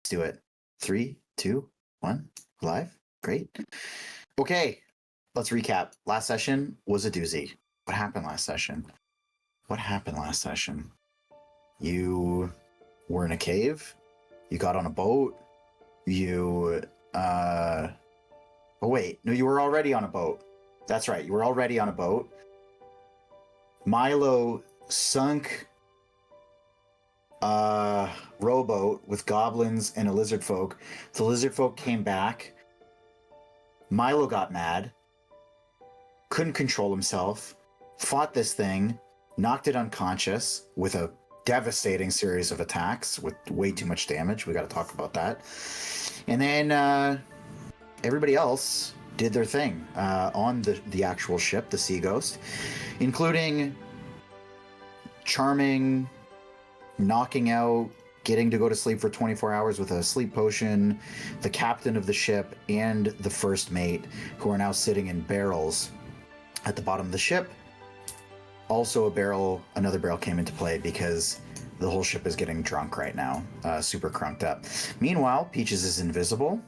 Let's do it. 3, 2, 1. Live. Great. Okay. Let's recap. Last session was a doozy. What happened last session? You were in a cave. You got on a boat. You oh wait, no, you were already on a boat. That's right, you were already on a boat. Milo sunk a rowboat with goblins and a lizardfolk. The lizardfolk came back. Milo got mad, couldn't control himself, fought this thing, knocked it unconscious with a devastating series of attacks with way too much damage. We got to talk about that. And then everybody else did their thing on the actual ship, the Sea Ghost, including charming, knocking out, getting to go to sleep for 24 hours with a sleep potion, the captain of the ship, and the first mate, who are now sitting in barrels at the bottom of the ship. Also another barrel came into play because the whole ship is getting drunk right now, super crunked up. Meanwhile, Peaches is invisible,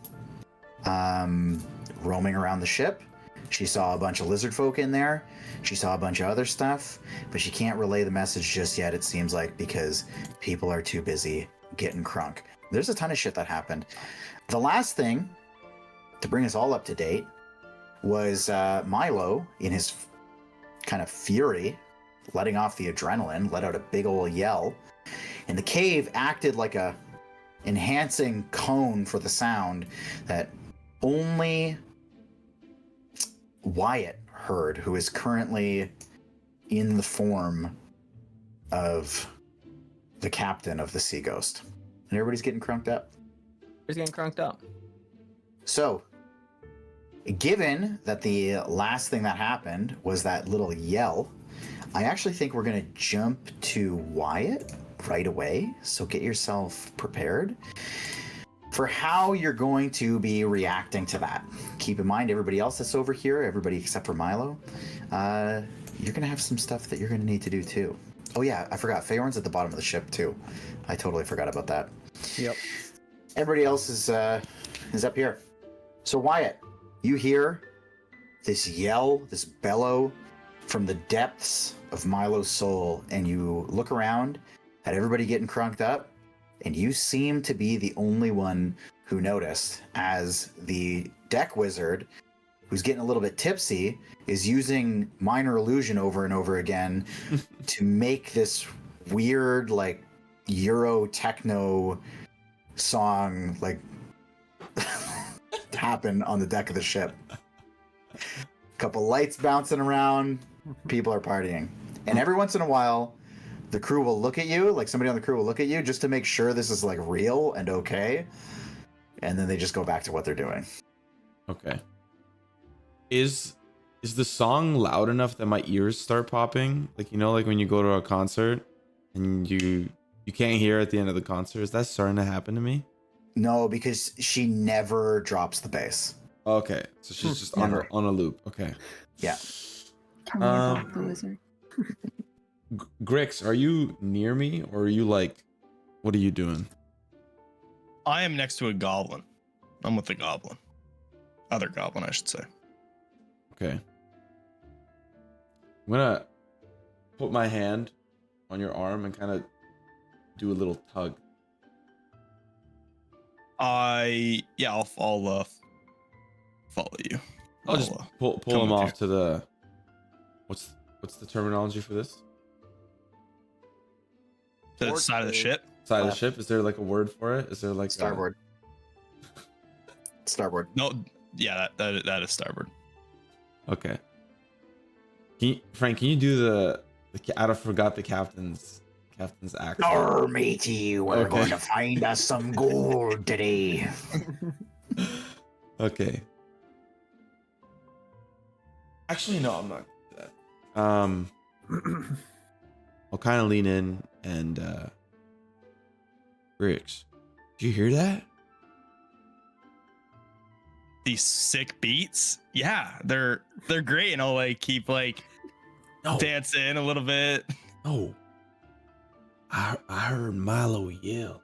roaming around the ship. She saw a bunch of lizard folk in there. She saw a bunch of other stuff, but she can't relay the message just yet, it seems like, because people are too busy getting crunk. There's a ton of shit that happened. The last thing, to bring us all up to date, was Milo, in his kind of fury, letting off the adrenaline, let out a big old yell, and the cave acted like a enhancing cone for the sound that only Wyatt heard, who is currently in the form of the captain of the Sea Ghost. And everybody's getting crunked up. He's getting crunked up. So, given that the last thing that happened was that little yell, I actually think we're going to jump to Wyatt right away. So get yourself prepared for how you're going to be reacting to that. Keep in mind, everybody else that's over here, everybody except for Milo, you're going to have some stuff that you're going to need to do too. Oh yeah, I forgot. Feyorn's at the bottom of the ship too. I totally forgot about that. Yep. Everybody else is up here. So Wyatt, you hear this yell, this bellow from the depths of Milo's soul, and you look around at everybody getting crunked up, and you seem to be the only one who noticed as the deck wizard, who's getting a little bit tipsy, is using minor illusion over and over again to make this weird, like, Euro techno song, like, happen on the deck of the ship. Couple lights bouncing around, people are partying. And every once in a while, the crew will look at you, like somebody on the crew will look at you just to make sure this is like real and okay. And then they just go back to what they're doing. Okay. Is the song loud enough that my ears start popping? Like, you know, like when you go to a concert and you can't hear at the end of the concert. Is that starting to happen to me? No, because she never drops the bass. Okay, so she's just on a loop. Okay. Yeah. Tell me about the wizard. Grix, are you near me, or are you like, what are you doing? I am next to a goblin. I'm with the goblin. Other goblin, I should say. Okay. I'm gonna put my hand on your arm and kind of do a little tug. I'll follow you. I'll just pull him off to the. What's the terminology for this? To the side of the ship. Side of the ship. Is there like a word for it? Is there like starboard? Starboard. No, yeah, that is starboard. Okay. Phrank, can you do the I forgot the captain's accent. Arr, matey, we're going to find us some gold today. Okay. Actually, no, I'm not gonna do that. I'll kind of lean in and Grix, did you hear that? These sick beats, yeah, they're great, and I'll like keep like dancing a little bit. Oh, I heard Milo yell.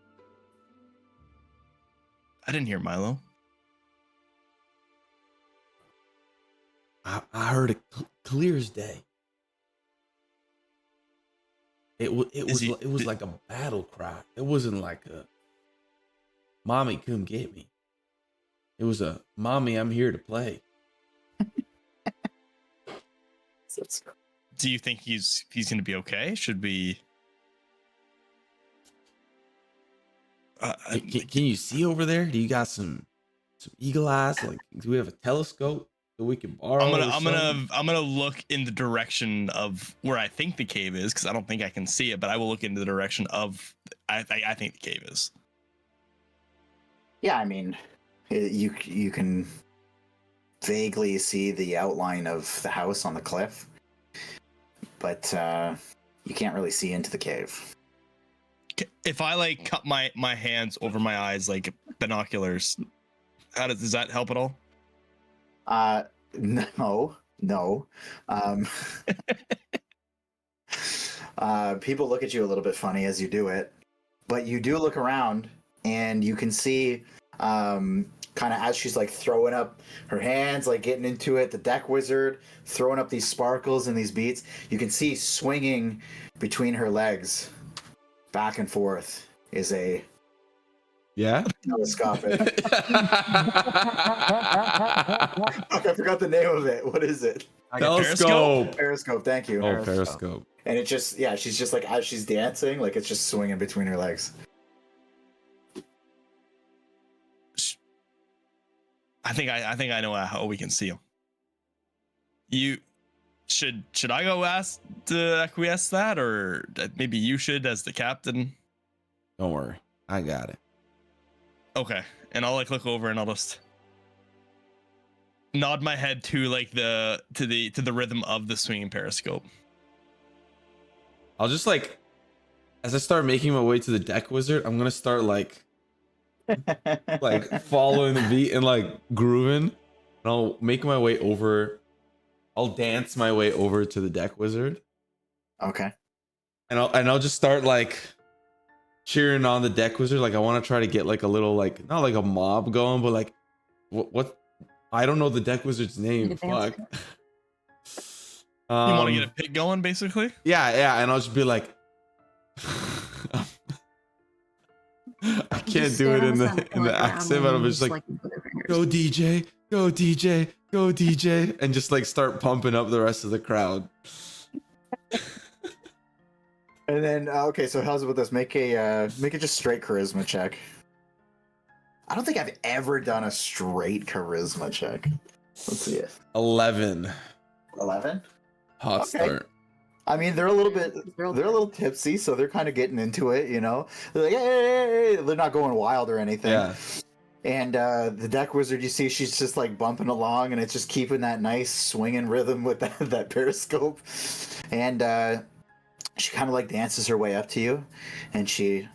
I didn't hear Milo. I heard it clear as day. It was like a battle cry. It wasn't like a mommy come get me. It was a mommy, I'm here to play. Do you think he's gonna be okay? Should we? Can you see over there? Do you got some eagle eyes? Like, do we have a telescope that we can borrow? I'm gonna look in the direction of where I think the cave is, because I don't think I can see it, but I will look in the direction of I think the cave is. Yeah, I mean, you can vaguely see the outline of the house on the cliff, but you can't really see into the cave. If I like cup my hands over my eyes like binoculars, does that help at all? No. People look at you a little bit funny as you do it, but you do look around and you can see, kind of as she's like throwing up her hands, like getting into it, the deck wizard throwing up these sparkles and these beats. You can see swinging between her legs, back and forth, is a telescopic. I forgot the name of it. What is it? Telescope. Periscope. Thank you. Oh, periscope. And it just, she's just like, as she's dancing, like it's just swinging between her legs. I think I know how we can see him. You should I go ask to acquiesce that, or maybe you should as the captain? Don't worry, I got it. Okay, and I'll like look over and I'll just nod my head to like to the rhythm of the swinging periscope. I'll just like, as I start making my way to the deck wizard, I'm gonna start like following the beat and like grooving, and I'll make my way over. I'll dance my way over to the deck wizard. Okay. And I'll just start like cheering on the deck wizard. Like I want to try to get like a little like, not like a mob going, but like what I don't know the deck wizard's name. Fuck. You want to get a pit going, basically? Yeah, and I'll just be like, I can't do it in the accent, but I'm just like, go DJ, go DJ, go DJ, and just like start pumping up the rest of the crowd. And then okay, so how's about this? Make it just straight charisma check. I don't think I've ever done a straight charisma check. Let's see it. 11. 11? Hot Okay. start. I mean, they're a little tipsy, so they're kind of getting into it, you know. They're like, hey, they're not going wild or anything. Yeah. And the deck wizard, you see, she's just like bumping along, and it's just keeping that nice swinging rhythm with that periscope. And she kind of like dances her way up to you, and she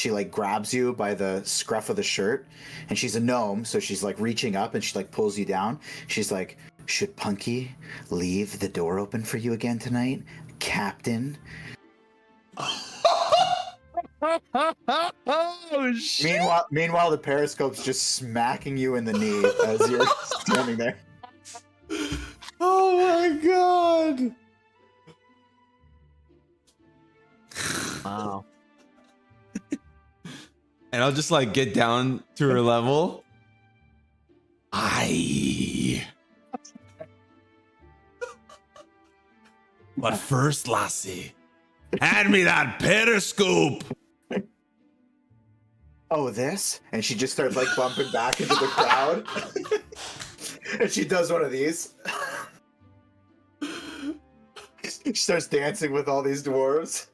like grabs you by the scruff of the shirt, and she's a gnome, so she's like reaching up, and she like pulls you down. She's like, should Punky leave the door open for you again tonight, Captain? Oh shit! Meanwhile, the periscope's just smacking you in the knee as you're standing there. Oh my god! Wow. And I'll just like get down to her level. But first, lassie, hand me that periscope. Oh, this? And she just starts like bumping back into the crowd. And she does one of these. She starts dancing with all these dwarves.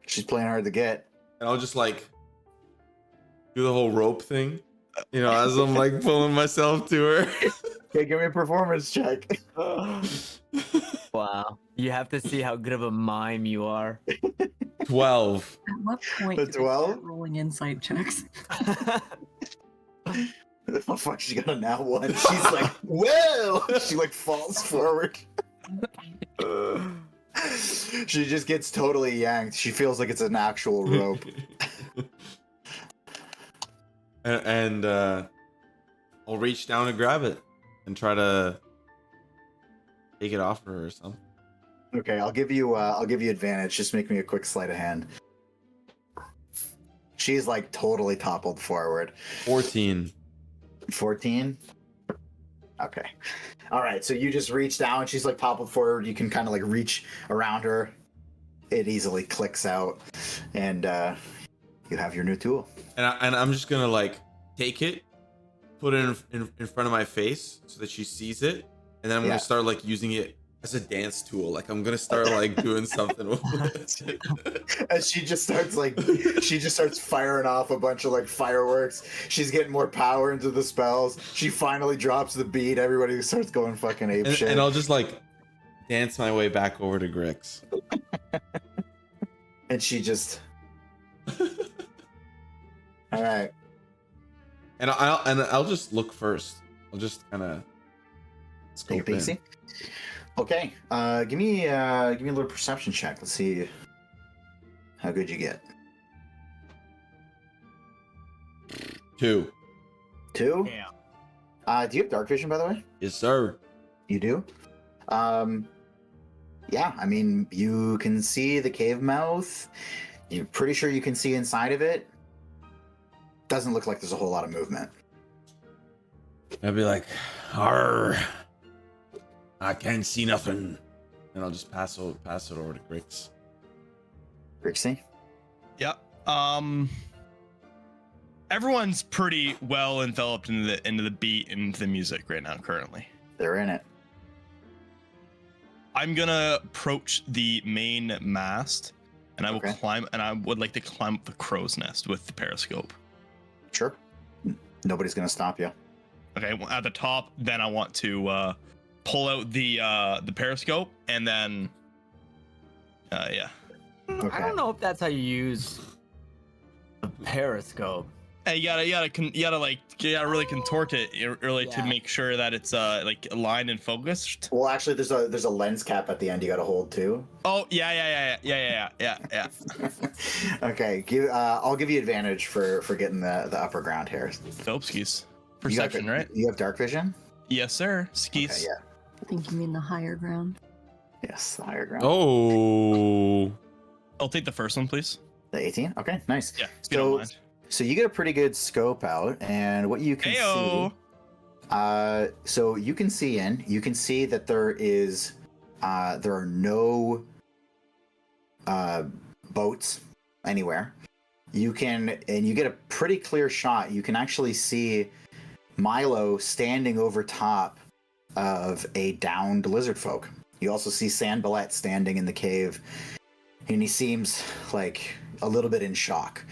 She's playing hard to get. And I'll just like do the whole rope thing, you know, as I'm like pulling myself to her. Okay, give me a performance check. Wow. You have to see how good of a mime you are. 12. At what point A did I 12? start rolling insight checks? Oh fuck, she got a now one. She's like, well, she like falls forward. She just gets totally yanked. She feels like it's an actual rope. and I'll reach down and grab it and try to take it off her or something. Okay, I'll give you advantage. Just make me a quick sleight of hand. She's like totally toppled forward. 14. 14. Okay. All right. So you just reach down. She's like toppled forward. You can kind of like reach around her. It easily clicks out, and you have your new tool. And I'm just gonna like take it, put it in front of my face so that she sees it, and then I'm gonna start like using it as a dance tool. Like I'm gonna start like doing something with it. As she just starts firing off a bunch of like fireworks. She's getting more power into the spells. She finally drops the beat. Everybody starts going fucking ape shit. And I'll just like dance my way back over to Grix. And she just. All right. And I'll just look first. I'll just kind of Take scope a in. peek. Okay. Give me a little perception check. Let's see how good you get. 2. 2. Yeah. Do you have dark vision, by the way? Yes, sir. You do. Yeah. I mean, you can see the cave mouth. You're pretty sure you can see inside of it. Doesn't look like there's a whole lot of movement. I'd be like, "Arr, I can't see nothing," and I'll just pass it over to Grix. Grixie? Yeah. Everyone's pretty well enveloped into the beat and into the music right now currently. They're in it. I'm gonna approach the main mast, and I will climb, and I would like to climb up the crow's nest with the periscope. Sure. Nobody's gonna stop you. Okay, well, at the top, then I want to pull out the periscope, and then yeah. Okay. I don't know if that's how you use a periscope. Hey, you gotta really contort it really to Yeah. make sure that it's like aligned and focused. Well, actually, there's a lens cap at the end you got to hold too. Oh yeah. Okay. I'll give you advantage for getting the upper ground here. Dope skis. You got Perception, the- right? You have dark vision. Yes, sir. Skis. Okay, yeah. I think you mean the higher ground. Yes, the higher ground. Oh, I'll take the first one, please. The 18. Okay, nice. Yeah, if you don't mind. So you get a pretty good scope out, and what you can Heyo. see. So you can see that there are no boats anywhere. You get a pretty clear shot. You can actually see Milo standing over top of a downed lizardfolk. You also see Sandbalette standing in the cave, and he seems like a little bit in shock.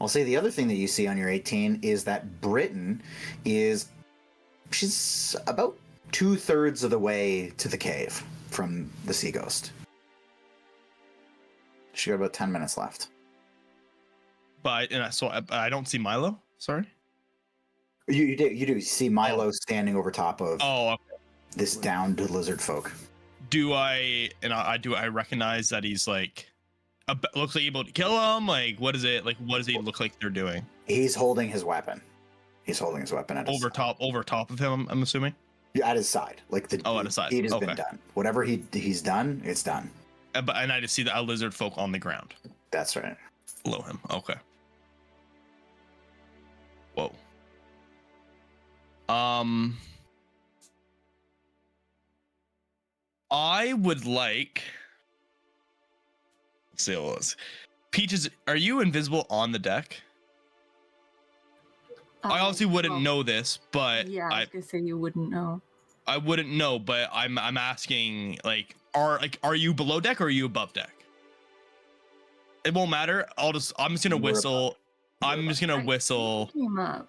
I'll say the other thing that you see on your 18 is that Britain she's about 2/3 of the way to the cave from the sea ghost. She got about 10 minutes left. But I don't see Milo. Sorry. You do see Milo standing over top of Oh, this downed lizard folk. do I recognize that he's like looks like able to kill him? Like, what is it? Like, what does he look like they're doing? He's holding his weapon. He's holding his weapon at his Over top of him, I'm assuming. Yeah, at his side. Like the at his side. deed has Okay. been done. Whatever he's done, it's done. And I just see the lizard folk on the ground That's right. below him. Okay. Whoa. I would like. Let's see what it was. Peaches, are you invisible on the deck? I obviously wouldn't well, know this, but Yeah, I was gonna say you wouldn't know. I wouldn't know, but I'm asking, like, are you below deck or are you above deck? It won't matter. I'm just gonna You were whistle. I'm just gonna I whistle. came up.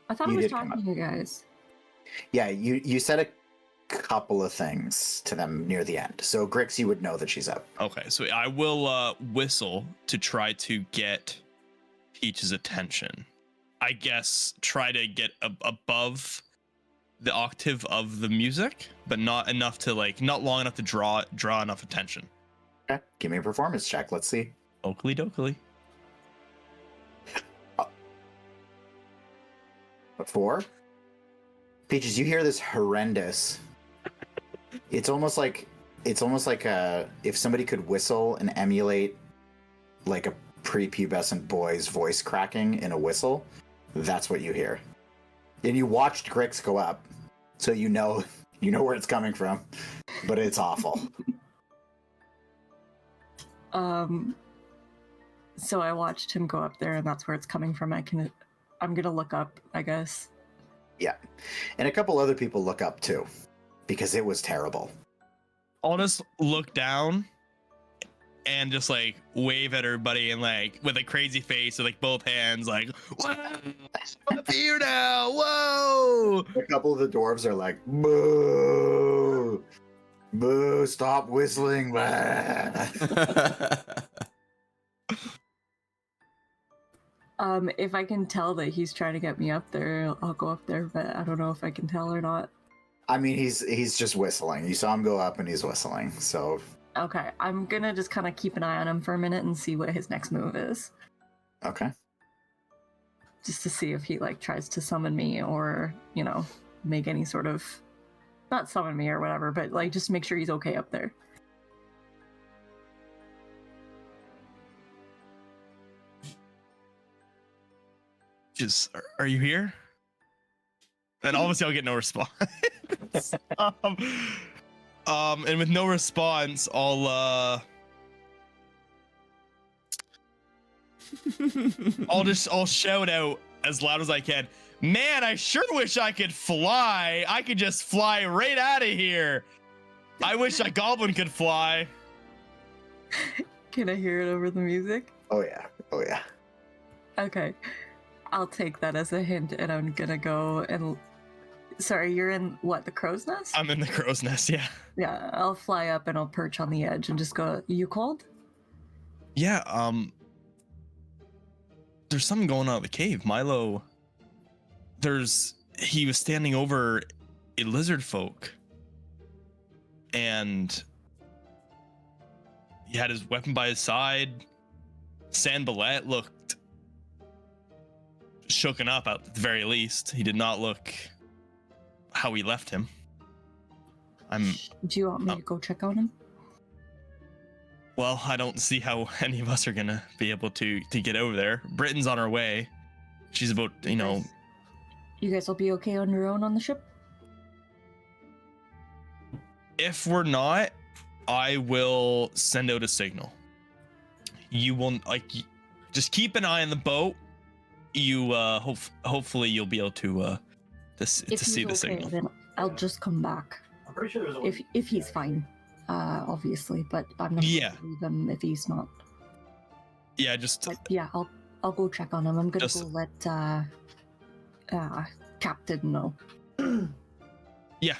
I thought You I was did come talking to you guys. Yeah, you said a couple of things to them near the end. So Grix, you would know that she's up. Okay, so I will whistle to try to get Peach's attention. I guess try to get above the octave of the music, but not enough to not long enough to draw enough attention. Okay, give me a performance check. Let's see. Oakley dokley. A 4? Peaches, you hear this horrendous. It's almost like if somebody could whistle and emulate like a prepubescent boy's voice cracking in a whistle. That's what you hear. And you watched Grix go up, so you know where it's coming from, but it's awful. So I watched him go up there, and that's where it's coming from. I'm gonna look up, I guess. Yeah. And a couple other people look up too, because it was terrible. I'll just look down and just like wave at everybody and like with a crazy face with like both hands, like, whoa, I'm up here now, whoa. A couple of the dwarves are like, boo, boo, stop whistling. If I can tell that he's trying to get me up there, I'll go up there, but I don't know if I can tell or not. I mean, he's just whistling. You saw him go up and he's whistling, so... Okay, I'm gonna just kind of keep an eye on him for a minute and see what his next move is. Okay. Just to see if he, like, tries to summon me or, you know, make any sort of... Not summon me or whatever, but, like, just make sure he's okay up there. Just, are you here? And obviously I'll get no response. And with no response, I'll shout out as loud as I can. Man, I sure wish I could fly. I could just fly right out of here. I wish a goblin could fly. Can I hear it over the music? Oh yeah. Oh yeah. Okay. I'll take that as a hint, and I'm gonna go and... Sorry, you're in, what, the crow's nest? I'm in the crow's nest, yeah. Yeah, I'll fly up and I'll perch on the edge and just go, you cold? Yeah, there's something going on at the cave. Milo, he was standing over a lizardfolk, and he had his weapon by his side. Sanballat looked shooken up at the very least. He did not look how we left him. Do you want me to go check on him? Well, I don't see how any of us are gonna be able to get over there. Britain's on her way. She's about, You guys will be okay on your own on the ship? If we're not, I will send out a signal. You will, just keep an eye on the boat. You hopefully you'll be able to see the signal. Then I'll just come back. I'm pretty sure there's If he's fine, obviously, but I'm not Yeah. gonna leave him if he's not. Yeah, just But yeah, I'll go check on him. I'm gonna Just- go let Captain know. yeah.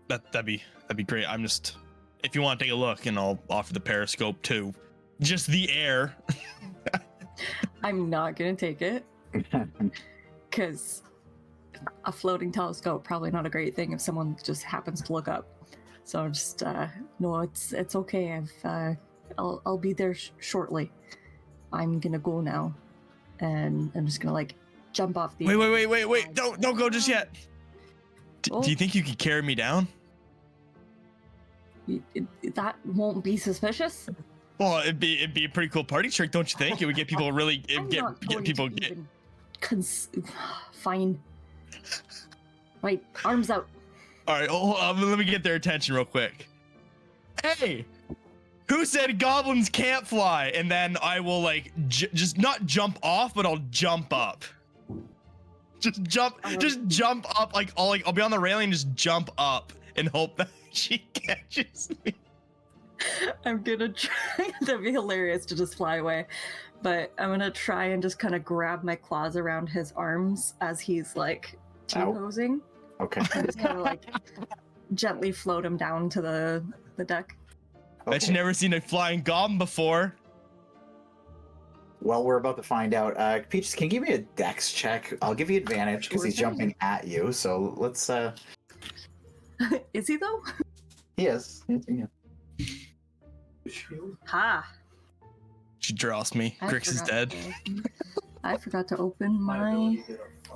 That'd be great. I'm just, if you want to take a look, and I'll offer the periscope too. Just the air. I'm not gonna take it because a floating telescope probably not a great thing if someone just happens to look up. So I'm just no, it's okay. I'll be there shortly. I'm gonna go now, and I'm just gonna like jump off the. Wait! Don't go just yet. Oh. Do you think you could carry me down? That won't be suspicious. Well, it'd be a pretty cool party trick, don't you think? It would get people really I'm get not going people to get. even Fine. Right, arms out. All right, hold on, let me get their attention real quick. Hey, who said goblins can't fly? And then I will like just not jump off, but I'll jump up. Just jump up, like I'll be on the railing, just jump up and hope that she catches me. I'm gonna try. That'd be hilarious to just fly away, but I'm gonna try and just kind of grab my claws around his arms as he's like T-posing. Okay. And just kind of like gently float him down to the deck. Bet you never seen a flying goblin before. Well, we're about to find out. Peaches, can you give me a dex check? I'll give you advantage because Sure he's thing. jumping at you. So let's. Is he though? He is. Yeah. Ha! She draws me. I Grix is forgot dead. to- I forgot to open my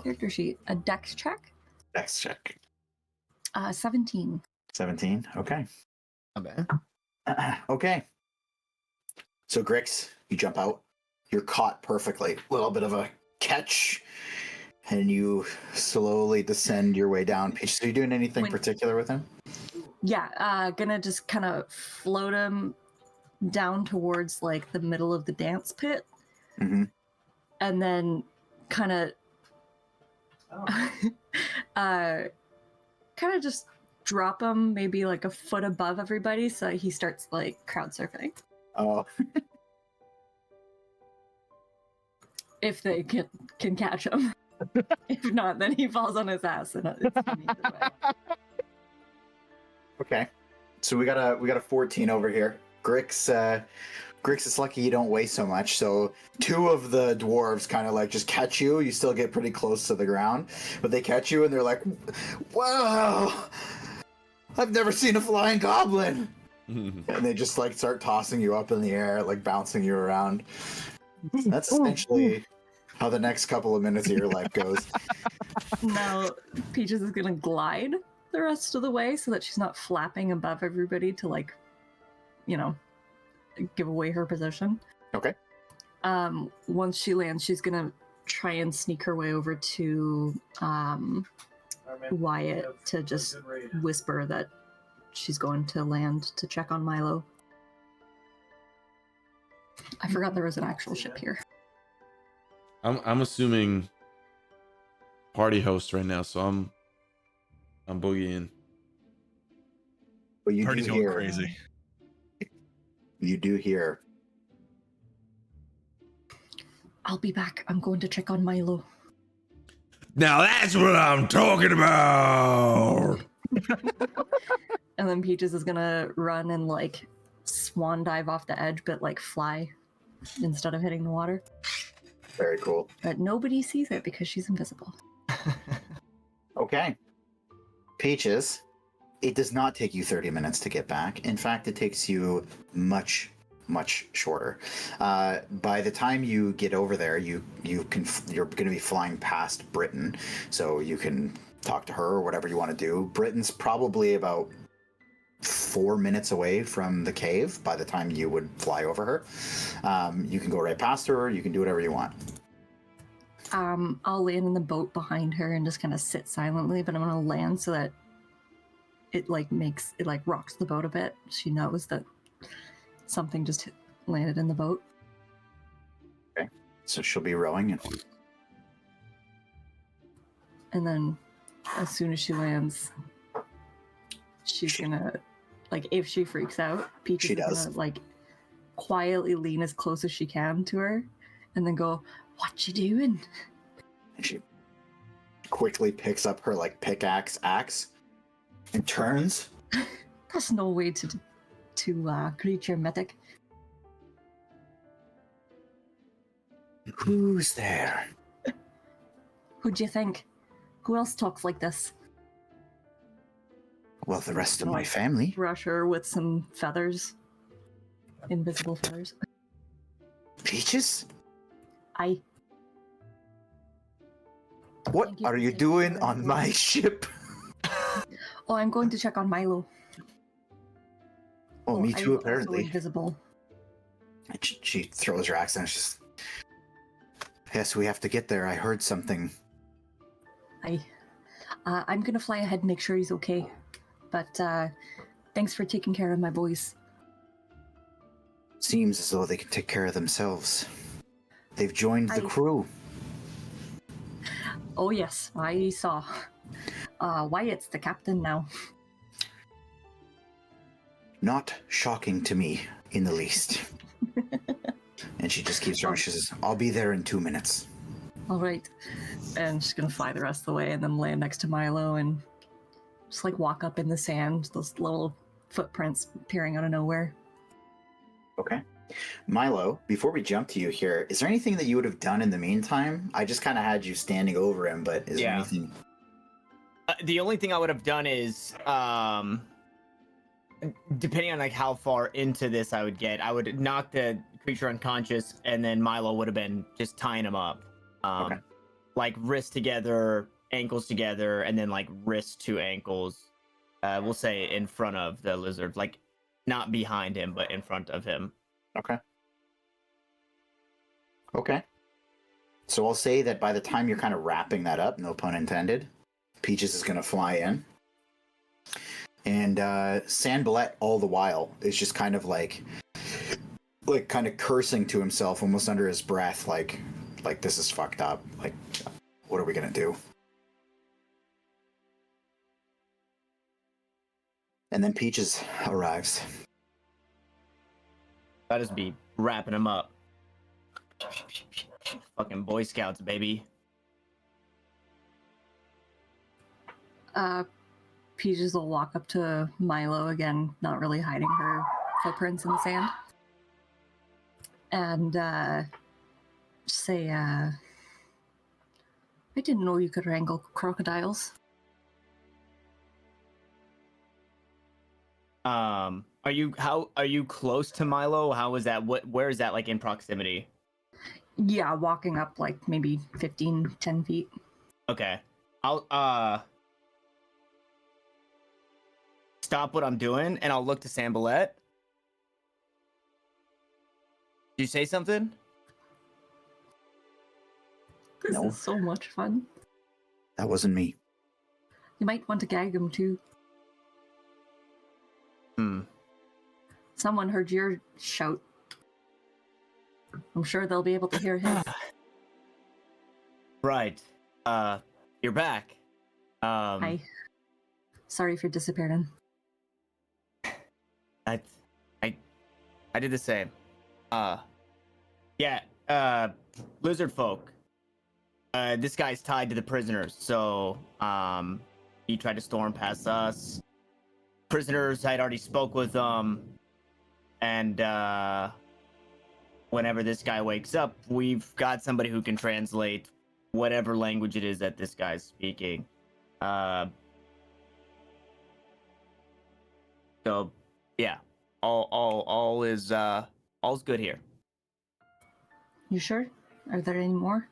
character sheet. A dex check? Dex check. 17. 17. Okay. Not bad. Okay. So Grix, you jump out. You're caught perfectly. A little bit of a catch, and you slowly descend your way down. Peach, are you doing anything particular with him? Yeah, gonna just kind of float him down towards like the middle of the dance pit, and then kind of, just drop him maybe like a foot above everybody, so he starts like crowd surfing. Oh. If they can catch him. If not, then he falls on his ass and it's way. Okay. So we got a 14 over here. Grix, it's lucky you don't weigh so much. So 2 of the dwarves kind of like just catch you. You still get pretty close to the ground, but they catch you and they're like, "Wow, I've never seen a flying goblin!" And they just like start tossing you up in the air, like bouncing you around. That's essentially how the next couple of minutes of your life goes. Now, Peaches is gonna glide the rest of the way so that she's not flapping above everybody to like, give away her position. Okay. Once she lands, she's gonna try and sneak her way over to Wyatt to just whisper that she's going to land to check on Milo. I forgot there was an actual ship here. I'm assuming party host right now, so I'm boogieing. But you Party's do going hear, crazy. You do hear. I'll be back. I'm going to check on Milo. Now that's what I'm talking about. And then Peaches is gonna run and like swan dive off the edge, but like fly instead of hitting the water. Very cool. But nobody sees it because she's invisible. Okay. Peaches, it does not take you 30 minutes to get back. In fact, it takes you much, much shorter. By the time you get over there, you're going to be flying past Britain, so you can talk to her or whatever you want to do. Britain's probably about 4 minutes away from the cave by the time you would fly over her. You can go right past her. You can do whatever you want. I'll land in the boat behind her and just kind of sit silently, but I'm gonna land so that it rocks the boat a bit. She knows that something just landed in the boat. Okay, so she'll be rowing. And then as soon as she lands, she's gonna, if she freaks out, Peach is gonna, quietly lean as close as she can to her and then go, "What you doing?" And she quickly picks up her, pickaxe axe and turns. That's no way to greet your medic. Who's there? Who'd you think? Who else talks like this? Well, the rest of my family. Brush her with some feathers. Invisible feathers. Peaches? What are you doing on my ship? Oh, I'm going to check on Milo. Oh, me too, I'm apparently. also invisible. And she throws her axe and she's... Yes, we have to get there. I heard something. I'm gonna fly ahead and make sure he's okay. But thanks for taking care of my boys. Seems as though they can take care of themselves. They've joined the crew. Oh yes, I saw. Wyatt's the captain now. Not shocking to me in the least. And she just keeps running. She says, "I'll be there in 2 minutes." All right. And she's gonna fly the rest of the way and then land next to Milo and just walk up in the sand, those little footprints appearing out of nowhere. Okay. Milo, before we jump to you here, is there anything that you would have done in the meantime? I just kind of had you standing over him, but is there anything? The only thing I would have done is, depending on how far into this I would get, I would knock the creature unconscious, and then Milo would have been just tying him up. Um, Okay. like wrists together, ankles together, and then like wrists to ankles. We'll say in front of the lizard, like not behind him, but in front of him. Okay. Okay. So I'll say that by the time you're kind of wrapping that up, no pun intended, Peaches is going to fly in. And Sanballet, all the while, is just kind of like kind of cursing to himself almost under his breath, like this is fucked up. Like, what are we going to do? And then Peaches arrives. That just be wrapping him up. Fucking Boy Scouts, baby. Peaches will walk up to Milo again, not really hiding her footprints in the sand, and say, I didn't know you could wrangle crocodiles. Are you close to Milo? How is that? Where is that, like, in proximity? Yeah, walking up like maybe 10 feet. Okay. I'll stop what I'm doing and I'll look to Sambalette. Did you say something? This No. is so much fun. That wasn't me. You might want to gag him too. Someone heard your shout. I'm sure they'll be able to hear his. Right. You're back. Hi. Sorry for disappearing. I did the same. Yeah, Lizardfolk. This guy's tied to the prisoners, so he tried to storm past us. Prisoners, I'd already spoke with them, and whenever this guy wakes up, we've got somebody who can translate whatever language it is that this guy's speaking. So yeah, all is all's good here. You sure? Are there any more?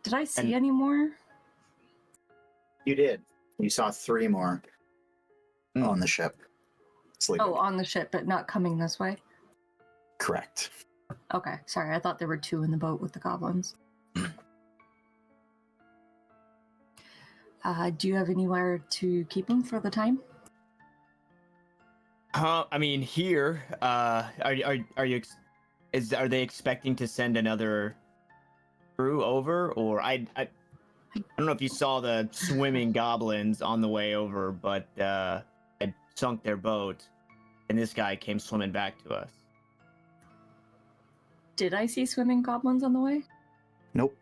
Did I see And- any more? You did. You saw 3 more on the ship. Sleeping. Oh, on the ship, but not coming this way? Correct. Okay, sorry. I thought there were 2 in the boat with the goblins. Do you have anywhere to keep them for the time? I mean, here, are they expecting to send another crew over, or I don't know if you saw the swimming goblins on the way over, but had sunk their boat, and this guy came swimming back to us. Did I see swimming goblins on the way? Nope.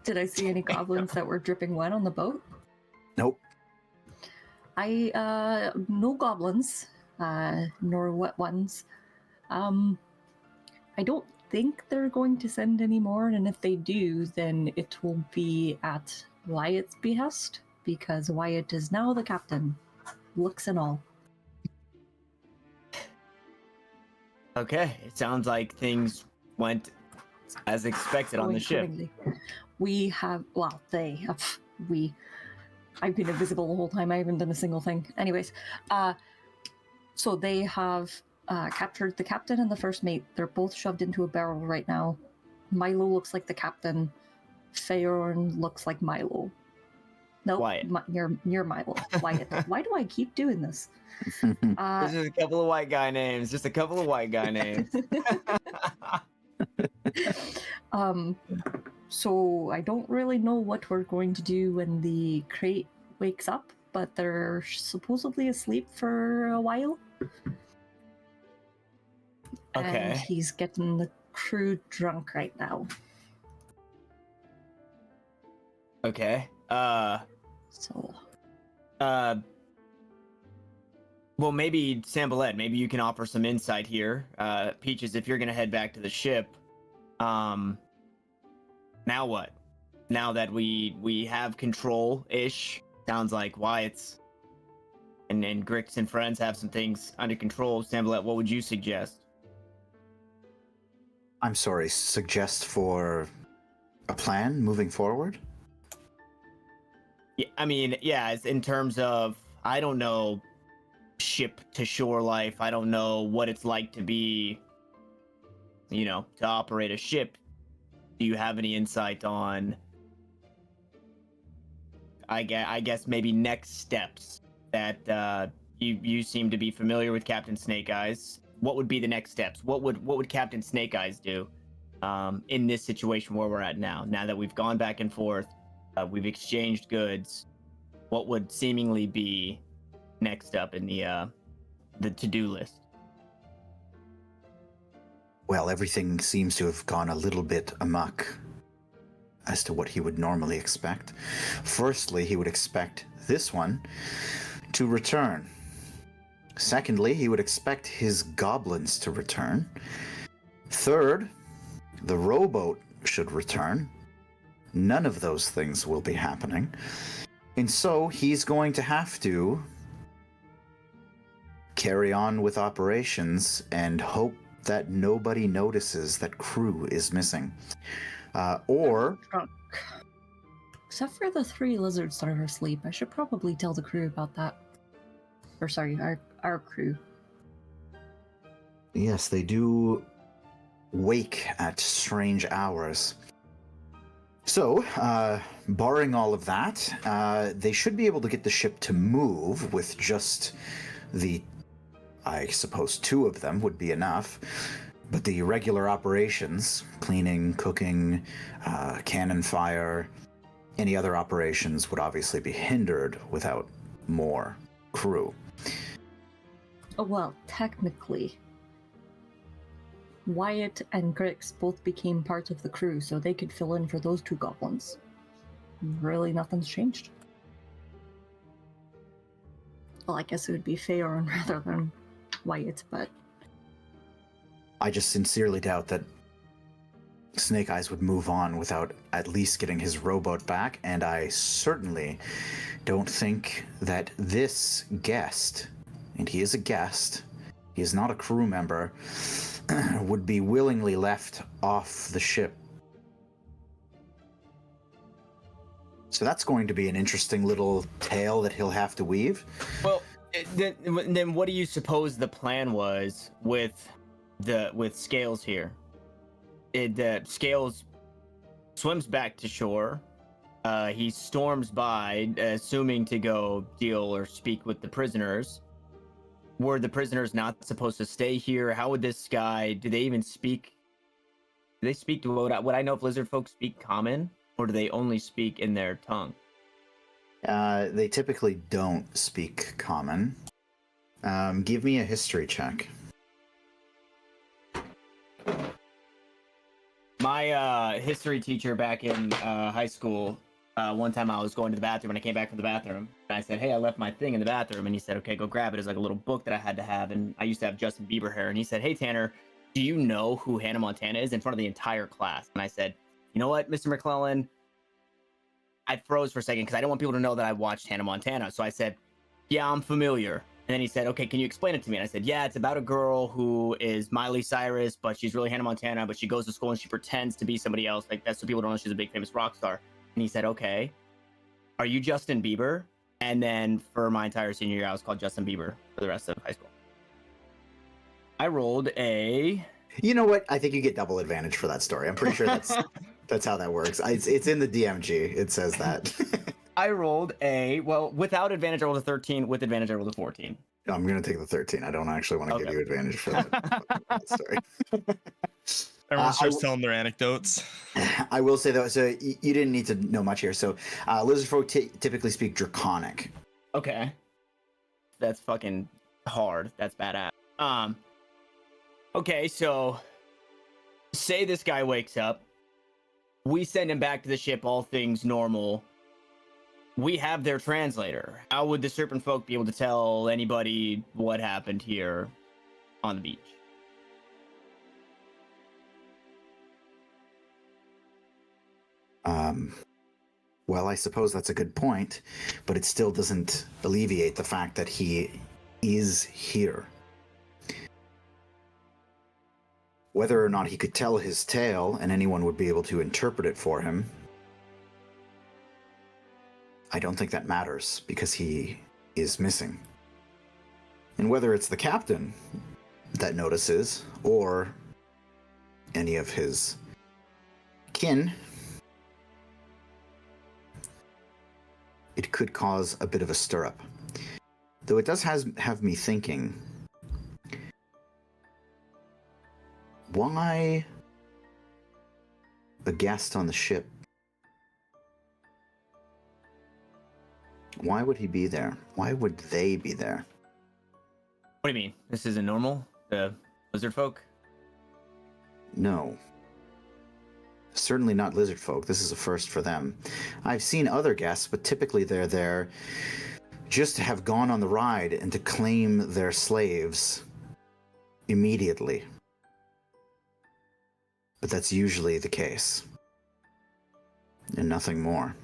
Did I see any goblins that were dripping wet on the boat? Nope. No goblins, nor wet ones. I don't think they're going to send any more, and if they do, then it will be at Wyatt's behest, because Wyatt is now the captain, looks and all. Okay, it sounds like things went as expected on the ship. Accordingly. We have, well, they have, I've been invisible the whole time, I haven't done a single thing. Anyways, so they have captured the captain and the first mate. They're both shoved into a barrel right now. Milo looks like the captain. Feyorn looks like Milo. Nope, Wyatt. You're Milo. Wyatt. Why do I keep doing this? There's just a couple of white guy names. Just a couple of white guy names. So I don't really know what we're going to do when the crate wakes up, but they're supposedly asleep for a while. Okay. And he's getting the crew drunk right now. Okay. So Well, maybe Sambalette, maybe you can offer some insight here. Peaches, if you're gonna head back to the ship, now what? Now that we have control-ish, sounds like Wyatt's and Grix and friends have some things under control. Sambalette, what would you suggest? I'm sorry, suggest for a plan moving forward? Yeah, I mean, yeah, it's in terms of, I don't know, ship to shore life. I don't know what it's like to be, to operate a ship. Do you have any insight on, I guess maybe next steps that you seem to be familiar with Captain Snake Eyes? What would be the next steps? What would Captain Snake Eyes do in this situation where we're at now? Now that we've gone back and forth, we've exchanged goods. What would seemingly be next up in the to-do list? Well, everything seems to have gone a little bit amok as to what he would normally expect. Firstly, he would expect this one to return. Secondly, he would expect his goblins to return. Third, the rowboat should return. None of those things will be happening. And so he's going to have to carry on with operations and hope that nobody notices that crew is missing. Or... Except for the 3 lizards that are asleep, I should probably tell the crew about that. Or sorry, our crew. Yes, they do wake at strange hours. So, barring all of that, they should be able to get the ship to move with just I suppose 2 of them would be enough. But the regular operations, cleaning, cooking, cannon fire, any other operations would obviously be hindered without more crew. Oh, well, technically, Wyatt and Grix both became part of the crew, so they could fill in for those 2 goblins. Really, nothing's changed. Well, I guess it would be Feyorn rather than Wyatt, but... I just sincerely doubt that Snake Eyes would move on without at least getting his rowboat back, and I certainly don't think that this guest, and he is a guest, he is not a crew member, would be willingly left off the ship. So that's going to be an interesting little tale that he'll have to weave. Well, then what do you suppose the plan was with Scales here? Scales swims back to shore. He storms by, assuming to go deal or speak with the prisoners. Were the prisoners not supposed to stay here? How would this guy? Do they even speak? Do they speak? Would I know if Lizardfolk speak Common, or do they only speak in their tongue? They typically don't speak Common. Give me a history check. My history teacher back in high school, one time I was going to the bathroom and I came back from the bathroom and I said, "Hey, I left my thing in the bathroom." And he said, "Okay, go grab it." It's like a little book that I had to have. And I used to have Justin Bieber hair. And he said, "Hey, Tanner, do you know who Hannah Montana is?" in front of the entire class. And I said, "You know what, Mr. McClellan?" I froze for a second because I don't want people to know that I watched Hannah Montana. So I said, "Yeah, I'm familiar." And then he said, "Okay, can you explain it to me?" And I said, "Yeah, it's about a girl who is Miley Cyrus, but she's really Hannah Montana, but she goes to school and she pretends to be somebody else. Like, that's so people don't know she's a big famous rock star." And he said, "Okay, are you Justin Bieber?" And then for my entire senior year, I was called Justin Bieber for the rest of high school. I rolled a... You know what? I think you get double advantage for that story. I'm pretty sure that's how that works. It's in the DMG. It says that. I rolled a... Well, without advantage, I rolled a 13. With advantage, I rolled a 14. I'm going to take the 13. I don't actually want to give you advantage for that story. Everyone starts telling their anecdotes. I will say, though, so you didn't need to know much here. So Lizardfolk typically speak Draconic. Okay. That's fucking hard. That's badass. Okay, so say this guy wakes up. We send him back to the ship, all things normal. We have their translator. How would the Serpent Folk be able to tell anybody what happened here on the beach? Well, I suppose that's a good point, but it still doesn't alleviate the fact that he is here. Whether or not he could tell his tale and anyone would be able to interpret it for him, I don't think that matters because he is missing. And whether it's the captain that notices or any of his kin, it could cause a bit of a stirrup. Though it does have me thinking, why a guest on the ship? Why would he be there? Why would they be there? What do you mean? This isn't normal? The Lizardfolk? No. Certainly not Lizardfolk. This is a first for them. I've seen other guests, but typically they're there just to have gone on the ride and to claim their slaves immediately. But that's usually the case. And nothing more.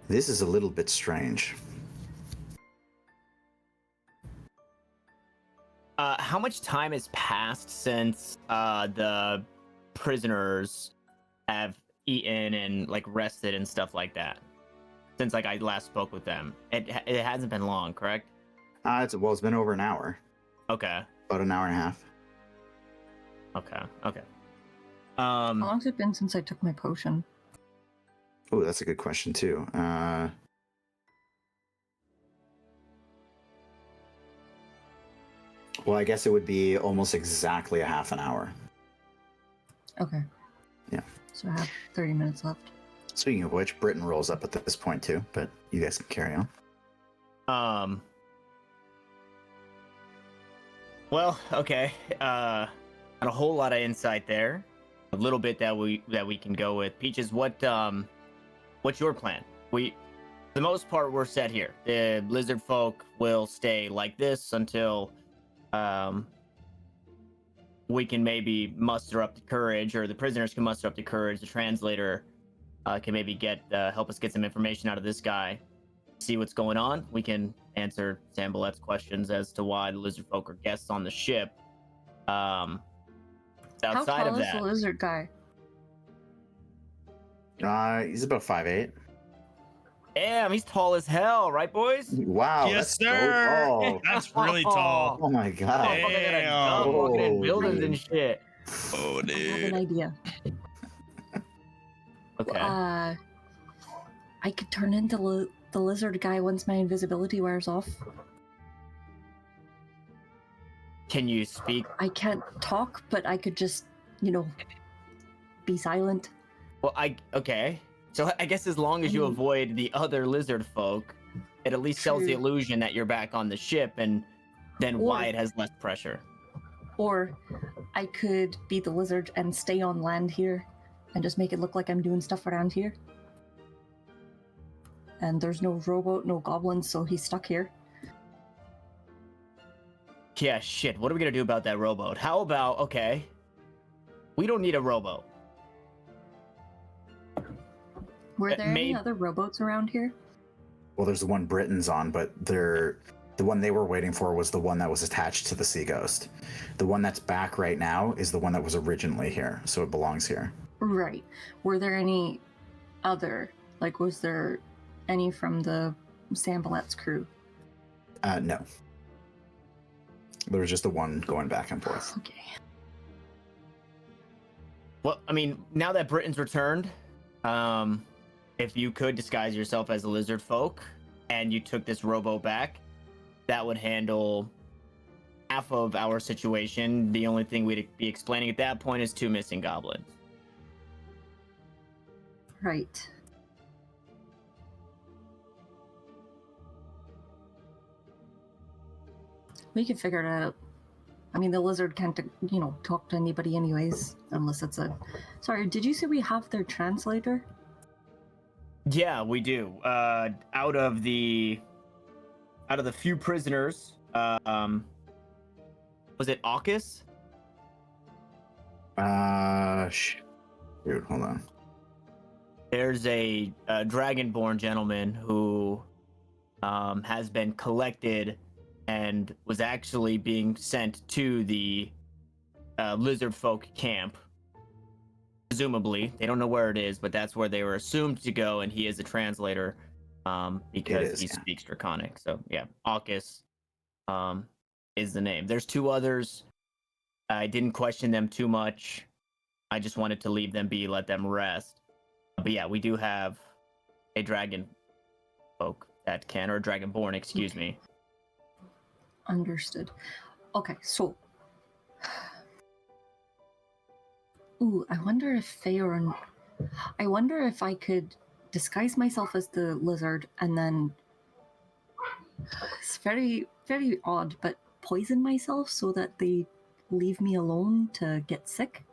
This is a little bit strange. How much time has passed since the prisoners have eaten and like rested and stuff like that? Since like I last spoke with them, it hasn't been long, correct? It's been over an hour. Okay. About an hour and a half. Okay. How long's it been since I took my potion? Oh, that's a good question too. Well, I guess it would be almost exactly a half an hour. Okay. Yeah. So I have 30 minutes left. Speaking of which, Britain rolls up at this point too, but you guys can carry on. Well, okay. Not a whole lot of insight there. A little bit that we can go with. Peaches, what's your plan? For the most part, we're set here. The Lizardfolk will stay like this until we can maybe muster up the courage, or the prisoners can muster up the courage. The translator can maybe help us get some information out of this guy, see what's going on. We can answer Sambalet's questions as to why the Lizardfolk are guests on the ship. Outside How tall of is that, the lizard guy? He's about 5'8". damn, he's tall as hell, right, boys? Wow, Yes, that's sir. so tall. That's really tall. Oh my Oh, god. fuck, I got a Damn. gun walking in Oh, buildings dude. and shit. Oh, I have an dude. idea. Okay. I could turn into the lizard guy once my invisibility wears off. Can you speak? I can't talk, but I could just, be silent. Well, okay. So I guess as long as you avoid the other lizard folk, it at least sells the True. illusion that you're back on the ship, and then Or- Wyatt has less pressure. Or I could be the lizard and stay on land here and just make it look like I'm doing stuff around here. And there's no rowboat, no goblins, so he's stuck here. Yeah, shit. What are we gonna do about that rowboat? How about, okay, we don't need a rowboat. Were there any Maybe- other rowboats around here? Well, there's the one Britain's on, but the one they were waiting for was the one that was attached to the Sea Ghost. The one that's back right now is the one that was originally here, so it belongs here. Right. Were there any other? Like, was there any from the Sambalet's crew? No. There was just the one going back and forth. Okay. Well, I mean, now that Britain's returned, if you could disguise yourself as a lizard folk and you took this rowboat back, that would handle half of our situation. The only thing we'd be explaining at that point is 2 missing goblins. Right. We could figure it out. I mean, the lizard can't, talk to anybody anyways, unless it's a... Sorry, did you say we have their translator? Yeah, we do. Out of the few prisoners, was it AUKUS? Dude, hold on. There's a dragonborn gentleman who has been collected and was actually being sent to the Lizardfolk camp. Presumably, they don't know where it is, but that's where they were assumed to go, and he is a translator, because he speaks Draconic. So yeah, Aukus is the name. There's two others. I didn't question them too much. I just wanted to leave them be, let them rest. But yeah, we do have a dragon folk that can, or dragonborn, excuse me. Understood. Okay, so... Ooh, I wonder if Feyorn... I wonder if I could disguise myself as the lizard and then... It's very, very odd, but poison myself so that they leave me alone to get sick?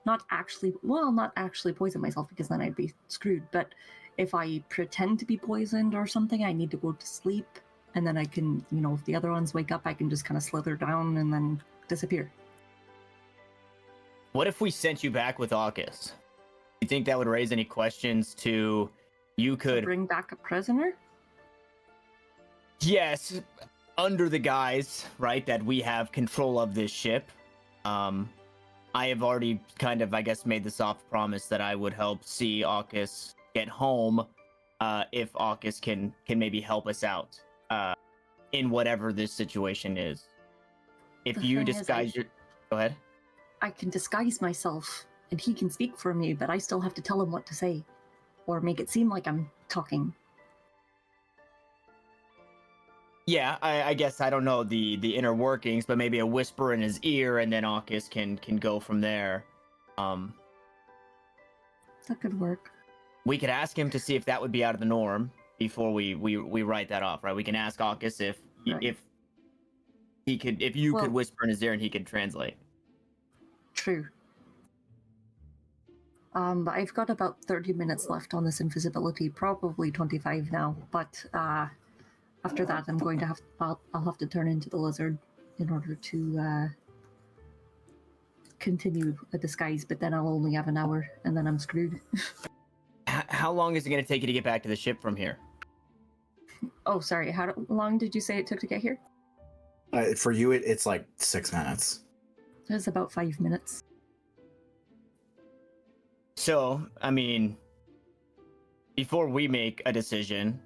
Not actually poison myself, because then I'd be screwed, but if I pretend to be poisoned or something, I need to go to sleep, and then I can, if the other ones wake up, I can just kind of slither down and then disappear. What if we sent you back with Aukus? You think that would raise any questions to... You could... Bring back a prisoner? Yes, under the guise, right, that we have control of this ship. I have already kind of, I guess, made the soft promise that I would help see Aukus get home, if Aukus can maybe help us out in whatever this situation is. If you disguise your... Go ahead. I can disguise myself, and he can speak for me, but I still have to tell him what to say, or make it seem like I'm talking. Yeah, I guess I don't know the inner workings, but maybe a whisper in his ear, and then Aukus can go from there. That could work. We could ask him to see if that would be out of the norm before we write that off, right? We can ask Aukus if he could, if you could whisper in his ear and he could translate. True. I've got about 30 minutes left on this invisibility, probably 25 now, but after that I'm going to I'll have to turn into the lizard in order to continue a disguise, but then I'll only have an hour and then I'm screwed. How long is it going to take you to get back to the ship from here? Oh, sorry, how long did you say it took to get here? For you, it's like 6 minutes. It's about 5 minutes. So, I mean, before we make a decision,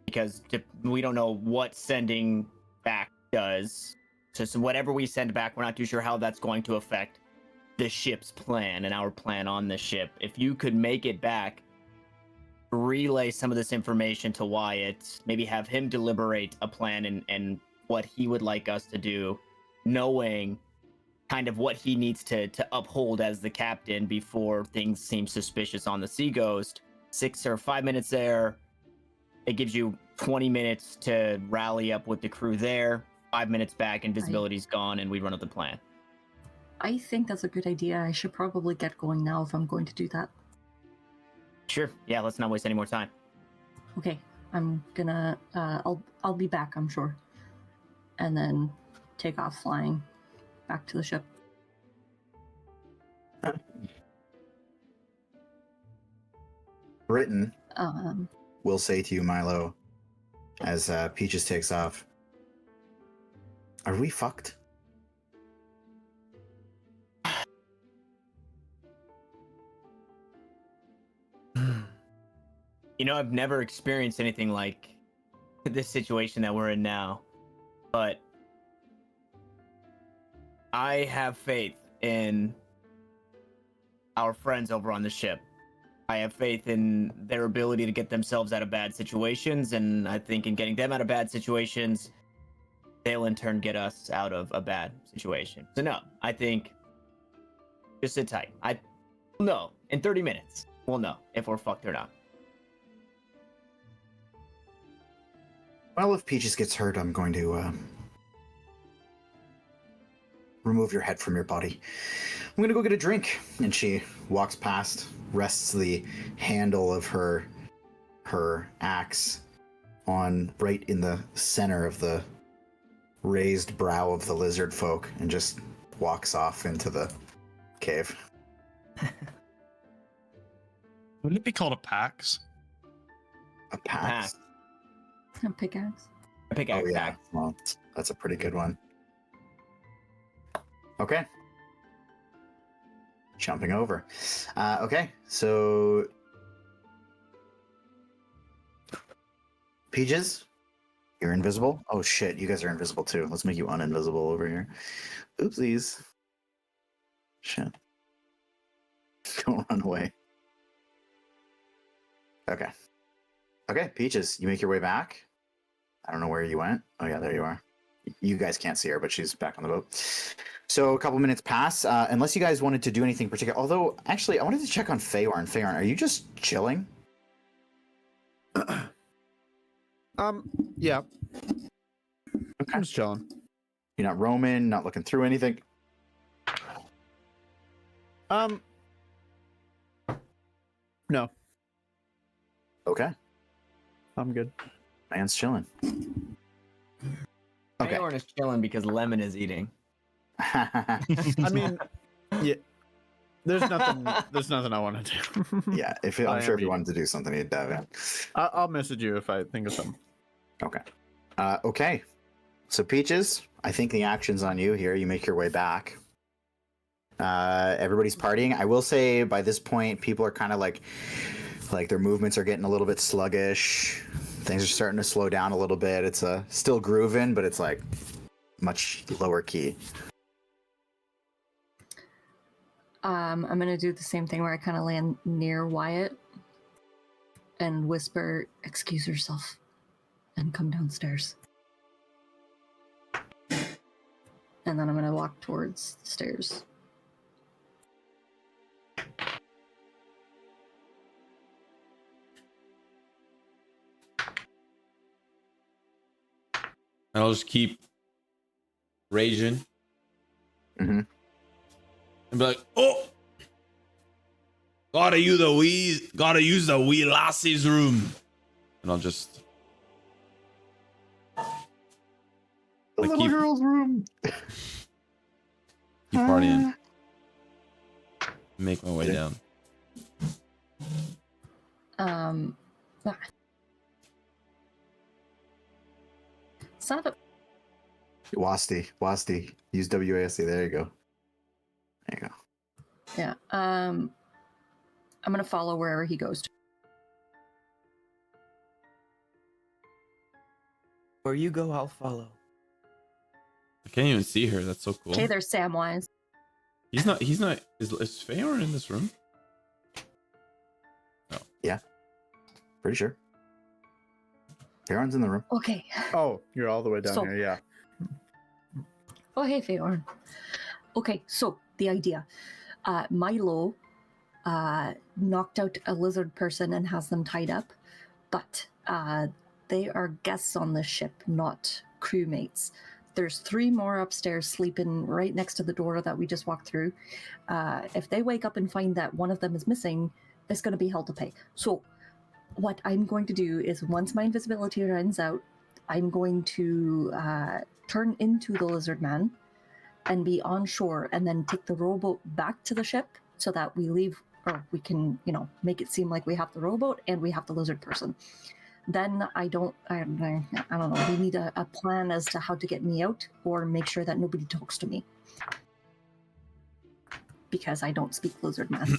because we don't know what sending back does, so whatever we send back, we're not too sure how that's going to affect the ship's plan and our plan on the ship. If you could make it back, relay some of this information to Wyatt, maybe have him deliberate a plan and what he would like us to do, knowing kind of what he needs to uphold as the captain before things seem suspicious on the Sea Ghost. 6 or 5 minutes there. It gives you 20 minutes to rally up with the crew there. 5 minutes back, invisibility's gone, and we run up the plan. I think that's a good idea. I should probably get going now if I'm going to do that. Sure. Yeah, let's not waste any more time. Okay, I'm gonna... I'll be back, I'm sure. And then take off flying back to the ship. Britain will say to you, Milo, as Peaches takes off, "Are we fucked?" You know, I've never experienced anything like this situation that we're in now, but I have faith in our friends over on the ship. I have faith in their ability to get themselves out of bad situations, and I think in getting them out of bad situations, they'll in turn get us out of a bad situation. So no, I think just sit tight. No, in 30 minutes, we'll know if we're fucked or not. Well, if Peaches gets hurt, I'm going to remove your head from your body. I'm going to go get a drink. And she walks past, rests the handle of her axe on right in the center of the raised brow of the lizard folk, and just walks off into the cave. Wouldn't it be called a pax? A pax? A pickaxe. A pickaxe. Oh yeah, well, that's a pretty good one. Okay, jumping over. Okay, so Peaches, you're invisible. Oh shit, you guys are invisible too. Let's make you uninvisible over here. Oopsies. Shit. Don't run away. Okay. Okay, Peaches, you make your way back. I don't know where you went. Oh yeah, there you are. You guys can't see her, but she's back on the boat. So a couple minutes pass, unless you guys wanted to do anything particular. Although, actually, I wanted to check on Feyorn. Feyorn, are you just chilling? Yeah. Okay. I'm just chilling. You're not roaming, not looking through anything? No, Okay. I'm good. Man's chilling. Okay. Feyorn is chilling because Lemon is eating. I mean, yeah. There's nothing I want to do. Yeah, I'm sure if you wanted to do something, you'd dive in. I'll message you if I think of something. Okay. Okay. So Peaches, I think the action's on you here. You make your way back. Everybody's partying. I will say by this point, people are kind of like their movements are getting a little bit sluggish. Things are starting to slow down a little bit. It's still grooving, but it's like much lower key. I'm gonna do the same thing where I kind of land near Wyatt and whisper, "Excuse yourself," and come downstairs. And then I'm gonna walk towards the stairs. And I'll just keep raging. Mm-hmm. And be like, oh, gotta use the wee lassie's room. And I'll just The like, little girl's room. keep partying. Make my way down. Son of a... Wasti. Use WASD. There you go. There you go. Yeah. I'm gonna follow wherever he goes to. Where you go, I'll follow. I can't even see her. That's so cool. Okay, there's Samwise. He's not. Is Feyorn in this room? No. Yeah. Pretty sure. Feyorn's in the room. Okay. Oh, you're all the way down So- here. Yeah. Oh, hey, Feyorn. Okay, so the idea. Milo knocked out a lizard person and has them tied up, but they are guests on this ship, not crewmates. There's 3 more upstairs sleeping right next to the door that we just walked through. If they wake up and find that one of them is missing, it's going to be hell to pay. So what I'm going to do is once my invisibility runs out, I'm going to turn into the lizard man and be on shore and then take the rowboat back to the ship so that we leave, or we can, make it seem like we have the rowboat and we have the lizard person. Then I don't know, we need a plan as to how to get me out or make sure that nobody talks to me. Because I don't speak lizard man.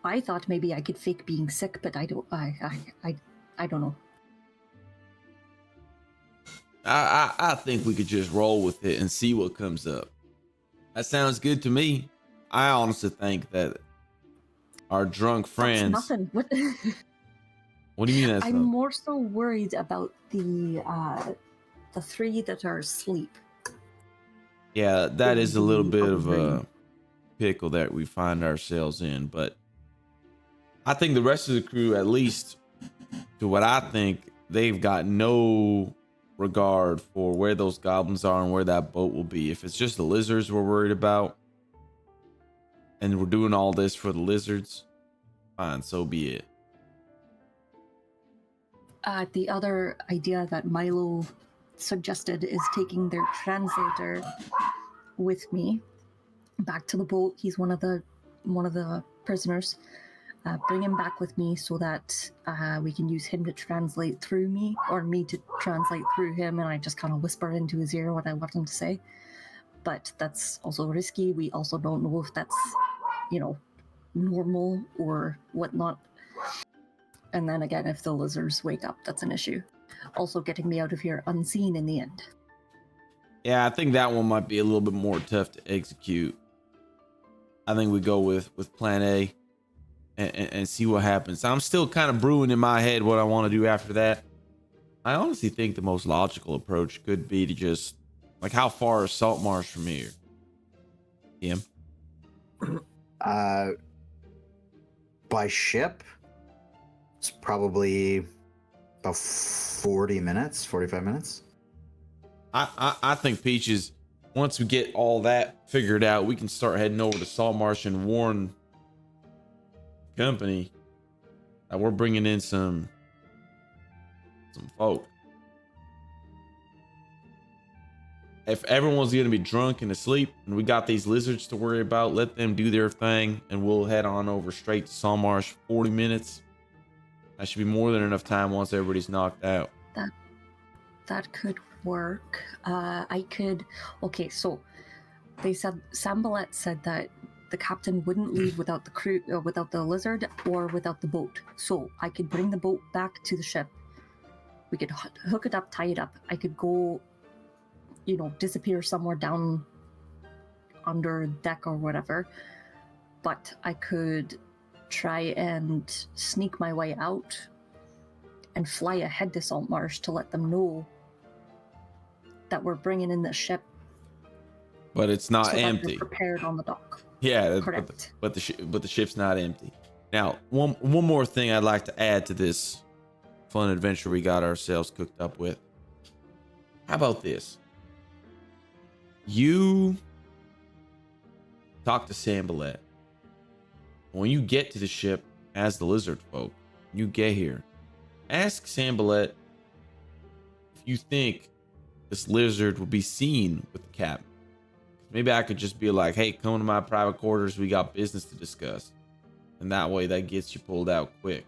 I thought maybe I could fake being sick, but I don't know. I think we could just roll with it and see what comes up. That sounds good to me. I honestly think that our drunk friends. That's nothing. What? What do you mean that's I'm not? more so worried about the 3 that are asleep. Yeah, that is a little bit of a Agreed. pickle that we find ourselves in, but I think the rest of the crew, at least to what I think, they've got no regard for where those goblins are and where that boat will be. If it's just the lizards we're worried about, and we're doing all this for the lizards, fine, so be it. The other idea that Milo suggested is taking their translator with me back to the boat. He's one of the prisoners. Bring him back with me so that we can use him to translate through me, or me to translate through him, and I just kind of whisper into his ear what I want him to say. but that's also risky. We also don't know if that's, normal or whatnot. And then again, if the lizards wake up, that's an issue. Also getting me out of here unseen in the end. Yeah, I think that one might be a little bit more tough to execute. I think we go with plan A and see what happens. I'm still kind of brewing in my head what I want to do after that. I honestly think the most logical approach could be to just, like, how far is Saltmarsh from here? DM? By ship, it's probably about 45 minutes. I think Peaches, once we get all that figured out, we can start heading over to Saltmarsh and warn company that we're bringing in some folk. If everyone's gonna be drunk and asleep and we got these lizards to worry about, let them do their thing and we'll head on over straight to Saltmarsh. 40 minutes. That should be more than enough time once everybody's knocked out. That could work. Okay, so they said, Sambalet said that the captain wouldn't leave without the crew, without the lizard, or without the boat. So I could bring the boat back to the ship. We could hook it up, tie it up. I could go, disappear somewhere down under deck or whatever. But I could try and sneak my way out and fly ahead to Saltmarsh to let them know that we're bringing in the ship. But it's not so that empty. they're prepared on the dock. Yeah, Correct. but the ship's not empty. Now, one more thing I'd like to add to this fun adventure we got ourselves cooked up with. How about this? You talk to Sambalet. When you get to the ship as the Lizardfolk, you get here. Ask Sambalet if you think this lizard will be seen with the captain. Maybe I could just be like, hey, come to my private quarters. We got business to discuss. And that way that gets you pulled out quick.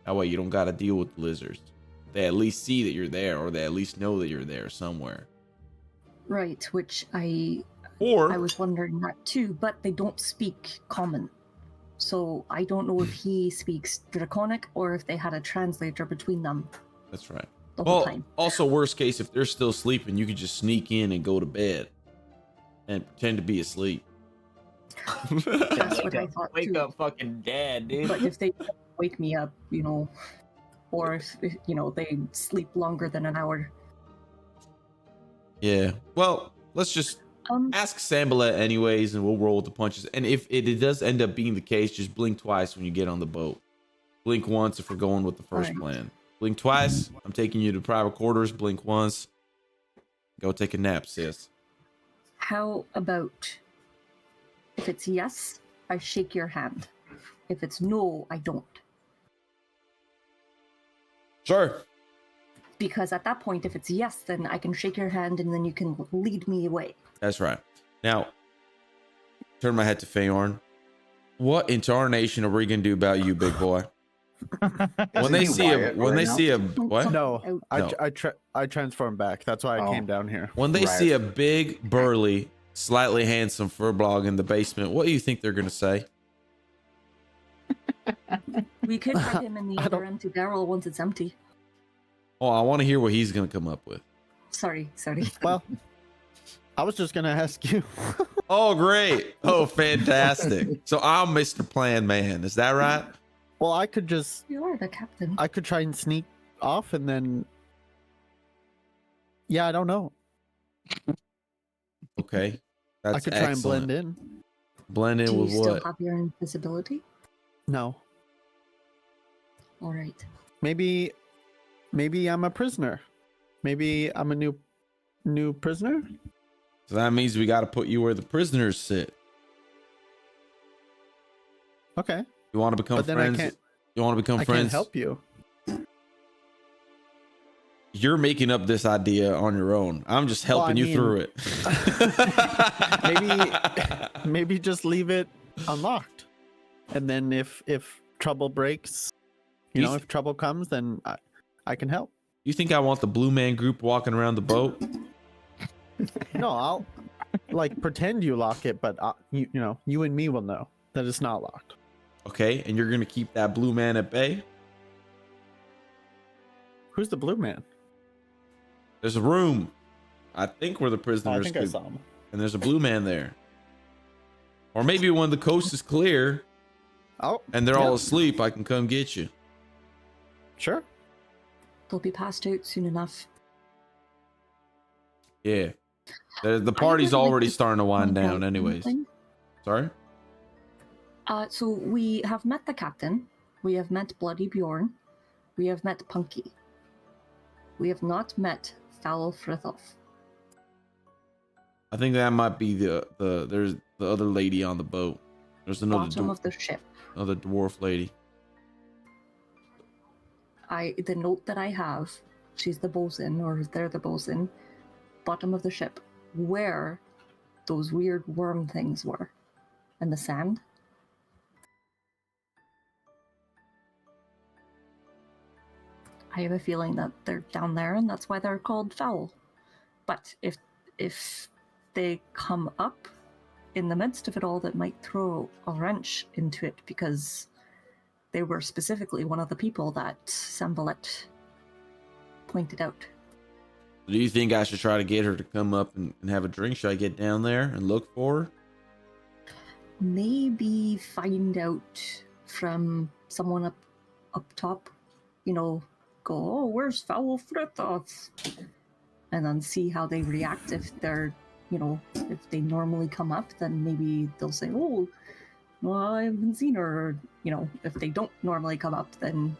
That way you don't got to deal with the lizards. They at least see that you're there, or they at least know that you're there somewhere. Right, which I Or was wondering that too, but they don't speak common. So I don't know if he speaks Draconic or if they had a translator between them that's right. the whole Well, time. also worst case, if they're still sleeping, you could just sneak in and go to bed and pretend to be asleep. That's what I thought Wake too. up fucking dead, dude. But if they wake me up, or if, they sleep longer than an hour. Yeah. Well, let's just ask Sambalet anyways, and we'll roll with the punches. And if it does end up being the case, just blink twice when you get on the boat. Blink once if we're going with the first Right. plan. Blink twice. I'm taking you to private quarters. Blink once. Go take a nap, sis. How about if it's yes, I shake your hand. If it's no, I don't. Sure. Because at that point, if it's yes, then I can shake your hand and then you can lead me away. That's right. Now, turn my head to Feyorn. What in tarnation are we gonna do about you, big boy? When they see a what? No, No. I transformed back. That's why I came down here. When they Right. see a big, burly, slightly handsome furblog in the basement, what do you think they're gonna say? We could put him in the other empty barrel once it's empty. Oh, I want to hear what he's gonna come up with. Sorry. Well, I was just gonna ask you. Oh, great! Oh, fantastic! So I'm Mr. Plan Man. Is that right? Well, I could just, You are the captain. I could try and sneak off and then. Yeah, I don't know. Okay, that's I could try excellent. and blend in. Blend in Do you with still what? have your invisibility? No, All right. maybe I'm a prisoner. Maybe I'm a new prisoner. So that means we got to put you where the prisoners sit. Okay, You want to become but then friends? I can't. You want to become I friends? can't help you. You're making up this idea on your own. I'm just Well, helping I you mean, through it. Maybe just leave it unlocked, and then if trouble breaks, if trouble comes, then I can help. You think I want the Blue Man Group walking around the boat? No, like pretend you lock it, but you know, you and me will know that it's not locked. Okay, and you're gonna keep that blue man at bay? Who's the blue man? There's a room, I think, where the I prisoners think I could, saw him. and there's a blue man there. Or maybe when the coast is clear Oh, and they're all yeah, asleep, I can come get you. sure. They'll be passed out soon enough. Yeah. The party's would like already to starting to wind point down out anyways. something. Sorry? So we have met the captain. We have met Bloody Bjorn. We have met Punky. We have not met Foul Frithov. I think that might be there's the other lady on the boat. There's another Bottom of the ship. another dwarf lady. The note that I have, she's the bosun, or they're the bosun, bottom of the ship, where those weird worm things were. And the sand. I have a feeling that they're down there, and that's why they're called foul. But if they come up in the midst of it all, that might throw a wrench into it, because they were specifically one of the people that Sambalet pointed out. Do you think I should try to get her to come up and have a drink? Should I get down there and look for her? Maybe find out from someone up top, you know, go, oh, where's Foul Frithov? And then see how they react. If they're, you know, if they normally come up, then maybe they'll say, oh, well, I haven't seen her. Or, you know, if they don't normally come up, then,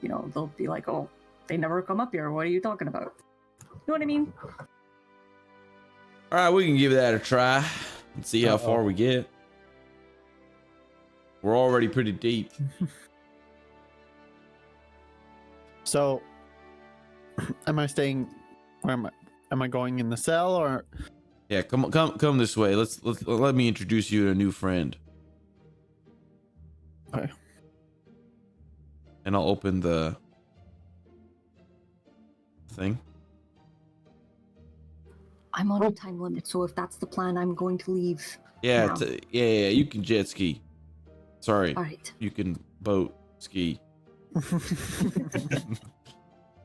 you know, they'll be like, oh, they never come up here. What are you talking about? You know what I mean? All right, we can give that a try and see how far we get. We're already pretty deep. So, am I staying? Where am I? Am I going in the cell or? Yeah, come this way. Let me introduce you to a new friend. Okay. And I'll open the thing. I'm on a time limit, so if that's the plan, I'm going to leave. Yeah, now. yeah. You can jet ski. Sorry, All right. you can boat ski. All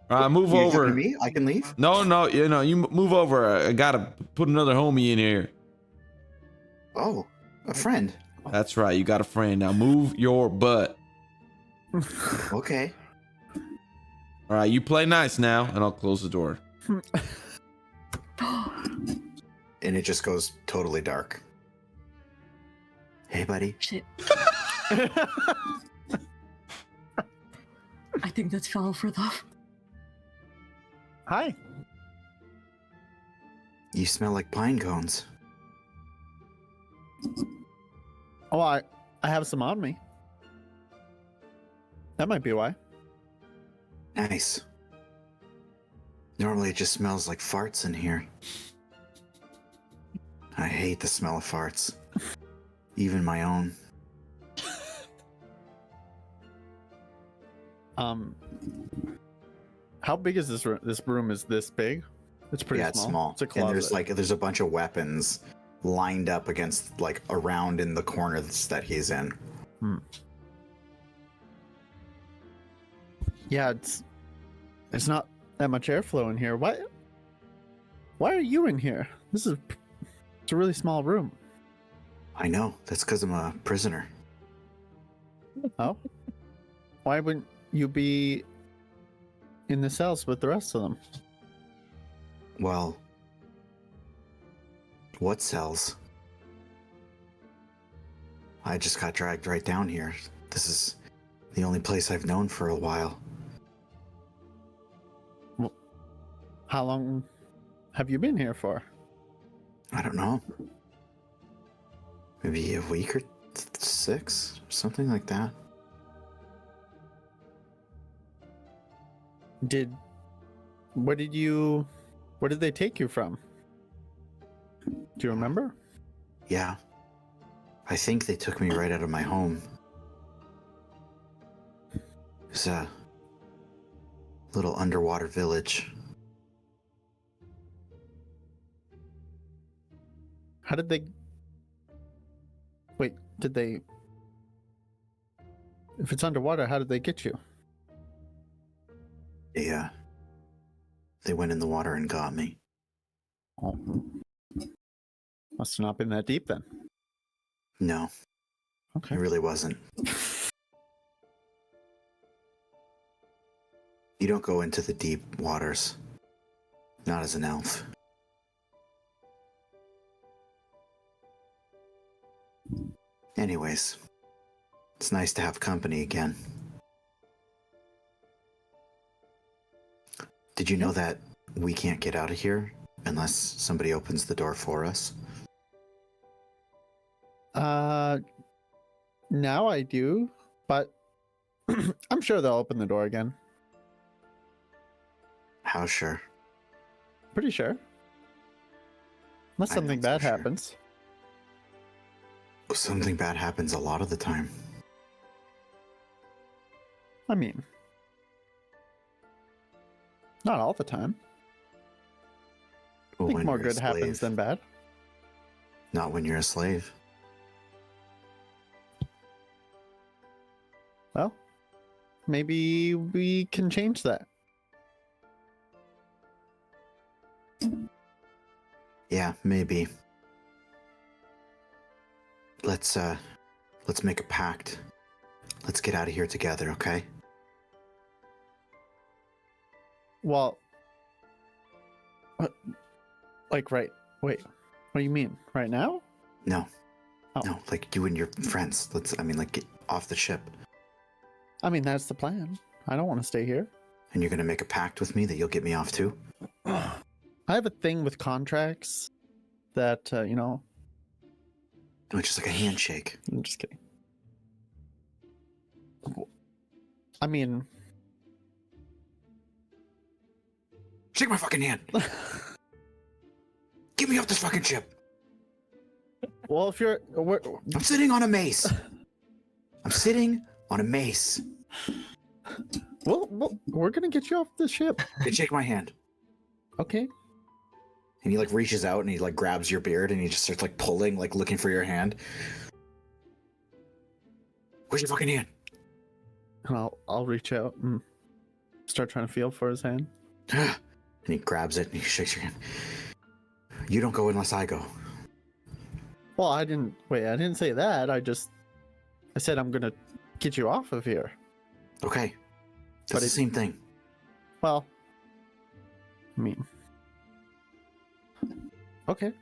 right, move You over. talking to me? I can leave? No, you move over. I gotta put another homie in here. Oh, a friend. That's right. You got a friend. Now move your butt. Okay. All right, you play nice now, and I'll close the door. And it just goes totally dark. Hey, buddy. Shit. I think that's Foul Frithov. Hi. You smell like pine cones. Oh, I have some on me. That might be why. Nice. Normally it just smells like farts in here. I hate the smell of farts. Even my own. How big is this room? This room is this big? It's pretty Yeah, it's small. small. It's a And closet. there's a bunch of weapons lined up against, around in the corners that he's in. Yeah, it's not that much airflow in here. Why are you in here? It's a really small room. I know. That's because I'm a prisoner. Oh? Why wouldn't you be in the cells with the rest of them? Well, what cells? I just got dragged right down here. This is the only place I've known for a while. How long have you been here for? I don't know. Maybe a week or 6, something like that. Where did they take you from? Do you remember? Yeah. I think they took me right out of my home. It's a little underwater village. How did they? Wait, did they? If it's underwater, how did they get you? They went in the water and got me. Oh. Must have not been that deep then. No, Okay. it really wasn't. You don't go into the deep waters. Not as an elf. Anyways, it's nice to have company again. Did you know that we can't get out of here unless somebody opens the door for us? Now I do, but I'm sure they'll open the door again. How sure? Pretty sure. Unless I'm something not so bad sure. happens. Something bad happens a lot of the time. I mean, not all the time. I Well, think when more you're a good happens slave. than bad. Not when you're a slave. Well, maybe we can change that. Yeah, maybe. Let's make a pact. Let's get out of here together, okay? Well, like right. Wait, what do you mean? Right now? No. Oh. No, like you and your friends. Like get off the ship. I mean, that's the plan. I don't want to stay here. And you're gonna make a pact with me that you'll get me off too? I have a thing with contracts that, you know, No, it's just like a handshake. I'm just kidding. I mean, Shake my fucking hand! Get me off this fucking ship! well, if you're, I'm sitting on a mace! I'm sitting on a mace. well, we're gonna get you off the ship. Then shake my hand. Okay. And he like reaches out and he like grabs your beard and he just starts like pulling, like looking for your hand. Where's your fucking hand? And I'll reach out and start trying to feel for his hand. And he grabs it and he shakes your hand. You don't go unless I go. Well, I didn't say that. I said I'm gonna get you off of here. Okay. That's But the same thing. Well, I mean, okay.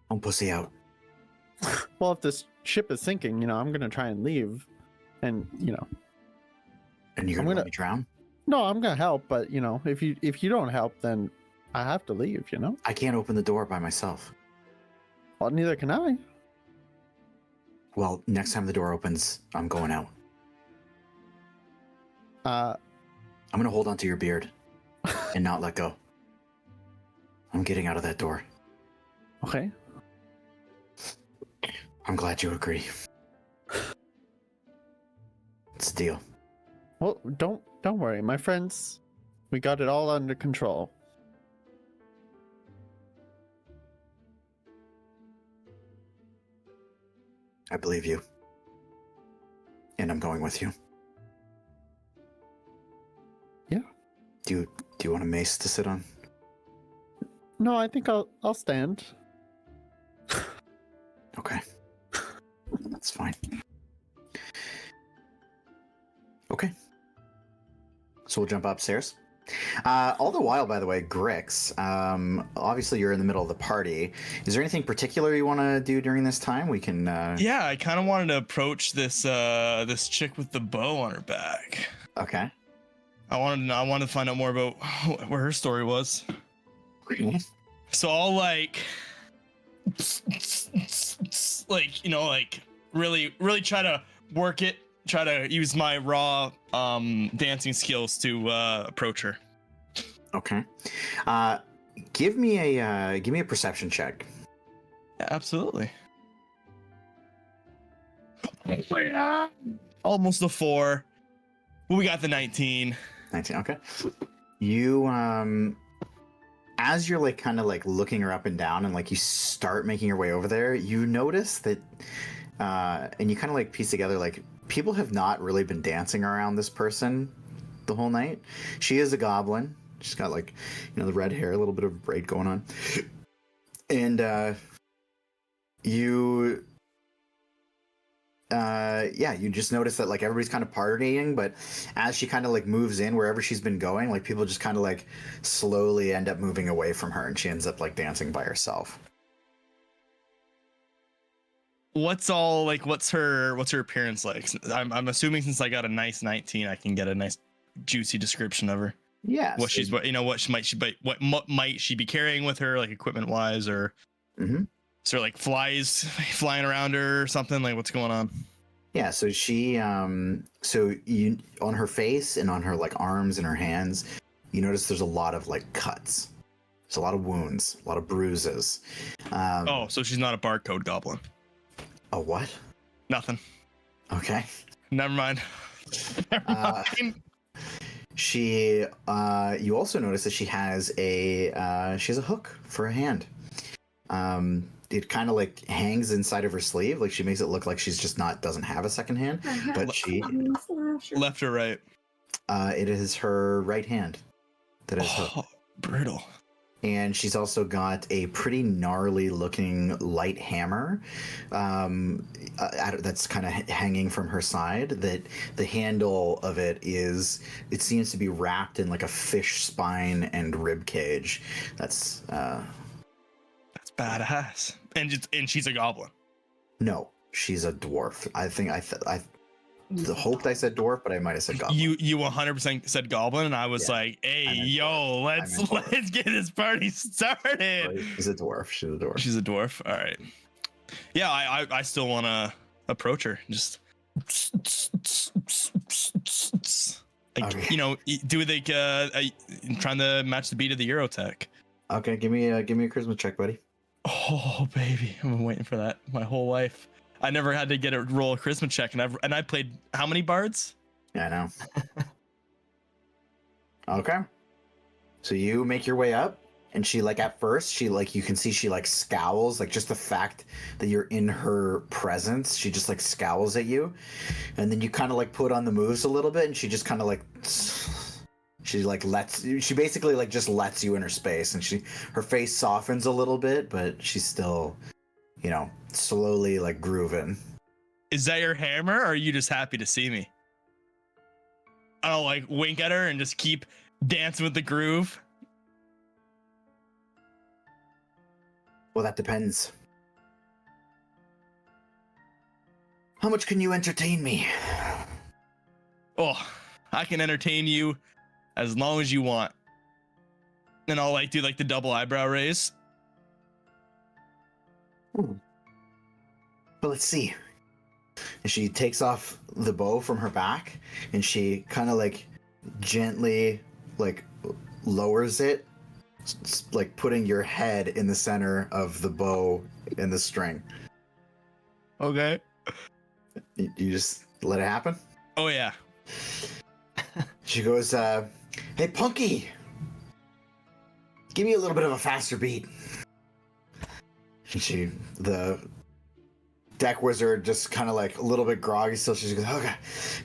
Don't pussy out. Well, if this ship is sinking, you know, I'm gonna try and leave, and you know, And you're I'm gonna let gonna- me drown? no, I'm gonna help. But you know, if you don't help, then I have to leave. You know. I can't open the door by myself. Well, neither can I. Well, next time the door opens, I'm going out. I'm gonna hold onto your beard and not let go. I'm getting out of that door. Okay. I'm glad you agree. It's a deal. Well, don't worry, my friends. We got it all under control. I believe you. And I'm going with you. Yeah. Do you want a mace to sit on? No, I think I'll stand. Okay. That's fine. Okay. So we'll jump upstairs. All the while, by the way, Grix, obviously you're in the middle of the party. Is there anything particular you want to do during this time? We can... Yeah, I kind of wanted to approach this this chick with the bow on her back. Okay. I wanted to find out more about where her story was. So I'll like you know, like really try to work it, try to use my raw dancing skills to approach her. Okay. Give me a perception check. Yeah, absolutely. Almost a 4. Well, we got the 19. 19. Okay. You as you're like kind of like looking her up and down and like you start making your way over there, you notice that and you kind of like piece together like people have not really been dancing around this person the whole night. She is a goblin. She's got like, you know, the red hair, a little bit of braid going on. And you just notice that like everybody's kind of partying, but as she kind of like moves in wherever she's been going, like people just kind of like slowly end up moving away from her and she ends up like dancing by herself. What's her appearance like? I'm assuming since I got a nice 19, I can get a nice juicy description of her. Yeah. What might she be carrying with her, like equipment wise, or is there like flies flying around her or something? Like what's going on? Yeah, so she so you on her face and on her like arms and her hands, you notice there's a lot of like cuts. There's a lot of wounds, a lot of bruises. Oh, so she's not a barcode goblin. A what? Nothing. Okay. Never mind. Never mind. She you also notice that she has a hook for a hand. It kind of like hangs inside of her sleeve, like she makes it look like she's just doesn't have a second hand, but she Left or right? It is her right hand that is hooked. Brutal. And she's also got a pretty gnarly looking light hammer that's kind of hanging from her side, that the handle of it seems to be wrapped in like a fish spine and rib cage. That's badass. And she's a goblin. No, she's a dwarf. I think I hoped I said dwarf, but I might have said goblin. You 100% said goblin, and I was like, "Hey, yo, let's get this party started." She's a dwarf. She's a dwarf. She's a dwarf. All right. Yeah, I still want to approach her. Just like, Okay. you know, do like trying to match the beat of the Eurotech. Okay, give me a charisma check, buddy. Oh baby, I've been waiting for that my whole life. I never had to get a roll a charisma check, and I played how many bards? Yeah, I know. Okay. So you make your way up, and she like at first she like you can see she like scowls, like just the fact that you're in her presence, she just like scowls at you, and then you kind of like put on the moves a little bit, and she just kind of like she basically like just lets you in her space, and her face softens a little bit, but she's still, you know, slowly like grooving. Is that your hammer, or are you just happy to see me? I'll like wink at her and just keep dancing with the groove. Well, that depends. How much can you entertain me? Oh, I can entertain you as long as you want. And I'll like do like the double eyebrow raise. But let's see. And she takes off the bow from her back, and she kind of like gently like lowers it, like putting your head in the center of the bow and the string. Okay. You just let it happen? Oh yeah. She goes, hey, Punky, give me a little bit of a faster beat. And the deck wizard just kind of like a little bit groggy still. She goes, okay.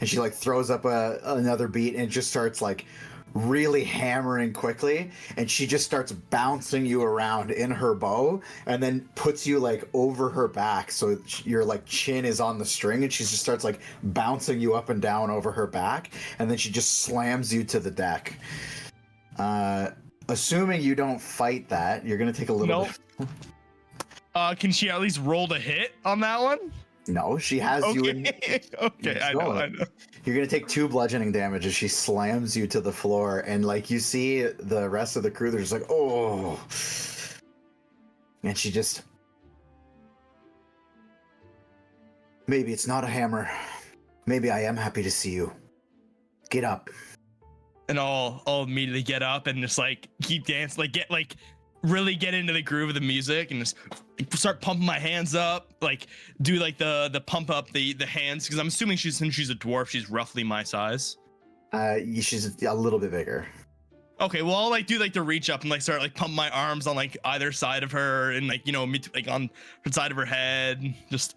And she like throws up another beat and just starts like really hammering quickly. And she just starts bouncing you around in her bow and then puts you like over her back. So your like chin is on the string, and she just starts like bouncing you up and down over her back. And then she just slams you to the deck. Assuming you don't fight that, you're going to take a little bit. Can she at least roll to hit on that one? No, she has you in. Okay, I know. You're gonna take 2 bludgeoning damage as she slams you to the floor, and like you see the rest of the crew, they're just like, oh. And she just. Maybe it's not a hammer. Maybe I am happy to see you. Get up. And I'll immediately get up and just like keep dancing, like really get into the groove of the music and just start pumping my hands up, like do like the pump up the hands, because I'm assuming since she's a dwarf, she's roughly my size. She's a little bit bigger. Okay, well, I'll like do like the reach up and like start like pump my arms on like either side of her and like, you know, like on the side of her head. Just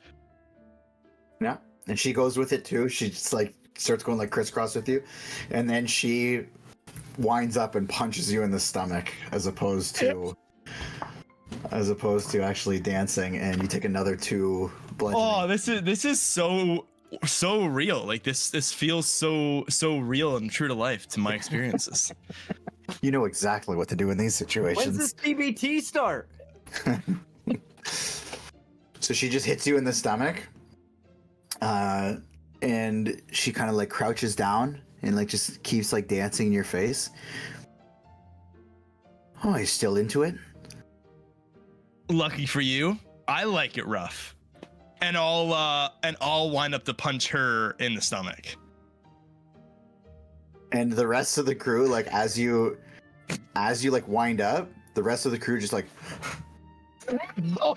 Yeah. And she goes with it too. She just like starts going like crisscross with you. And then she winds up and punches you in the stomach as opposed to actually dancing, and you take another 2 bludgeoning. oh, this is so real. Like this feels so real and true to life to my experiences. You know exactly what to do in these When's situations. this CBT start? So she just hits you in the stomach, and she kind of like crouches down and like just keeps like dancing in your face. Oh, you're still into it? Lucky for you, I like it rough, and I'll wind up to punch her in the stomach. And the rest of the crew, like as you like wind up, the rest of the crew just like, No.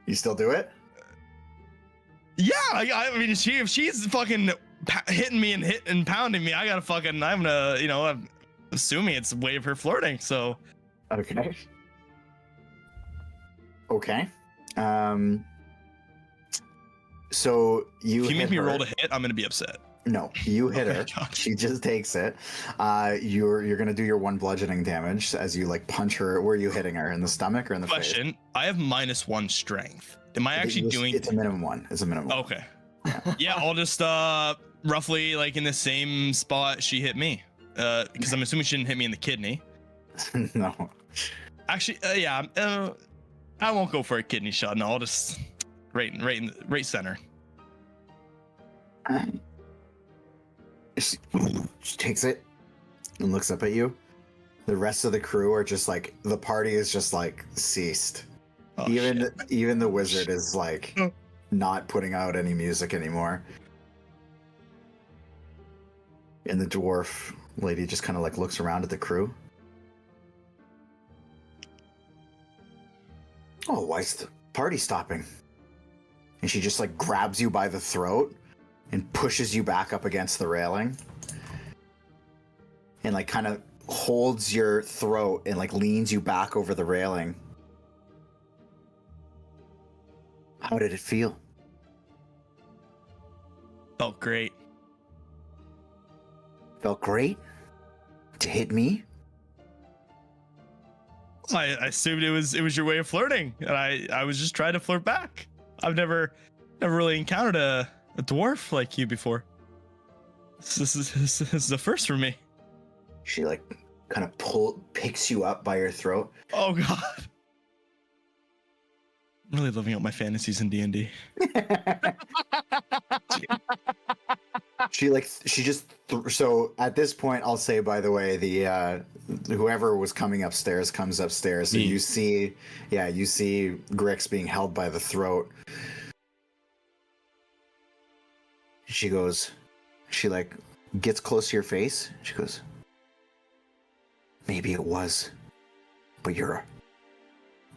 you still do it? Yeah, I mean, if she's fucking hitting me and pounding me, I gotta fucking, I'm gonna, you know, I'm assuming it's a way of her flirting. So Okay. Okay. So you if you hit make me her. roll to hit, I'm gonna be upset. No, you hit Okay, her. gotcha. She just takes it. You're gonna do your 1 bludgeoning damage as you like punch her. Where are you hitting her? In the stomach or in the face? Question: I have -1 strength. Am I actually doing? It's a minimum 1. It's a minimum. one. Okay. Yeah, I'll just roughly like in the same spot she hit me. Because I'm assuming she didn't hit me in the kidney. No. Actually, yeah. I won't go for a kidney shot. No, I'll just right center. She takes it and looks up at you. The rest of the crew are just like, the party is just like ceased. Oh, even shit. the wizard is like not putting out any music anymore. And the dwarf lady just kind of like looks around at the crew. Oh, why is the party stopping? And she just like grabs you by the throat and pushes you back up against the railing. And like kind of holds your throat and like leans you back over the railing. How did it feel? Felt great. Felt great? To hit me? I assumed it was your way of flirting, and I was just trying to flirt back. I've never really encountered a dwarf like you before. This is the first for me. She like kind of picks you up by your throat. Oh god. I'm really living out my fantasies in D&D. So at this point, I'll say, by the way, the whoever was coming upstairs comes upstairs. So Me. you see Grix being held by the throat. She like gets close to your face. She goes, maybe it was, but you're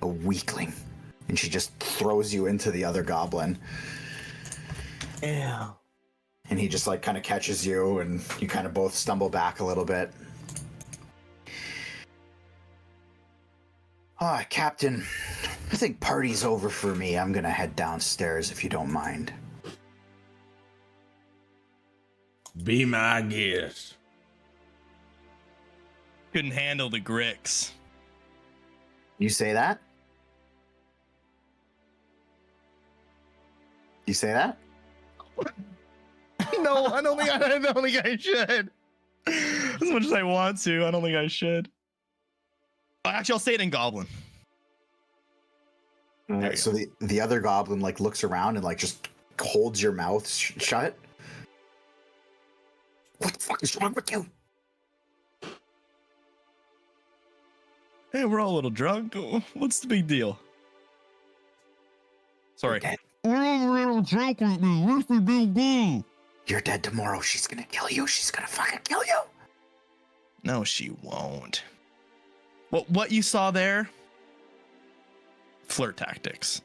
a weakling. And she just throws you into the other goblin. Yeah. And he just like kind of catches you, and you kind of both stumble back a little bit. Captain, I think party's over for me. I'm gonna head downstairs if you don't mind. Be my guest. Couldn't handle the Grix. You say that? You say that? No, I don't think I should. As much as I want to, I don't think I should. Actually, I'll say it in Goblin. There you So the other goblin like looks around and like just holds your mouth shut. What the fuck is wrong with you? Hey, we're all a little drunk. What's the big deal? Sorry. You're dead. We're all a little drunk with me. What's the big deal? You're dead tomorrow. She's gonna kill you. She's gonna fucking kill you. No, she won't. What you saw there? Flirt tactics.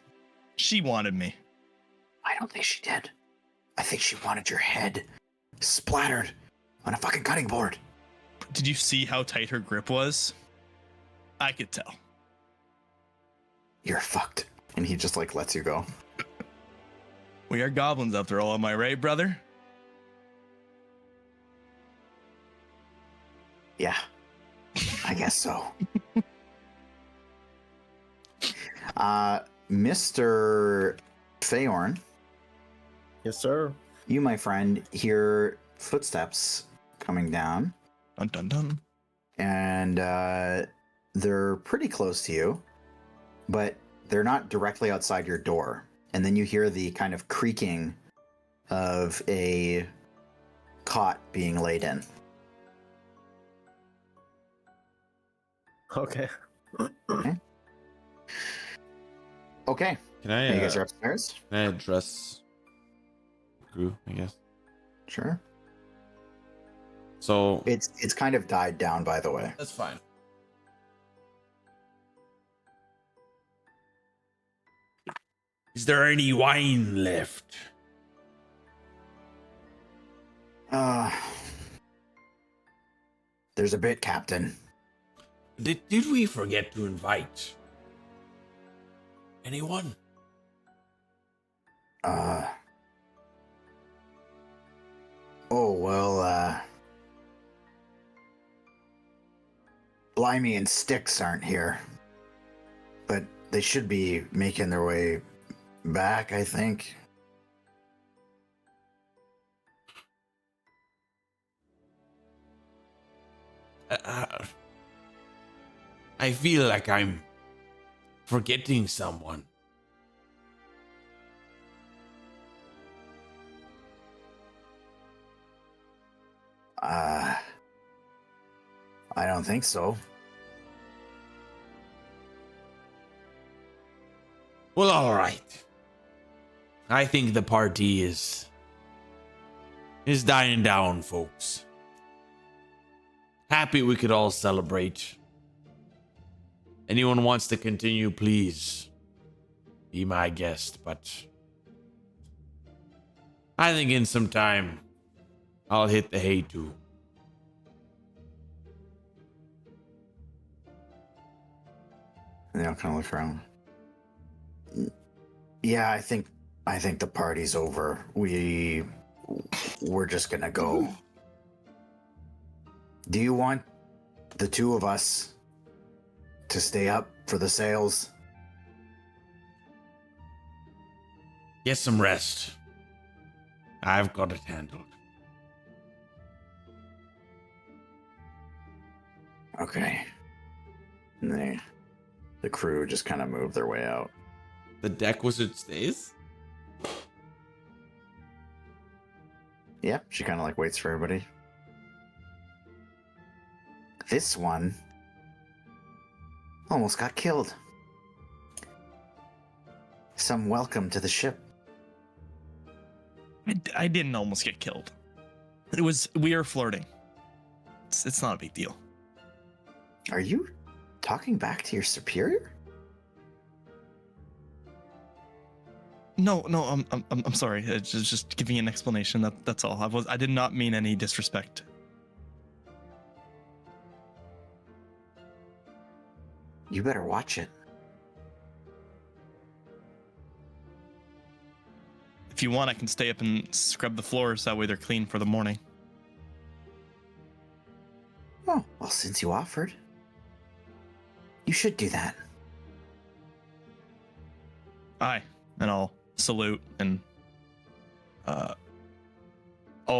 She wanted me. I don't think she did. I think she wanted your head splattered on a fucking cutting board. Did you see how tight her grip was? I could tell. You're fucked. And he just like lets you go. We are goblins after all, am I right, brother? Yeah, I guess so. Mr. Feyorn, Yes, sir. you, my friend, hear footsteps coming down, Dun dun dun. and they're pretty close to you, but they're not directly outside your door. And then you hear the kind of creaking of a cot being laid in. Okay. Okay, Can I, you guys are upstairs? can I address Gru, I guess? Sure. So It's kind of died down, by the way. that's fine. Is there any wine left? There's a bit, Captain. Did we forget to invite anyone? Oh, well, Blimey and Styx aren't here. But they should be making their way back, I think. I feel like I'm forgetting someone. I don't think so. Well, all right. I think the party is dying down, folks. Happy we could all celebrate. Anyone wants to continue, please be my guest, but I think in some time I'll hit the hay too. And they'll kind of look around. Yeah, I think the party's over. We're just gonna go. Do you want the two of us to stay up for the sales? Get some rest. I've got it handled. Okay. And the crew just kind of move their way out. The deck wizard stays? Yeah, she kind of like waits for everybody. This one almost got killed. Some welcome to the ship. I didn't almost get killed. We are flirting. It's not a big deal. Are you talking back to your superior? No, I'm sorry. It's just giving an explanation. That's all. I did not mean any disrespect. You better watch it. If you want, I can stay up and scrub the floors. That way they're clean for the morning. Oh, well, since you offered, you should do that. Aye, and I'll salute and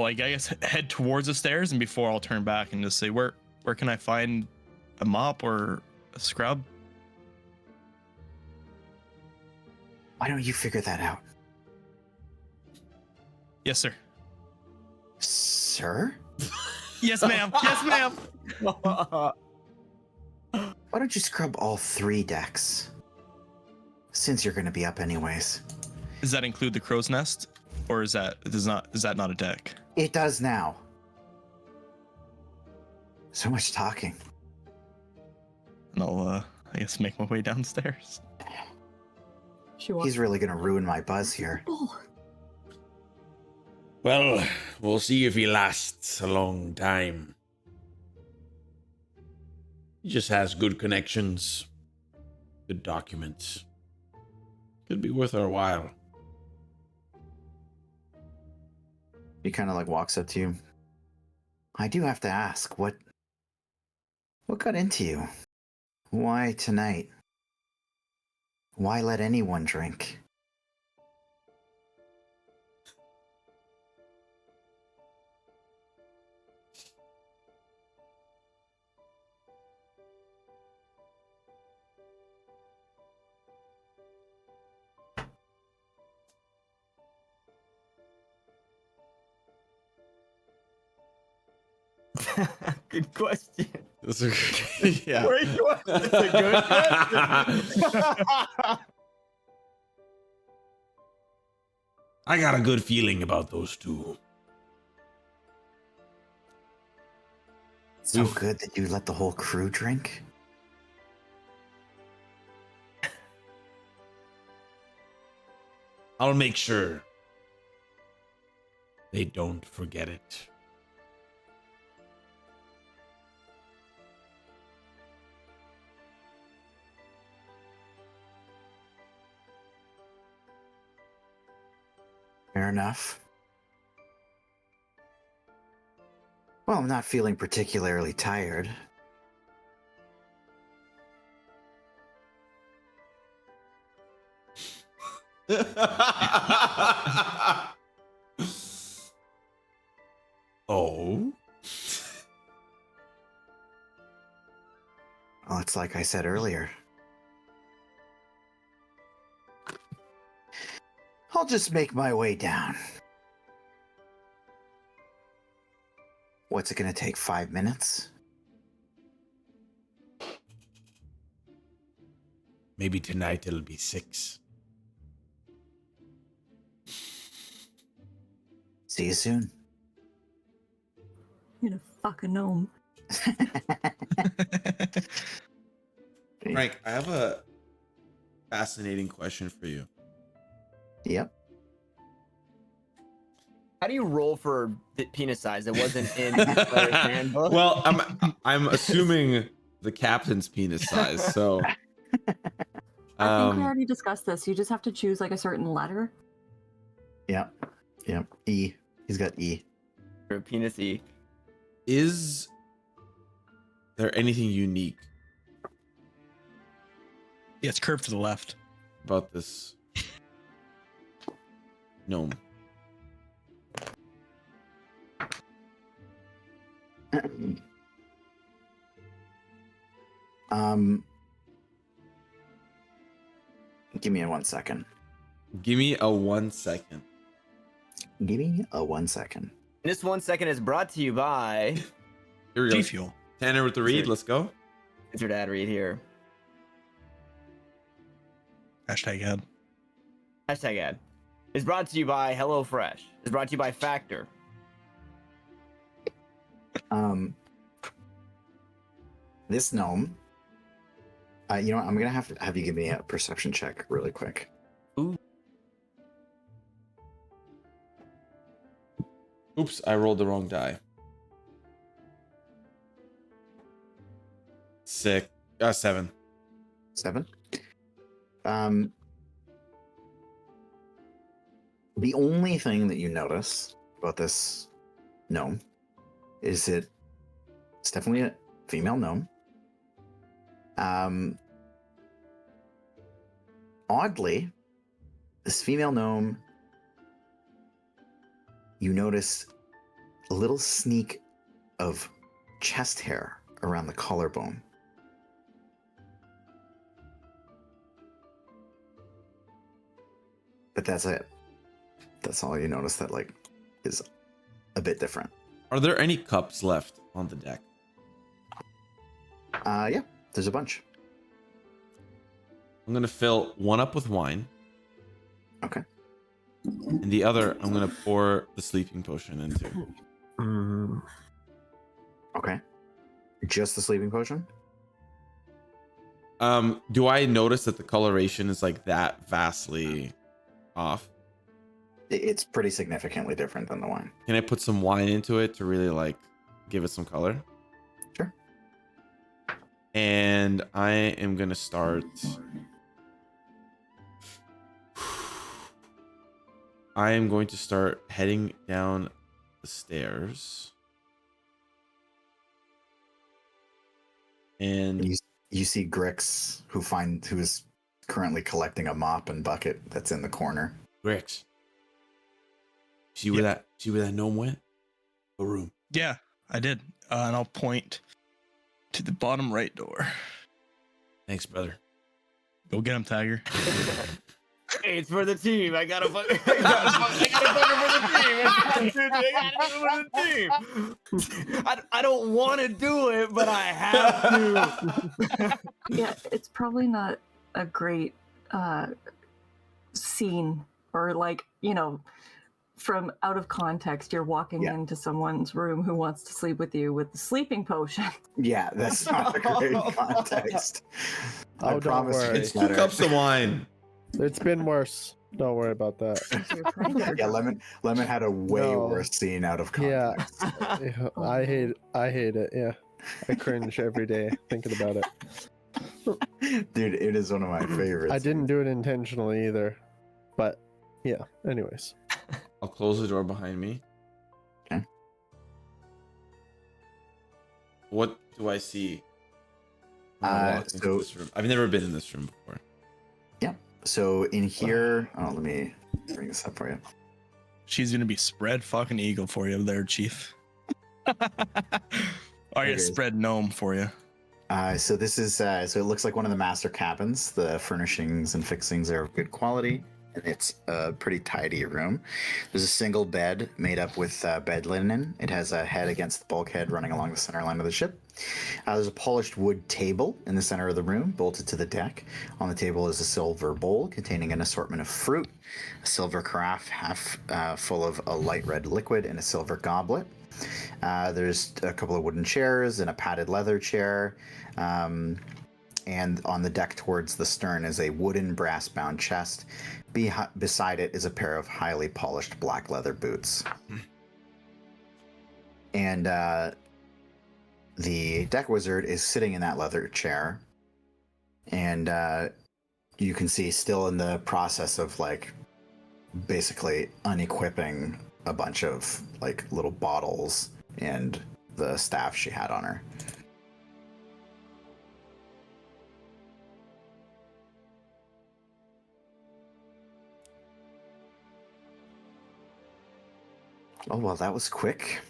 I guess head towards the stairs, and before I'll turn back and just say, where can I find a mop or a scrub? Why don't you figure that out? Yes, sir. Sir? Yes, ma'am. Yes, ma'am. Why don't you scrub all 3 decks? Since you're going to be up anyways. Does that include the crow's nest, or is that not a deck? It does now. So much talking. And I'll I guess make my way downstairs. She walks. He's really going to ruin my buzz here. Oh, Well, we'll see if he lasts a long time. He just has good connections, good documents. Could be worth our while. He kind of like walks up to you. I do have to ask, what got into you? Why tonight? Why let anyone drink? Good question. That's a, yeah. Great question. That's a good question. I got a good feeling about those two. So good that you let the whole crew drink? I'll make sure they don't forget it. Fair enough. Well, I'm not feeling particularly tired. Oh? Well, it's like I said earlier. I'll just make my way down. What's it gonna take, 5 minutes? Maybe tonight it'll be 6. See you soon. You're gonna fuck a gnome. Frank, I have a fascinating question for you. Yep. How do you roll for the penis size? It wasn't in the player's handbook. Well, I'm assuming the captain's penis size, so I think we already discussed this. You just have to choose like a certain letter. Yep. Yep. E. He's got E. Or penis E. is there anything unique Yeah, it's curved to the left. about this gnome? Give me a 1 second. Give me a 1 second. Give me a 1 second. And this 1 second is brought to you by Here we go. G Fuel. Tanner with the read. Sure. Let's go. it's your dad read here. Hashtag ad. Hashtag ad. Is brought to you by HelloFresh. Is brought to you by Factor. This gnome. You know what? I'm gonna have to have you give me a perception check really quick. Oops, I rolled the wrong die. 7. 7. The only thing that you notice about this gnome is it's definitely a female gnome. Oddly, this female gnome, you notice a little sneak of chest hair around the collarbone. But that's it. That's all you notice that like is a bit different. Are there any cups left on the deck? Yeah, there's a bunch. I'm gonna fill one up with wine, Okay. and the other I'm gonna pour the sleeping potion into. Okay. Just the sleeping potion? Do I notice that the coloration is like that vastly off? It's pretty significantly different than the wine. Can I put some wine into it to really like give it some color? Sure. And I am gonna start. I am going to start heading down the stairs. And You see Grix, who is currently collecting a mop and bucket that's in the corner. Grix, see where that gnome went? The room. Yeah, I did. And I'll point to the bottom right door. Thanks, brother. Go get him, Tiger. Hey, it's for the team. I gotta fucking for the team. I gotta do it for the team. I don't want to do it, but I have to. Yeah, it's probably not a great scene, or like, from out of context, you're walking into someone's room who wants to sleep with you with the sleeping potion. Yeah, that's not a great context. I don't promise worry. It's 2 cups of wine. It's been worse. Don't worry about that. Yeah, Lemon had a way No. worse scene out of Yeah, context. I hate it. Yeah, I cringe every day thinking about it. Dude, it is one of my favorites. I didn't do it intentionally either, but yeah. Anyways, I'll close the door behind me. Okay. What do I see? when I walk into this room? I've never been in this room before. So in here, let me bring this up for you. She's gonna be spread fucking eagle for you there, Chief. Or Okay. spread gnome for you. So this is so it looks like one of the master cabins. The furnishings and fixings are of good quality, and it's a pretty tidy room. There's a single bed made up with bed linen. It has a head against the bulkhead running along the center line of the ship. There's a polished wood table in the center of the room, bolted to the deck. On the table is a silver bowl containing an assortment of fruit, a silver carafe half full of a light red liquid, and a silver goblet. There's a couple of wooden chairs and a padded leather chair. And on the deck towards the stern is a wooden brass-bound chest. Beside it is a pair of highly polished black leather boots. And the deck wizard is sitting in that leather chair. And you can see still in the process of like basically unequipping a bunch of like little bottles and the staff she had on her. Oh, well, that was quick.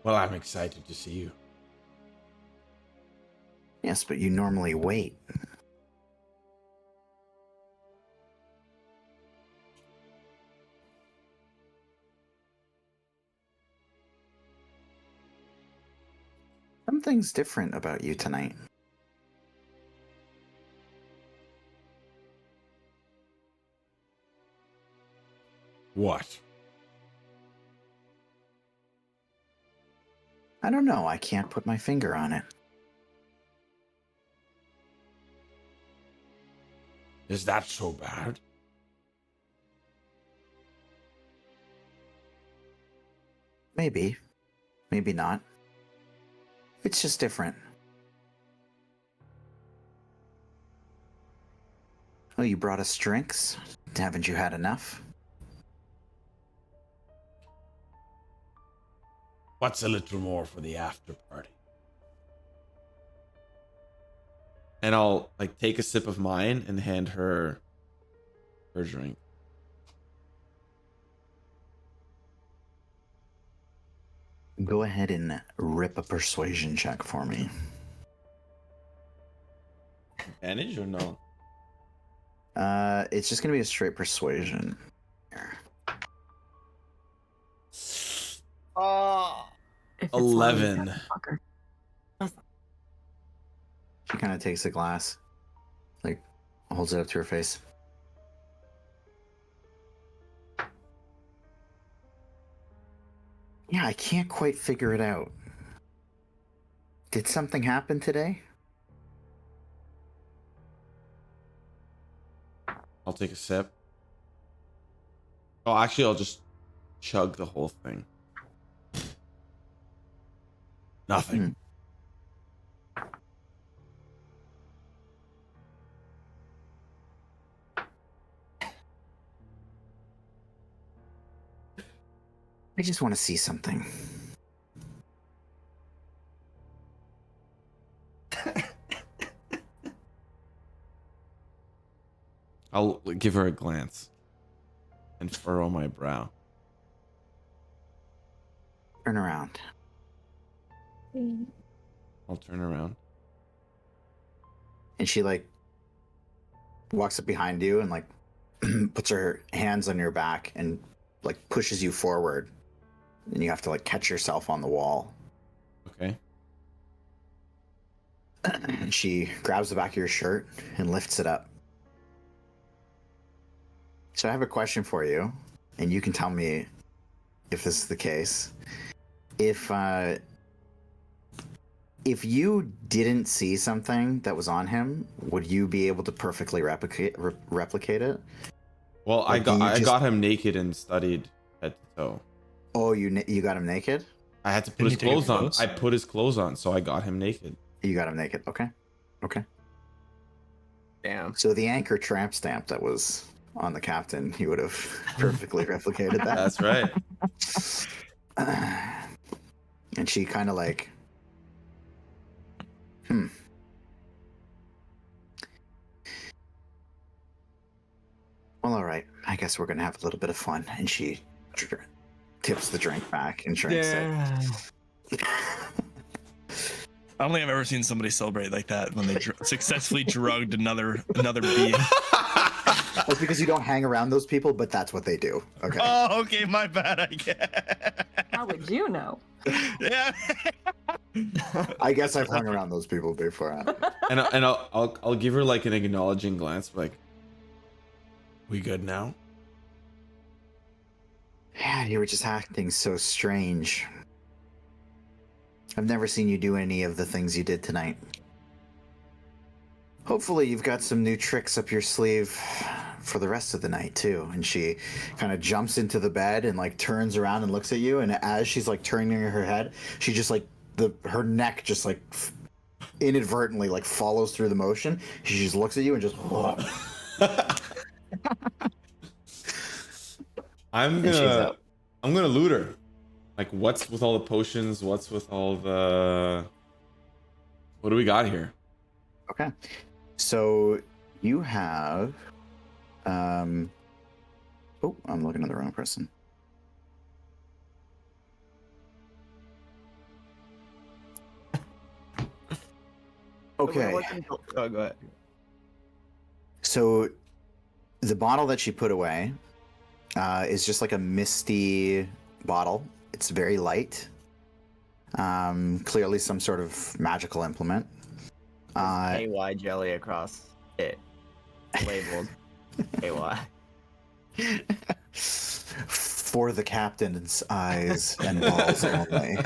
Well, I'm excited to see you. Yes, but you normally wait. Something's different about you tonight. What? I don't know. I can't put my finger on it. Is that so bad? Maybe. Maybe not. It's just different. Oh, you brought us drinks? Haven't you had enough? What's a little more for the after party? And I'll like take a sip of mine and hand her her drink. Go ahead and rip a persuasion check for me. Advantage or no? It's just gonna be a straight persuasion. Oh. If it's 11. lying, fucker. She kind of takes the glass, like holds it up to her face. Yeah, I can't quite figure it out. Did something happen today? I'll take a sip. Oh, actually, I'll just chug the whole thing. Nothing. I just want to see something. I'll give her a glance and furrow my brow. Turn around. I'll turn around. And she like walks up behind you and like puts her hands on your back and like pushes you forward. And you have to like catch yourself on the wall. Okay. And she grabs the back of your shirt and lifts it up. So I have a question for you, and you can tell me if this is the case. If you didn't see something that was on him, would you be able to perfectly replicate it? Well, Or do you I just- got him naked and studied head to toe. Oh, you got him naked? I had to put Didn't his he take his clothes on. clothes? I put his clothes on, so I got him naked. You got him naked. Okay. Okay. Damn. So the anchor tramp stamp that was on the captain, he would have perfectly replicated that. That's right. And she kind of like, well, all right. I guess we're gonna have a little bit of fun. And she tips the drink back and drinks it. I don't think I've ever seen somebody celebrate like that when they successfully drugged another being. That's because you don't hang around those people, but that's what they do. Okay. Oh, okay, my bad. I guess. How would you know? Yeah. I guess I've hung around those people before. And I'll give her like an acknowledging glance, like, we good now? Yeah, you were just acting so strange. I've never seen you do any of the things you did tonight. Hopefully you've got some new tricks up your sleeve for the rest of the night too. And she kind of jumps into the bed and like turns around and looks at you, and as she's like turning her head, she just like her neck just like inadvertently like follows through the motion. She just looks at you and just I'm she's gonna out. loot her. Like, what's with all the potions? What's with all the... What do we got here? Okay. So you have oh, I'm looking at the wrong person. Okay. Oh, go ahead. So the bottle that she put away is just like a misty bottle. It's very light. Clearly some sort of magical implement. AY jelly across it. Labeled AY. For the captain's eyes and balls only.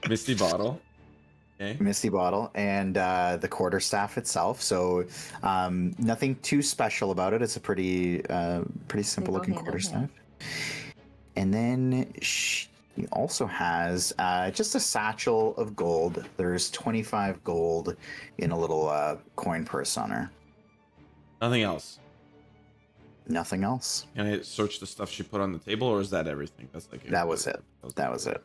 Misty bottle. Okay. Misty bottle and the quarterstaff itself. So nothing too special about it. It's a pretty simple go looking hand in quarterstaff. And then she also has just a satchel of gold. There's 25 gold in a little coin purse on her. Nothing else. Nothing else. Can I search the stuff she put on the table, or is that everything? That's like That was it. That was it.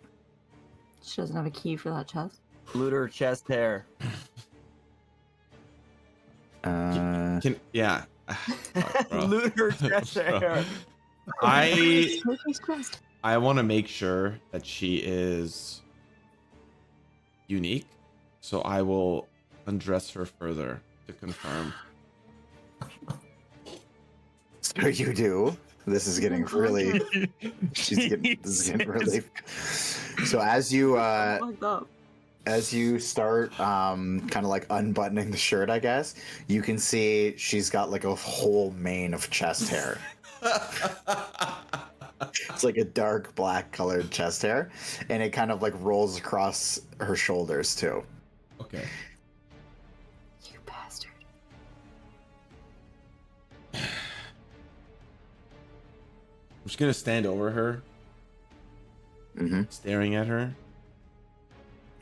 She doesn't have a key for that chest. Looter chest hair. Yeah. Fuck, bro. Looter chest Bro. hair. I want to make sure that she is unique, so I will undress her further to confirm. So you do. This is getting really. This is getting really. So as you Fucked up. as you start kind of like unbuttoning the shirt, I guess you can see she's got like a whole mane of chest hair. It's like a dark black colored chest hair, and it kind of like rolls across her shoulders too. Okay. You bastard. I'm just gonna stand over her, staring at her.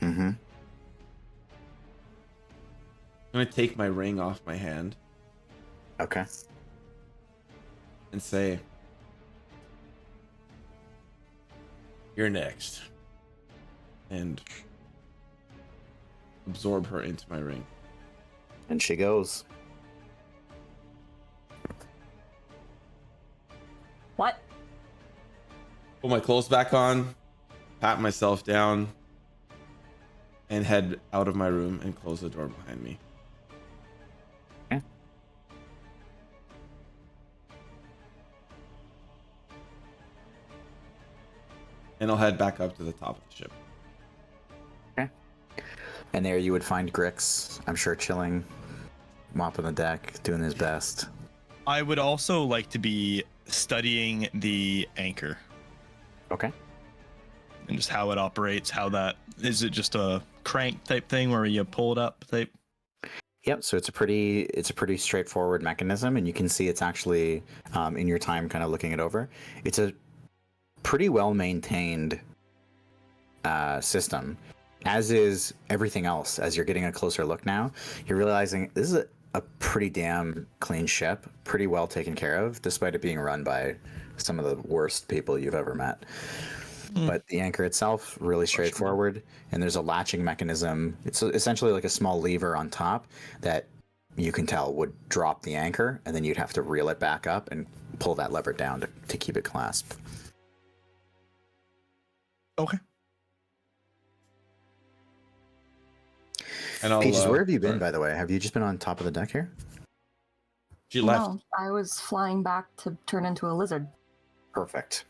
I'm gonna take my ring off my hand. Okay. And say, "You're next," and absorb her into my ring. And she goes. What? Put my clothes back on, pat myself down, and head out of my room and close the door behind me. Okay. And I'll head back up to the top of the ship. Okay. And there you would find Grix, I'm sure, chilling, mopping the deck, doing his best. I would also like to be studying the anchor Okay. and just how it operates. How that is, it just a crank type thing where you pull it up type? Yep. So it's a pretty straightforward mechanism, and you can see it's actually in your time kind of looking it over. It's a pretty well maintained system, as is everything else. As you're getting a closer look now, you're realizing this is a pretty damn clean ship, pretty well taken care of, despite it being run by some of the worst people you've ever met. But the anchor itself, really straightforward, and there's a latching mechanism. It's essentially like a small lever on top that you can tell would drop the anchor, and then you'd have to reel it back up and pull that lever down to keep it clasped. Okay. And I'll, Peaches, where have you been, sorry. by the way? Have you just been on top of the deck here? She left. No, I was flying back to turn into a lizard. Perfect.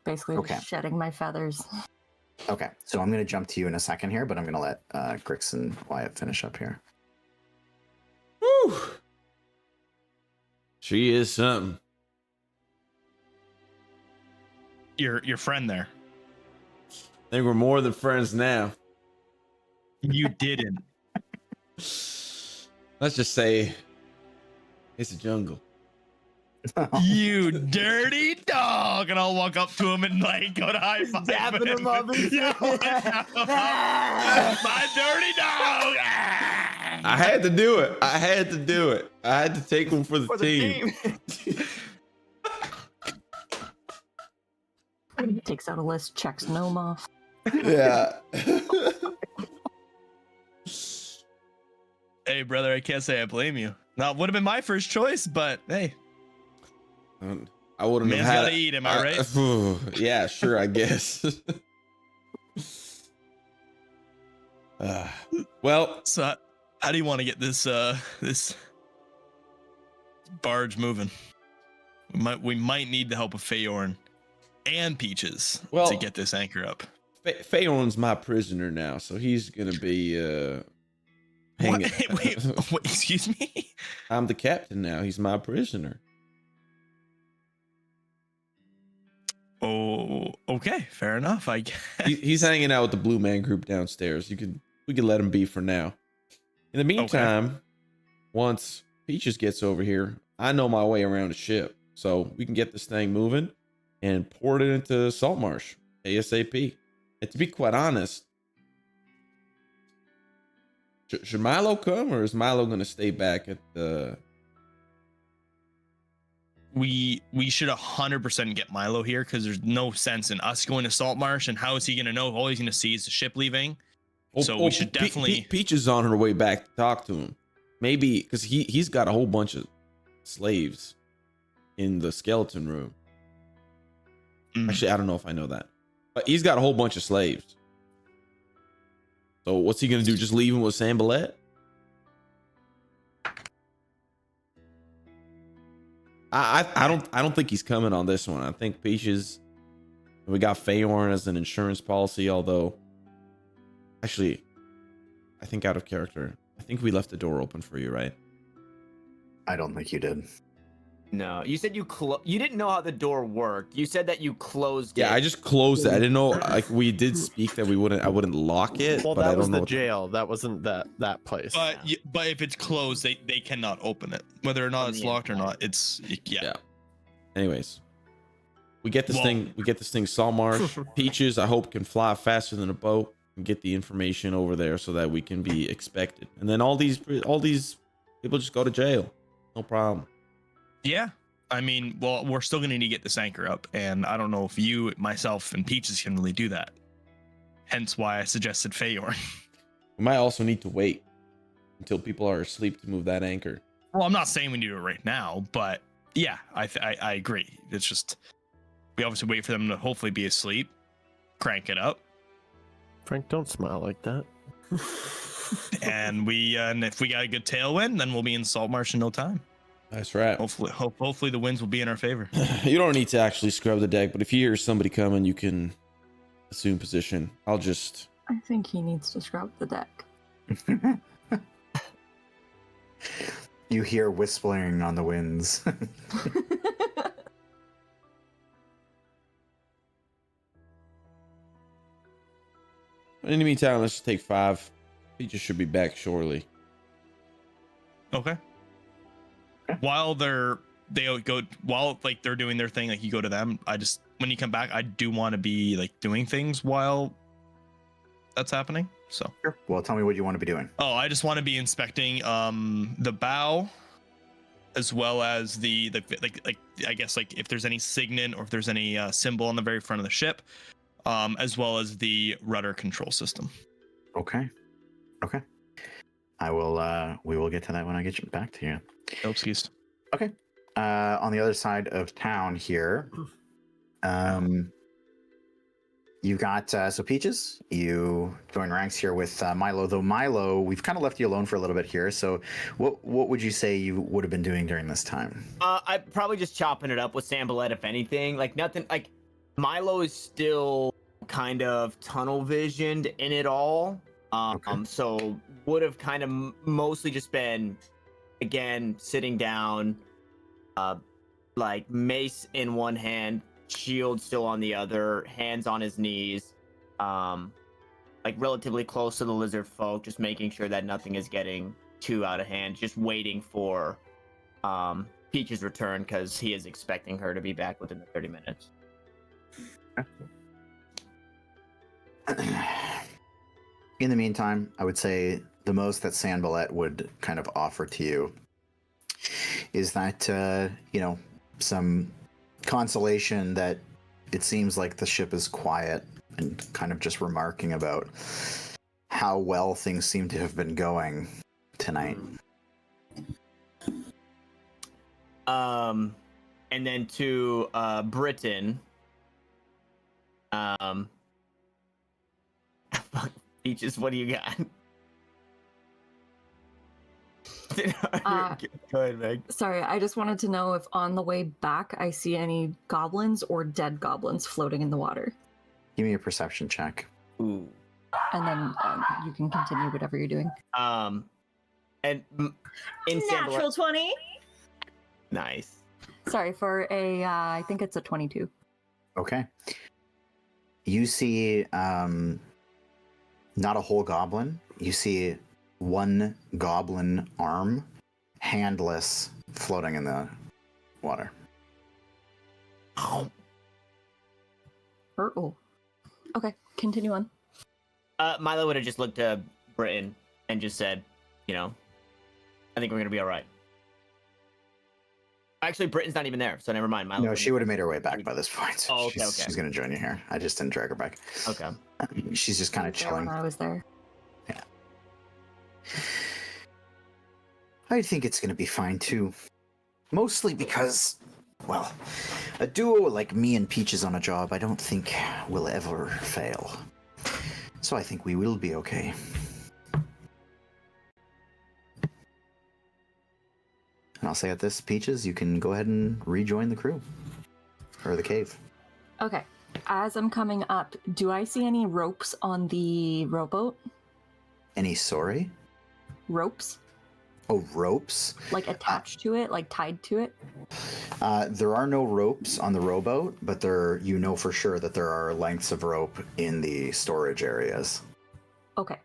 Basically Okay. just shedding my feathers. Okay, so I'm going to jump to you in a second here, but I'm going to let Grix and Wyatt finish up here. Woo! She is something. Your friend there. I think we're more than friends now. You didn't. Let's just say it's a jungle. You dirty dog, and I'll walk up to him and like go to high five. Dapping him up and Yeah, my dirty dog. I had to do it. I had to take one for the team. Takes out a list, checks gnome off. Yeah. Hey, brother, I can't say I blame you. Now, it would have been my first choice, but hey, I wouldn't man's have had gotta eat, am I right? Yeah, sure, I guess. Well, So, how do you want to get this this barge moving? We might need the help of Feyorn and Peaches Well, to get this anchor up. Feyorn's my prisoner now, so he's gonna be hanging. Wait, excuse me? I'm the captain now. He's my prisoner. Oh, okay, fair enough. I guess. He's hanging out with the Blue Man group downstairs. We could let him be for now. In the meantime, once Peaches gets over here, I know my way around a ship, so we can get this thing moving and port it into Saltmarsh ASAP. And to be quite honest, should Milo come, or is Milo going to stay back at the? We should 100% get Milo here, because there's no sense in us going to Saltmarsh, and how is he going to know? All he's going to see is the ship leaving. So we should definitely. Peach is on her way back to talk to him. Maybe because he's got a whole bunch of slaves in the skeleton room. Actually, I don't know if I know that, but he's got a whole bunch of slaves. So what's he gonna do? Just leave him with Sambalette? I don't think he's coming on this one. I think Peaches. We got Feyorn as an insurance policy, although actually, I think out of character. I think we left the door open for you, right? I don't think you did. No, you said you didn't know how the door worked. You said that you closed it. Yeah, I just closed it. I didn't know. Like, we did speak that I wouldn't lock it. Well, but that I was don't the know. jail. That wasn't that place. But if it's closed, they cannot open it, whether or not On it's the locked or inside. not. It's yeah. Yeah. Anyways, we get this thing. We get this thing. Saltmarsh. Peaches, I hope, can fly faster than a boat and get the information over there so that we can be expected. And then all these people just go to jail. No problem. Yeah. I mean, well, we're still going to need to get this anchor up, and I don't know if you, myself, and Peaches can really do that. Hence why I suggested Feyorn. We might also need to wait until people are asleep to move that anchor. Well, I'm not saying we do it right now, but yeah, I agree. It's just, we obviously wait for them to hopefully be asleep, crank it up. Frank, don't smile like that. And if we got a good tailwind, then we'll be in Saltmarsh in no time. That's right. Hopefully the winds will be in our favor. You don't need to actually scrub the deck, but if you hear somebody coming, you can assume position. I think he needs to scrub the deck. You hear whispering on the winds. In the meantime, let's just take 5. He just should be back shortly. Okay. While they're doing their thing, like you go to them. When you come back, I do want to be like doing things while that's happening. So Sure. Well, tell me what you want to be doing. Oh, I just want to be inspecting the bow, as well as the I guess like if there's any signet or if there's any symbol on the very front of the ship, as well as the rudder control system. Okay. I will. We will get to that when I get back to you. Oopsies. Okay. On the other side of town here, you got so Peaches. You join ranks here with Milo. Though Milo, we've kind of left you alone for a little bit here. So, what would you say you would have been doing during this time? I'd probably just chopping it up with Sambalette, if anything. Like nothing. Like Milo is still kind of tunnel visioned in it all. Okay. So would have kind of mostly just been, again, sitting down, like mace in one hand, shield still on the other, hands on his knees, like relatively close to the Lizardfolk, just making sure that nothing is getting too out of hand, just waiting for Peach's return, because he is expecting her to be back within the 30 minutes. In the meantime, I would say the most that Sambalette would kind of offer to you is that, some consolation that it seems like the ship is quiet, and kind of just remarking about how well things seem to have been going tonight. And then to Britain, Peaches, what do you got? Go ahead, Meg. Sorry, I just wanted to know if on the way back I see any goblins or dead goblins floating in the water. Give me a perception check. Ooh. And then you can continue whatever you're doing. And in Natural 20. Nice. Sorry, for a, I think it's a 22. Okay. You see, not a whole goblin. You see one goblin arm, handless, floating in the water. Oh. Okay, continue on. Milo would have just looked to Britain and just said, I think we're gonna be all right. Actually, Britain's not even there, so never mind. Milo. No, she would have made her way back by this point. Oh, okay, She's going to join you here. I just didn't drag her back. Okay. She's just kind of chilling. When I was there. Yeah. I think it's going to be fine too. Mostly because, well, a duo like me and Peaches on a job, I don't think will ever fail. So I think we will be okay. And I'll say at this, Peaches, you can go ahead and rejoin the crew. Or the cave. Okay. As I'm coming up, do I see any ropes on the rowboat? Any sorry? Ropes? Oh, ropes? Like attached to it, like tied to it? There are no ropes on the rowboat, but you know for sure that there are lengths of rope in the storage areas. Okay.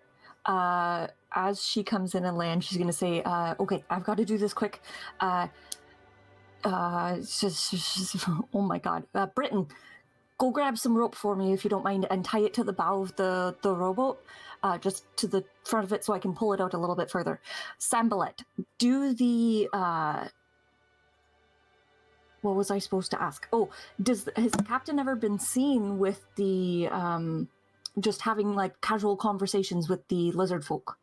As she comes in and lands, she's going to say, okay, I've got to do this quick. Oh my god. Britain, go grab some rope for me if you don't mind and tie it to the bow of the rowboat, just to the front of it so I can pull it out a little bit further. Sambalet, do the... what was I supposed to ask? Oh, has the captain ever been seen with the... just having like casual conversations with the Lizardfolk?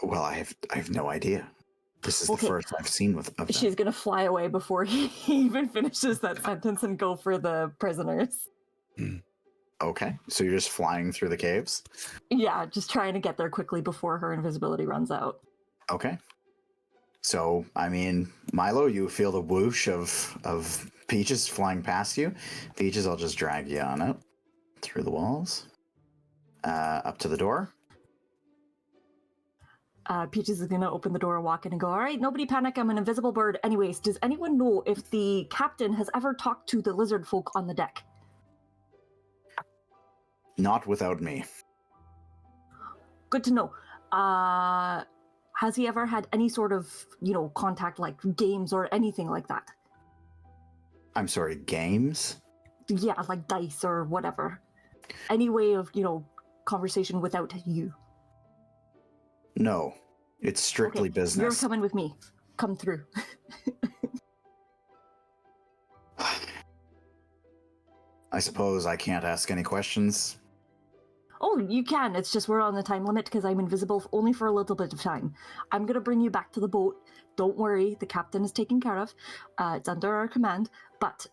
Well, I have no idea. This is the first I've seen of them. She's gonna fly away before he even finishes that sentence and go for the prisoners. Okay, so you're just flying through the caves? Yeah, just trying to get there quickly before her invisibility runs out. Okay. So, I mean, Milo, you feel the whoosh of Peaches flying past you. Peaches, I'll just drag you on it through the walls, up to the door. Peaches is going to open the door, walk in, and go, all right, nobody panic, I'm an invisible bird. Anyways, does anyone know if the captain has ever talked to the lizard folk on the deck? Not without me. Good to know. Has he ever had any sort of, contact, like games or anything like that? I'm sorry, games? Yeah, like dice or whatever. Any way of, conversation without you? No, it's strictly business. You're coming with me. Come through. I suppose I can't ask any questions. Oh, you can. It's just we're on the time limit because I'm invisible only for a little bit of time. I'm going to bring you back to the boat. Don't worry, the captain is taken care of. It's under our command, but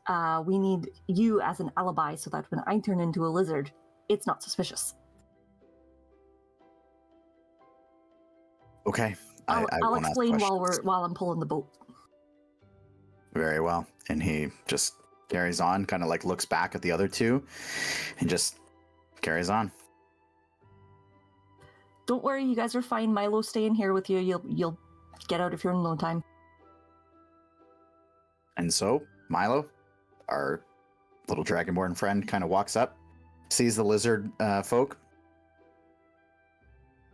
we need you as an alibi so that when I turn into a lizard, it's not suspicious. Okay. I'll explain while I'm pulling the boat. Very well. And he just carries on, kind of like looks back at the other two, and just carries on. Don't worry, you guys are fine. Milo, stay in here with you. You'll get out if you're in no time. And so, Milo, our little dragonborn friend, kind of walks up, sees the lizard folk.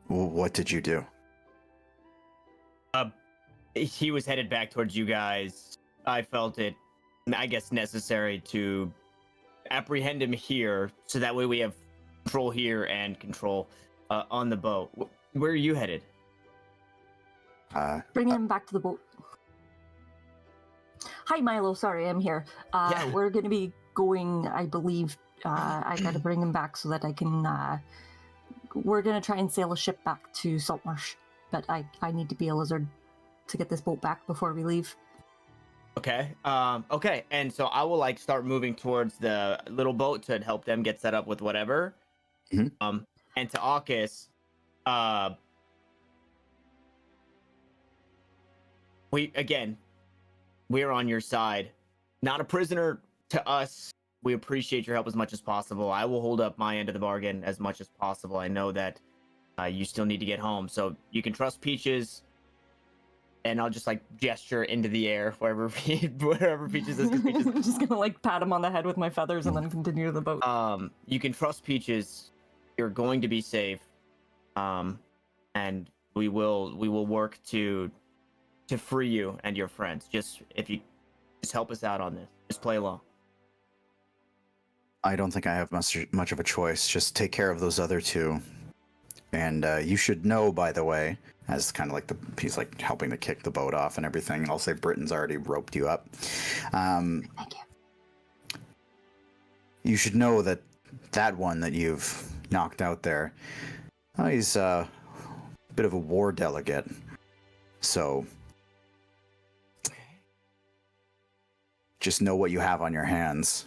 What did you do? He was headed back towards you guys. I felt it, I guess, necessary to apprehend him here, so that way we have control here and control on the boat. Where are you headed? Bring him back to the boat. Hi, Milo. Sorry, I'm here. Yeah. We're going to be going, I believe. I got to bring him back so that I can... we're going to try and sail a ship back to Saltmarsh, but I need to be a lizard to get this boat back before we leave. Okay. Okay. And so I will start moving towards the little boat to help them get set up with whatever. Mm-hmm. And to Akis, we're on your side. Not a prisoner to us. We appreciate your help as much as possible. I will hold up my end of the bargain as much as possible. I know that you still need to get home, so you can trust Peaches. And I'll just gesture into the air wherever Peaches is. Peaches... I'm just gonna pat him on the head with my feathers and then continue the boat. You can trust Peaches. You're going to be safe. And we will work to free you and your friends. If you just help us out on this, just play along. I don't think I have much of a choice. Just take care of those other two. And you should know, by the way, as kind of he's helping to kick the boat off and everything. I'll say Britain's already roped you up. Thank you. You should know that one that you've knocked out there, he's a bit of a war delegate. So just know what you have on your hands.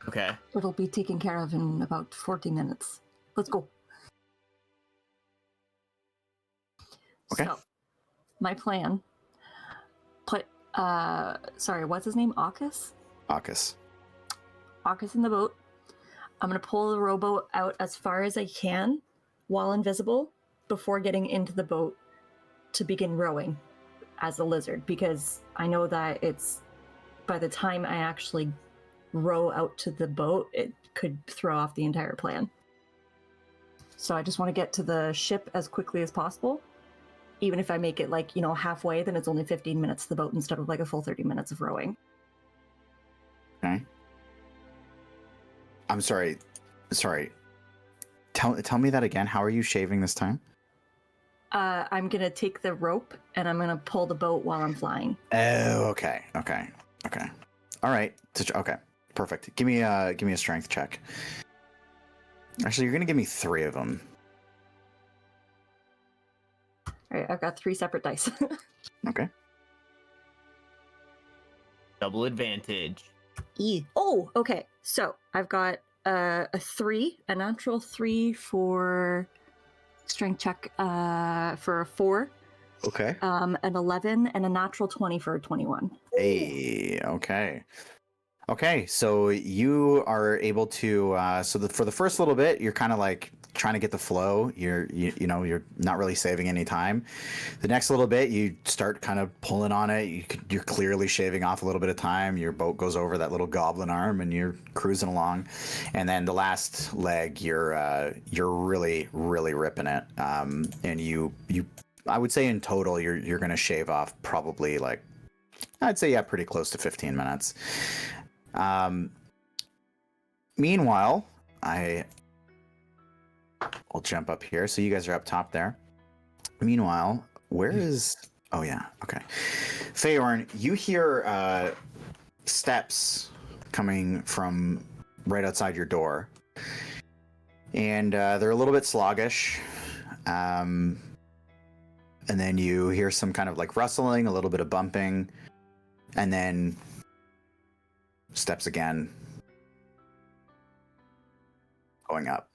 Okay. It'll be taken care of in about 40 minutes. Let's go. Okay. So, my plan. Sorry, what's his name? Akis? Akis. Akis in the boat. I'm going to pull the rowboat out as far as I can while invisible before getting into the boat to begin rowing as a lizard, because I know that it's by the time I actually row out to the boat, it could throw off the entire plan. So I just want to get to the ship as quickly as possible even if I make it like, halfway, then it's only 15 minutes to the boat instead of like a full 30 minutes of rowing. Okay. I'm sorry. Tell me that again. How are you shaving this time? I'm gonna take the rope and I'm gonna pull the boat while I'm flying. Oh, okay. All right. Okay. Perfect. Give me a strength check. Actually, you're gonna give me 3 of them. All right, I've got 3 separate dice. Okay. Double advantage. Oh, okay. So I've got a 3, a natural 3 for strength check for a 4. Okay. An 11 and a natural 20 for a 21. Hey. Okay. So you are able to. For the first little bit, you're kind of like trying to get the flow. You're not really saving any time. The next little bit, you start kind of pulling on it. You're clearly shaving off a little bit of time. Your boat goes over that little goblin arm, and you're cruising along. And then the last leg, you're really ripping it. And you I would say in total, you're gonna shave off probably like, I'd say pretty close to 15 minutes. Meanwhile, I'll jump up here. So you guys are up top there. Meanwhile, where is... Oh, yeah. Okay. Feyorn, you hear steps coming from right outside your door. And they're a little bit sluggish. And then you hear some kind of like rustling, a little bit of bumping. And then steps again. Going up.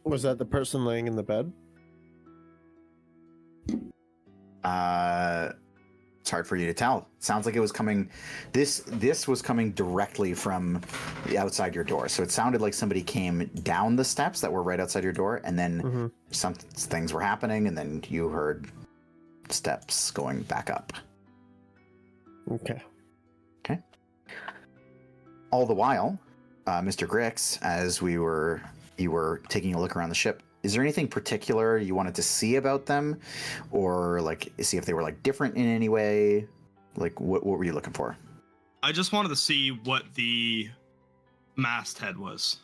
Was that the person laying in the bed? It's hard for you to tell. Sounds like it was coming. This was coming directly from the outside your door. So it sounded like somebody came down the steps that were right outside your door, and then some things were happening, and then you heard steps going back up. Okay. All the while, Mr. Grix, as you were taking a look around the ship, is there anything particular you wanted to see about them, or like see if they were like different in any way? Like what were you looking for? I just wanted to see what the masthead was.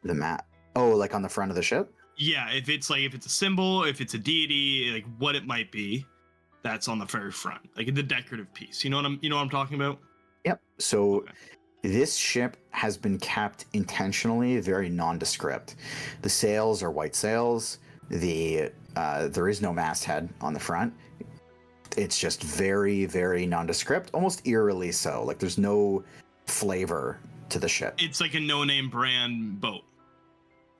The mat. Oh, like on the front of the ship? Yeah, if it's a symbol, if it's a deity, like what it might be, that's on the very front, like the decorative piece. You know what I'm talking about? Yep. So okay. This ship has been kept intentionally very nondescript. The sails are white sails. There is no masthead on the front. It's just very, very nondescript, almost eerily so. Like there's no flavor to the ship. It's like a no-name brand boat.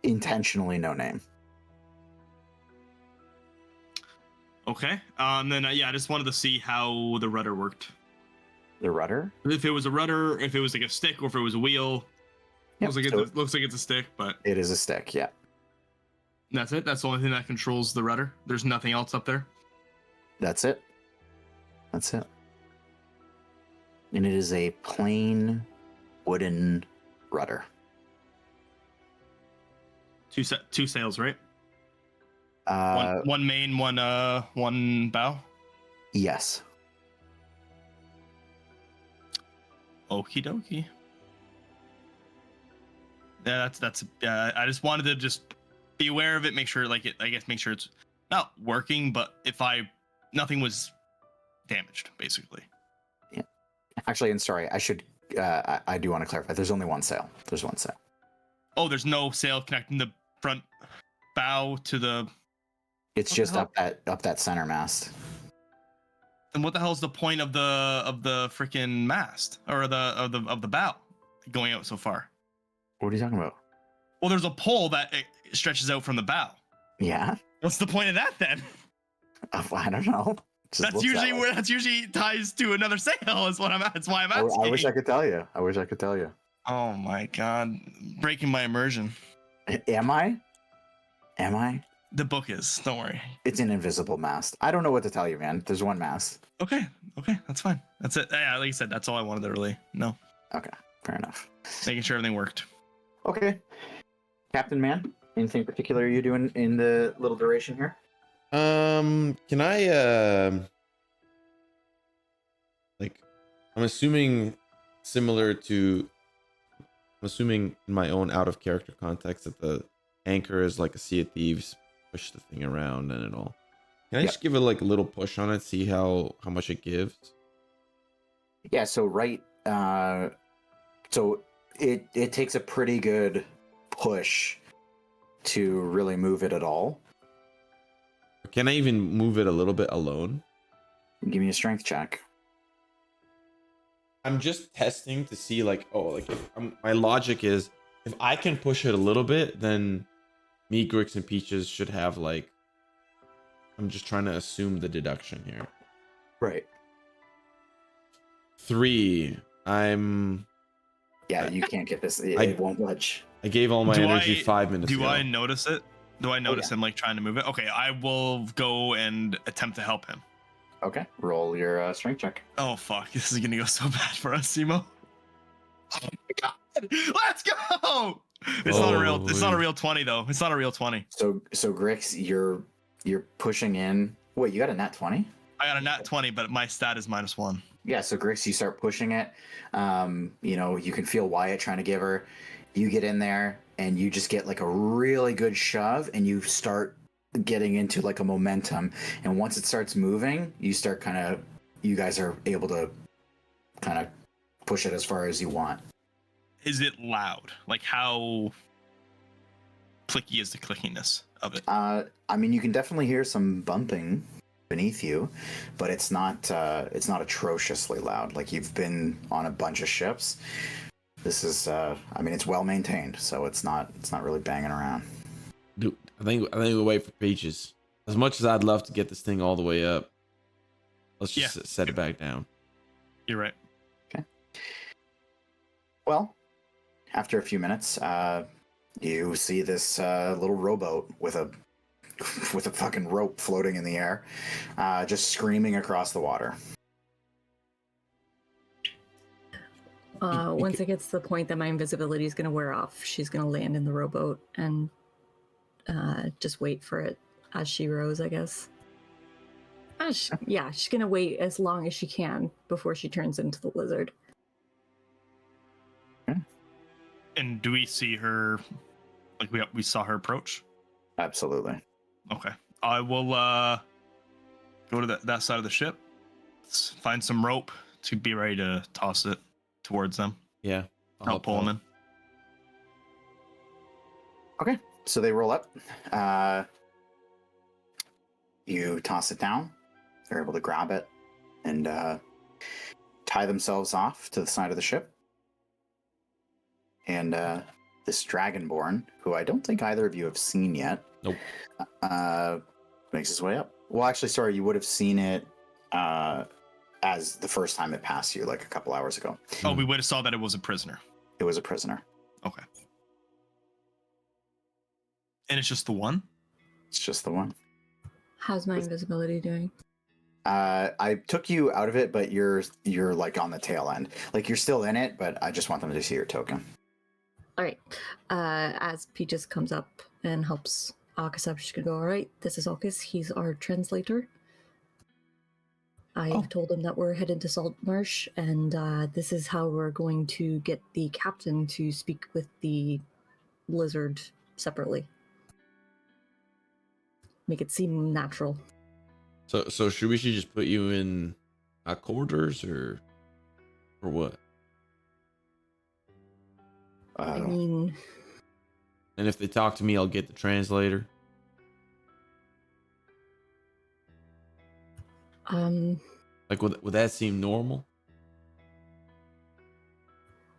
Intentionally no name. Okay. Then I just wanted to see how the rudder worked. The rudder? If it was a rudder, if it was like a stick, or if it was a wheel. Yep. Looks like it's a stick, but it is a stick. Yeah. That's it. That's the only thing that controls the rudder. There's nothing else up there. That's it. And it is a plain wooden rudder. Two sails, right? Uh, one main, one bow. Yes. Okie dokie. Yeah, that's. I just wanted to just be aware of it, make sure make sure it's not working, but nothing was damaged, basically. Yeah. Actually, and sorry, I should. I do want to clarify. There's only one sail. There's one sail. Oh, there's no sail connecting the front bow to the. It's just up that center mast. And what the hell is the point of the freaking mast or of the bow going out so far? What are you talking about? Well, there's a pole that stretches out from the bow. Yeah. What's the point of that then? I don't know. That's usually ties to another sail. That's why I'm asking. I wish I could tell you. Oh my god, breaking my immersion. Am I? The book is. Don't worry. It's an invisible mast. I don't know what to tell you, man. There's one mast. Okay, that's fine. That's it. Yeah, like I said, that's all I wanted to really know. Okay, fair enough. Making sure everything worked. Okay, Captain Man, Anything particular you doing in the little duration here? Can I like I'm assuming similar to I'm assuming in my own out of character context that the anchor is like a Sea of Thieves, push the thing around and it all. Can I Yep. just give it like a little push on it, see how much it gives? Yeah, so so it takes a pretty good push to really move it at all. Can I even move it a little bit alone? Give me a strength check. I'm just testing to see like, oh, like if my logic is if I can push it a little bit, then me, Grix, and Peaches should have like, I'm just trying to assume the deduction here. Right. 3. Yeah, you can't get this. It won't budge. I gave all my energy 5 minutes ago. Do I notice it? Do I notice yeah. him like trying to move it? Okay, I will go and attempt to help him. Okay, roll your strength check. Oh fuck, this is gonna go so bad for us, Simo. Oh my god, let's go! It's not a real 20 though. It's not a real 20. So Grix, you're pushing in. Wait, you got a nat 20? I got a nat 20, but my stat is -1. Yeah, so Grix, you start pushing it. You can feel Wyatt trying to give her. You get in there and you just get like a really good shove and you start getting into like a momentum. And once it starts moving, you guys are able to kind of push it as far as you want. Is it loud? Like how clicky is the clickiness of it? You can definitely hear some bumping beneath you, but it's not atrociously loud. Like you've been on a bunch of ships. This is it's well maintained, so it's not really banging around. Dude, I think we'll wait for Peaches. As much as I'd love to get this thing all the way up, let's just set it back down. You're right. Okay. Well, after a few minutes, you see this little rowboat with a fucking rope floating in the air, just screaming across the water. Once it gets to the point that my invisibility is going to wear off, she's going to land in the rowboat and just wait for it as she rows, I guess. She's going to wait as long as she can before she turns into the lizard. Okay. And do we see her, like we saw her approach? Absolutely. Okay. I will go to that side of the ship, find some rope to be ready to toss it towards them. Yeah. I'll pull them in. Okay, so they roll up. You toss it down. They're able to grab it and tie themselves off to the side of the ship. And this Dragonborn, who I don't think either of you have seen yet, nope, makes his way up. Well, actually, sorry, you would have seen it as the first time it passed you, like a couple hours ago. Oh, we would have saw that it was a prisoner. It was a prisoner. Okay. And it's just the one? It's just the one. How's my invisibility doing? I took you out of it, but you're like on the tail end. Like you're still in it, but I just want them to see your token. All right. As Peaches comes up and helps Arcus up, she's gonna go, all right, this is Arcus. He's our translator. I've told him that we're headed to Saltmarsh, and this is how we're going to get the captain to speak with the lizard separately. Make it seem natural. So should we just put you in quarters or what? I mean, and if they talk to me, I'll get the translator. Like would that seem normal?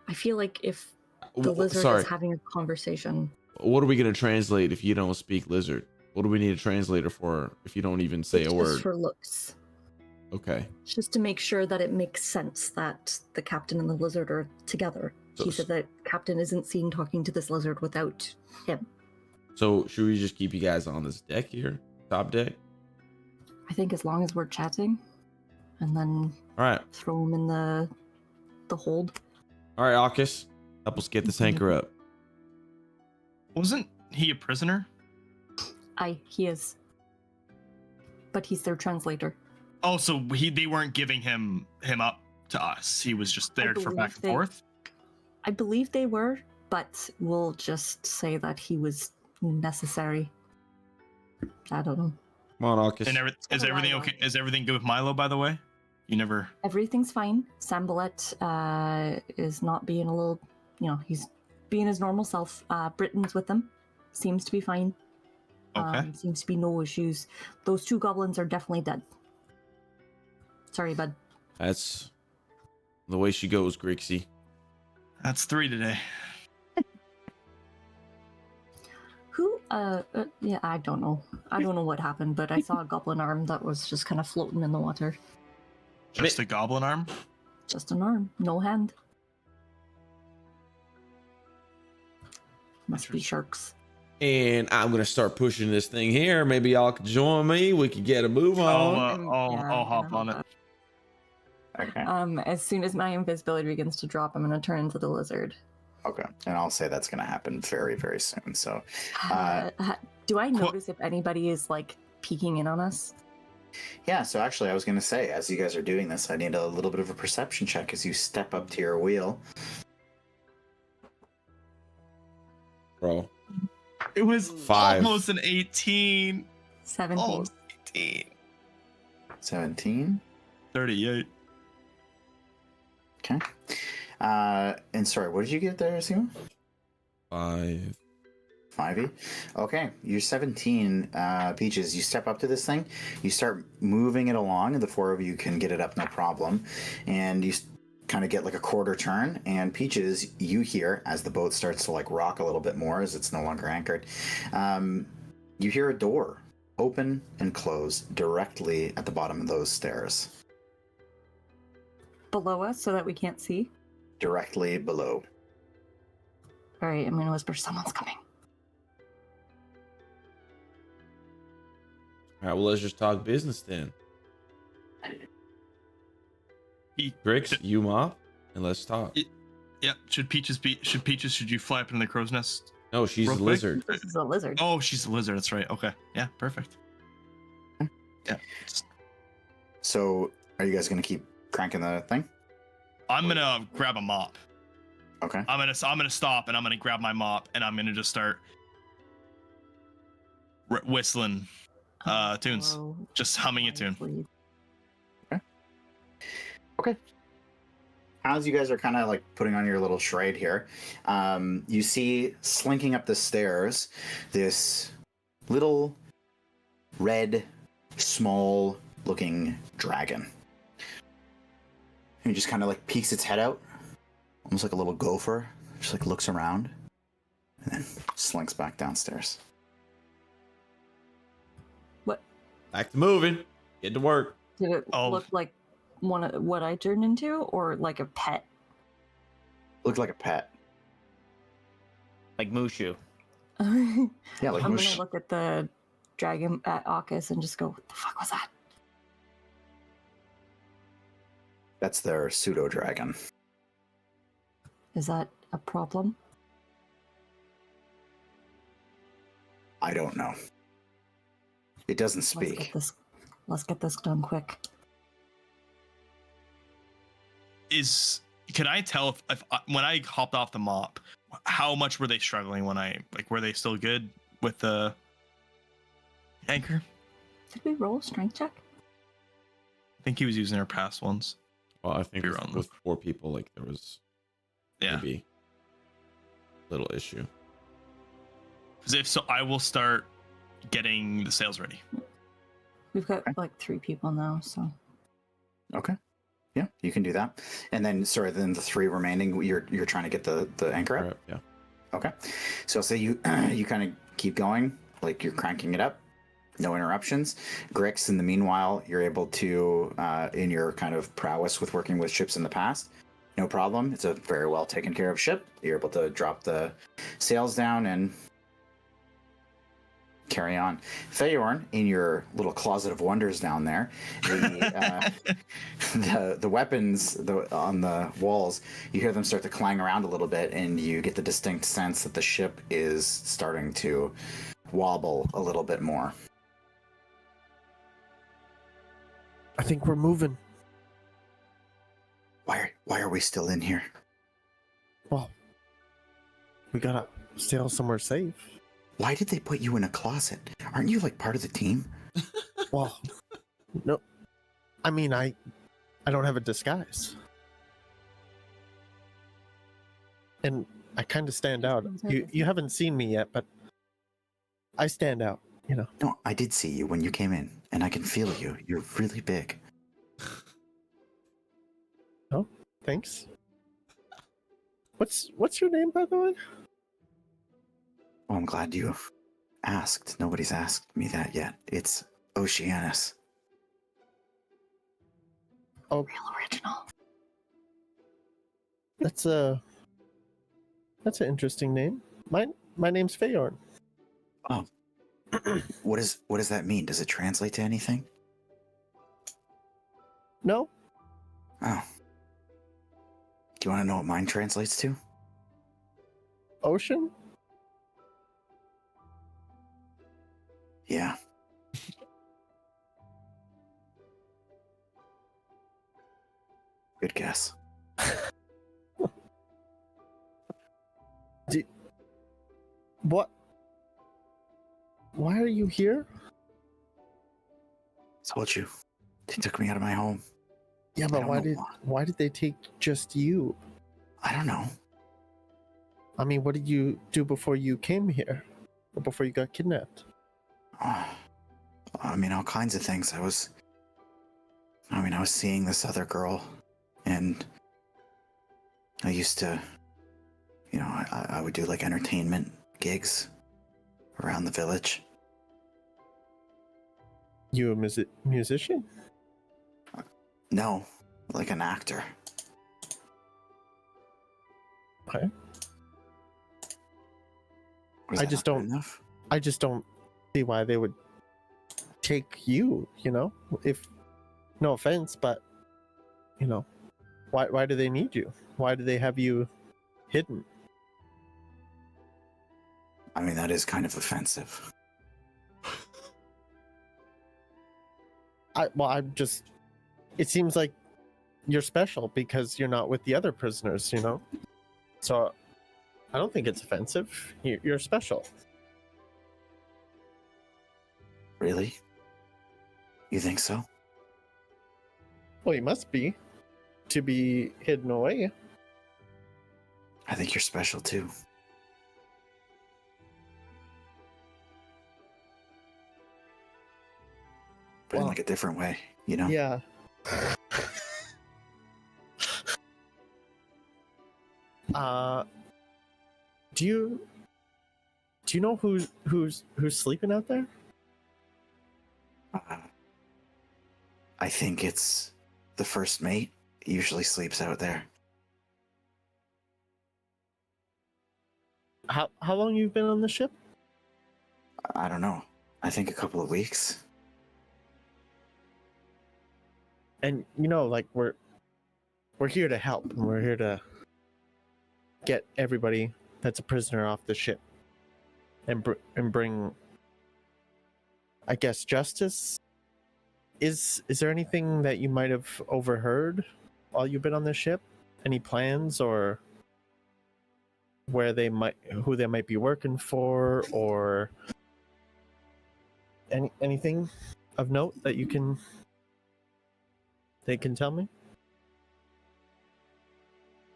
I feel like if the lizard is having a conversation. What are we gonna translate if you don't speak lizard? What do we need a translator for if you don't even say a word? Just for looks. Okay. Just to make sure that it makes sense that the captain and the lizard are together. He said that captain isn't seen talking to this lizard without him. So should we just keep you guys on this deck here? Top deck? I think as long as we're chatting. And then throw him in the hold. All right, Arcus. Help us get this anchor up. Wasn't he a prisoner? He is. But he's their translator. Oh, so they weren't giving him up to us. He was just there for back and forth? I believe they were, but we'll just say that he was necessary. I don't know. Come on, Alkis. And is everything okay? Is everything good with Milo, by the way? You never... Everything's fine. Sambalet is not being a little... he's being his normal self. Britain's with him. Seems to be fine. Okay. Seems to be no issues. Those 2 goblins are definitely dead. Sorry, bud. That's the way she goes, Grixie. That's 3 today. Who? Yeah, I don't know. I don't know what happened, but I saw a goblin arm that was just kind of floating in the water. Just a goblin arm? Just an arm, no hand. Must be sharks. And I'm gonna start pushing this thing here. Maybe y'all can join me. We could get a move on. I'll hop on it. Okay. As soon as my invisibility begins to drop, I'm gonna turn into the lizard. Okay. And I'll say that's going to happen very, very soon. So, do I notice if anybody is like peeking in on us? yeah. So actually, I was going to say, as you guys are doing this, I need a little bit of a perception check as you step up to your wheel. Bro. It was 5. almost an 18. 17. Almost 18. 17. 38. Okay. And sorry, what did you get there, Simo? 5. 5e? Okay, you're 17, Peaches. You step up to this thing, you start moving it along, and the 4 of you can get it up no problem. And you kind of get like a quarter turn, and Peaches, you hear, as the boat starts to like rock a little bit more as it's no longer anchored, you hear a door open and close directly at the bottom of those stairs. Below us so that we can't see? Directly below. Alright, I'm gonna whisper, someone's coming. All right, well, let's just talk business then. Grix, you mop, and let's talk. Yep. Should you fly up in the crow's nest? No, she's a Real quick? lizard. This is a lizard. Oh, she's a lizard. That's right. Okay. Yeah, perfect. Yeah. So, are you guys going to keep cranking the thing? I'm gonna grab a mop. Okay. I'm gonna stop and I'm gonna grab my mop and I'm gonna just start whistling tunes, Oh, just humming a tune. please. Okay. As you guys are kind of like putting on your little charade here, you see slinking up the stairs this little red, small-looking dragon. He just kind of like peeks its head out, almost like a little gopher. Just like looks around, and then slinks back downstairs. What? Back to moving. Get to work. Did it Oh. look like one of what I turned into, or like a pet? Looked like a pet. Like Mushu. Yeah, like I'm Moosh. gonna look at the dragon at Akis and just go, what the fuck was that? That's their pseudo dragon. Is that a problem? I don't know. It doesn't speak. Let's get this done quick. Can I tell if when I hopped off the mop, how much were they struggling were they still good with the anchor? Did we roll a strength check? I think he was using our past ones. Well, I think You're on with 4 people, like there was maybe a little issue. Because if so, I will start getting the sails ready. We've got like 3 people now, so. Okay. Yeah, you can do that. And then, then the 3 remaining, you're trying to get the anchor up? Right, yeah. Okay. So say you you kind of keep going, like you're cranking it up, no interruptions. Grix, in the meanwhile, you're able to, in your kind of prowess with working with ships in the past, no problem. It's a very well taken care of ship. You're able to drop the sails down and carry on. Feyorn, in your little closet of wonders down there, the weapons on the walls, you hear them start to clang around a little bit, and you get the distinct sense that the ship is starting to wobble a little bit more. I think we're moving. Why are we still in here? Well, we gotta sail somewhere safe. Why did they put you in a closet? Aren't you like part of the team? Well, no. I mean, I don't have a disguise. And I kind of stand out. You haven't seen me yet, but I stand out, you know. No, I did see you when you came in, and I can feel you. You're really big. Oh, thanks. What's your name, by the way? Oh, I'm glad you asked. Nobody's asked me that yet. It's Oceanus. Oh, Real original. that's an interesting name. My name's Feyorn. Oh. What does that mean? Does it translate to anything? No? Oh. Do you want to know what mine translates to? Ocean? Yeah. Good guess. What? Why are you here? Told you. They took me out of my home. Yeah, I but don't know why did they take just you? I don't know. I mean, what did you do before you came here? Or before you got kidnapped? I mean, all kinds of things. I was seeing this other girl, and I used to, I would do like entertainment gigs around the village. You a musician? No, like an actor. Okay. Was I that just not good don't- enough? I just don't see why they would take you, if no offense, but why do they need you? Why do they have you hidden? I mean, that is kind of offensive. It seems like you're special because you're not with the other prisoners, So I don't think it's offensive. You're special. Really? You think so? Well, you must be to be hidden away. I think you're special too. But in Well, like a different way, you know? Yeah. Do you know who's sleeping out there? I think it's the first mate. He usually sleeps out there. How long you've been on the ship? I don't know. I think a couple of weeks. And like we're here to help, and we're here to get everybody that's a prisoner off the ship and bring, I guess, justice. Is there anything that you might have overheard while you've been on the ship? Any plans or who they might be working for, or anything of note that they can tell me?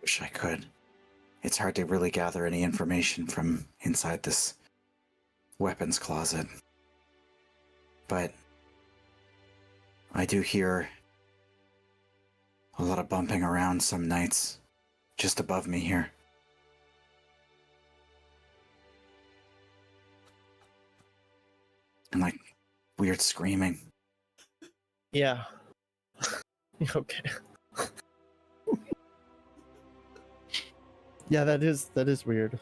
Wish I could. It's hard to really gather any information from inside this weapons closet. But I do hear a lot of bumping around some nights just above me here. And like weird screaming. Yeah. Okay. Yeah, that is weird.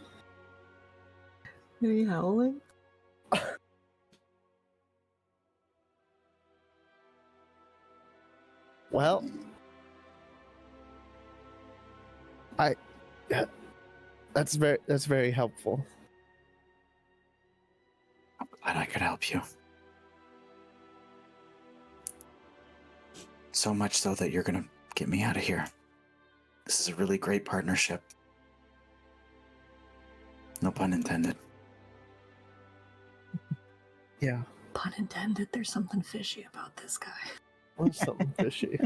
Are you howling? Well, that's very helpful. I'm glad I could help you. So much so that you're gonna get me out of here. This is a really great partnership. No pun intended. Yeah. Pun intended, there's something fishy about this guy. Or something fishy.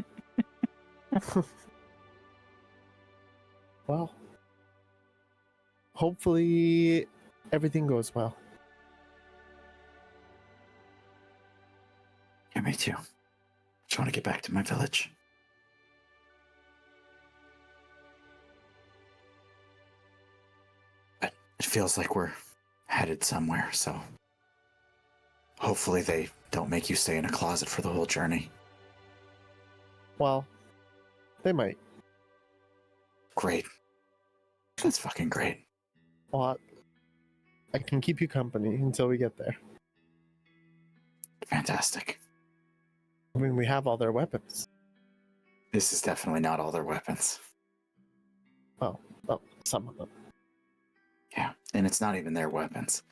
Well, hopefully everything goes well. Yeah, me too. Just want to get back to my village. But it feels like we're headed somewhere, so hopefully they don't make you stay in a closet for the whole journey. Well, they might. Great. That's fucking great. Well, I can keep you company until we get there. Fantastic. I mean, we have all their weapons. This is definitely not all their weapons. Well, some of them. Yeah, and it's not even their weapons.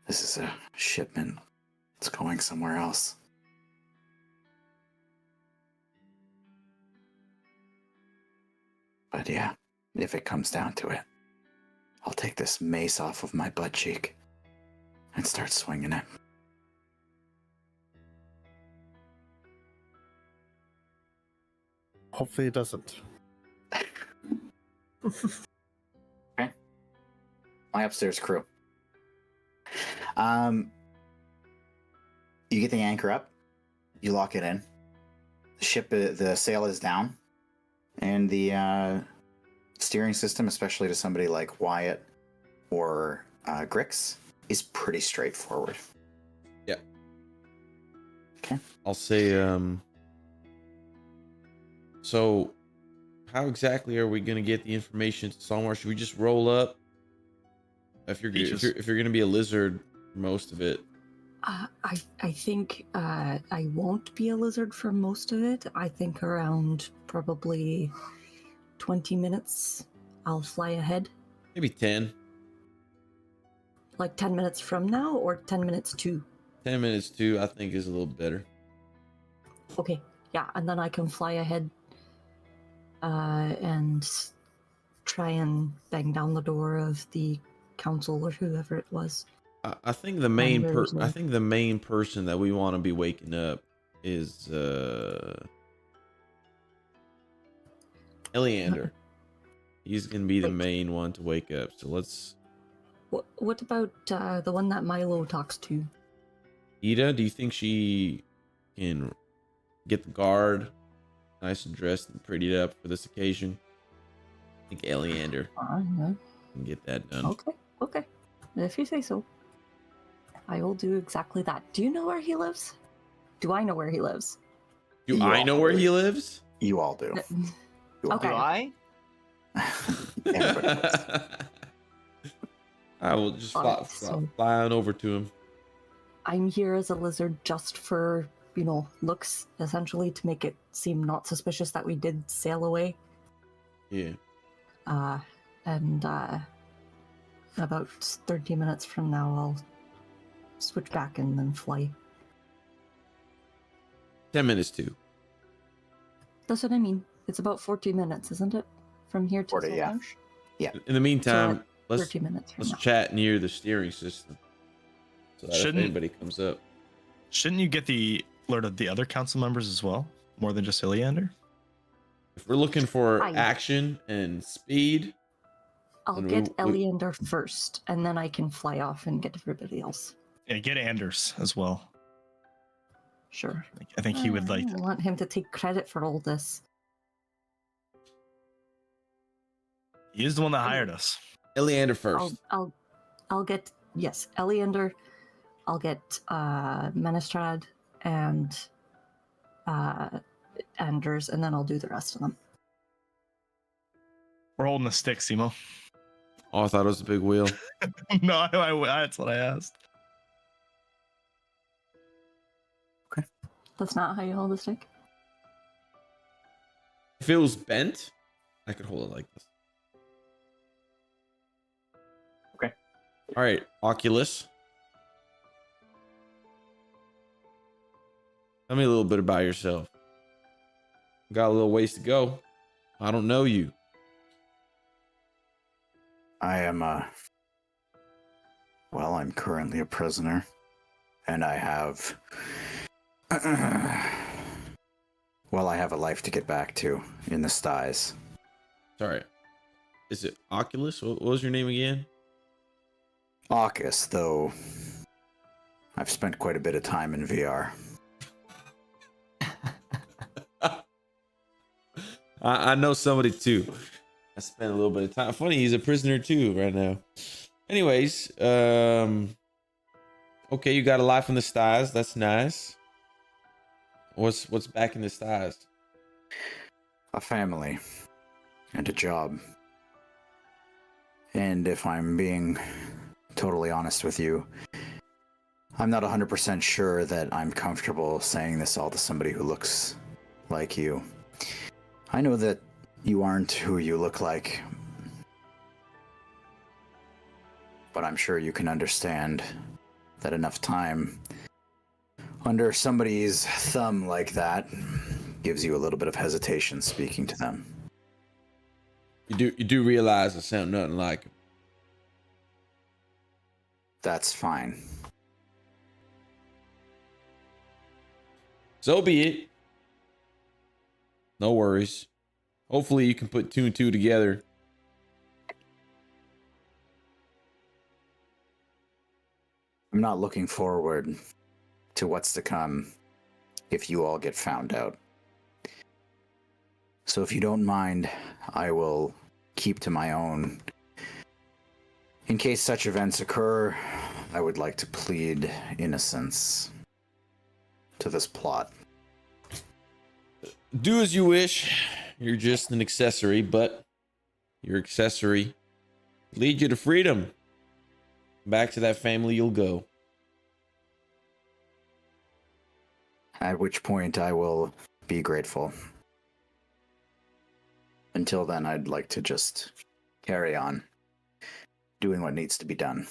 This is a shipment. It's going somewhere else. But yeah, if it comes down to it, I'll take this mace off of my butt cheek and start swinging it. Hopefully it doesn't. Okay. My upstairs crew. You get the anchor up. You lock it in. The ship, the sail is down. And the steering system, especially to somebody like Wyatt or Grix, is pretty straightforward. Yeah. Okay. I'll say, so how exactly are we going to get the information to Saltmarsh? Should we just roll up? If you're going to be a lizard for most of it. I think I won't be a lizard for most of it. I think around probably 20 minutes I'll fly ahead. Maybe 10. Like 10 minutes from now or 10 minutes to? 10 minutes too, I think, is a little better. Okay, yeah, and then I can fly ahead and try and bang down the door of the council or whoever it was. I think the main person that we want to be waking up is Eleander. He's gonna be the main one to wake up. So let's. What about the one that Milo talks to? Ida, do you think she can get the guard nice and dressed and prettied up for this occasion? I think Eleander can get that done. Okay. If you say so. I will do exactly that. Do you know where he lives? Do I know where he lives? Do I know where he lives? You all do. Okay. Do I? Everybody does. I will just fly on over to him. I'm here as a lizard just for, looks, essentially, to make it seem not suspicious that we did sail away. Yeah. And about 30 minutes from now, I'll switch back and then fly. 10 minutes too. That's what I mean. It's about 40 minutes, isn't it? From here to 40, yeah. Saltmarsh? Yeah. In the meantime, So, let's 30 minutes from let's now. chat near the steering system. So that if anybody comes up. Shouldn't you get the alert of the other council members as well? More than just Iliander? If we're looking for action and speed, I'll get Eleander first, and then I can fly off and get everybody else. Yeah, get Anders as well. Sure. I think he would like I want him to take credit for all this. He is the one that hired us. Eleander first. I'll get Eleander. I'll get Menestrad and Anders, and then I'll do the rest of them. We're holding the stick, Simo. Oh, I thought it was a big wheel. No, that's what I asked. That's not how you hold a stick? If it was bent, I could hold it like this. Okay. All right, Oculus. Tell me a little bit about yourself. Got a little ways to go. I don't know you. I am, well, I'm currently a prisoner, and I have, well, I have a life to get back to in the styes. Sorry. Is it Oculus? What was your name again? AUKUS, though I've spent quite a bit of time in VR. I know somebody too. I spent a little bit of time. Funny, he's a prisoner too right now. Anyways, okay, you got a life in the styes. That's nice. What's back in the styes? A family and a job. And if I'm being totally honest with you, I'm not 100% sure that I'm comfortable saying this all to somebody who looks like you. I know that you aren't who you look like, but I'm sure you can understand that enough time under somebody's thumb like that gives you a little bit of hesitation speaking to them. You do realize I sound nothing like him. That's fine. So be it. No worries. Hopefully you can put two and two together. I'm not looking forward to what's to come if you all get found out. So if you don't mind, I will keep to my own. In case such events occur, I would like to plead innocence to this plot. Do as you wish. You're just an accessory, but your accessory lead you to freedom. Back to that family you'll go. At which point I will be grateful. Until then, I'd like to just carry on doing what needs to be done.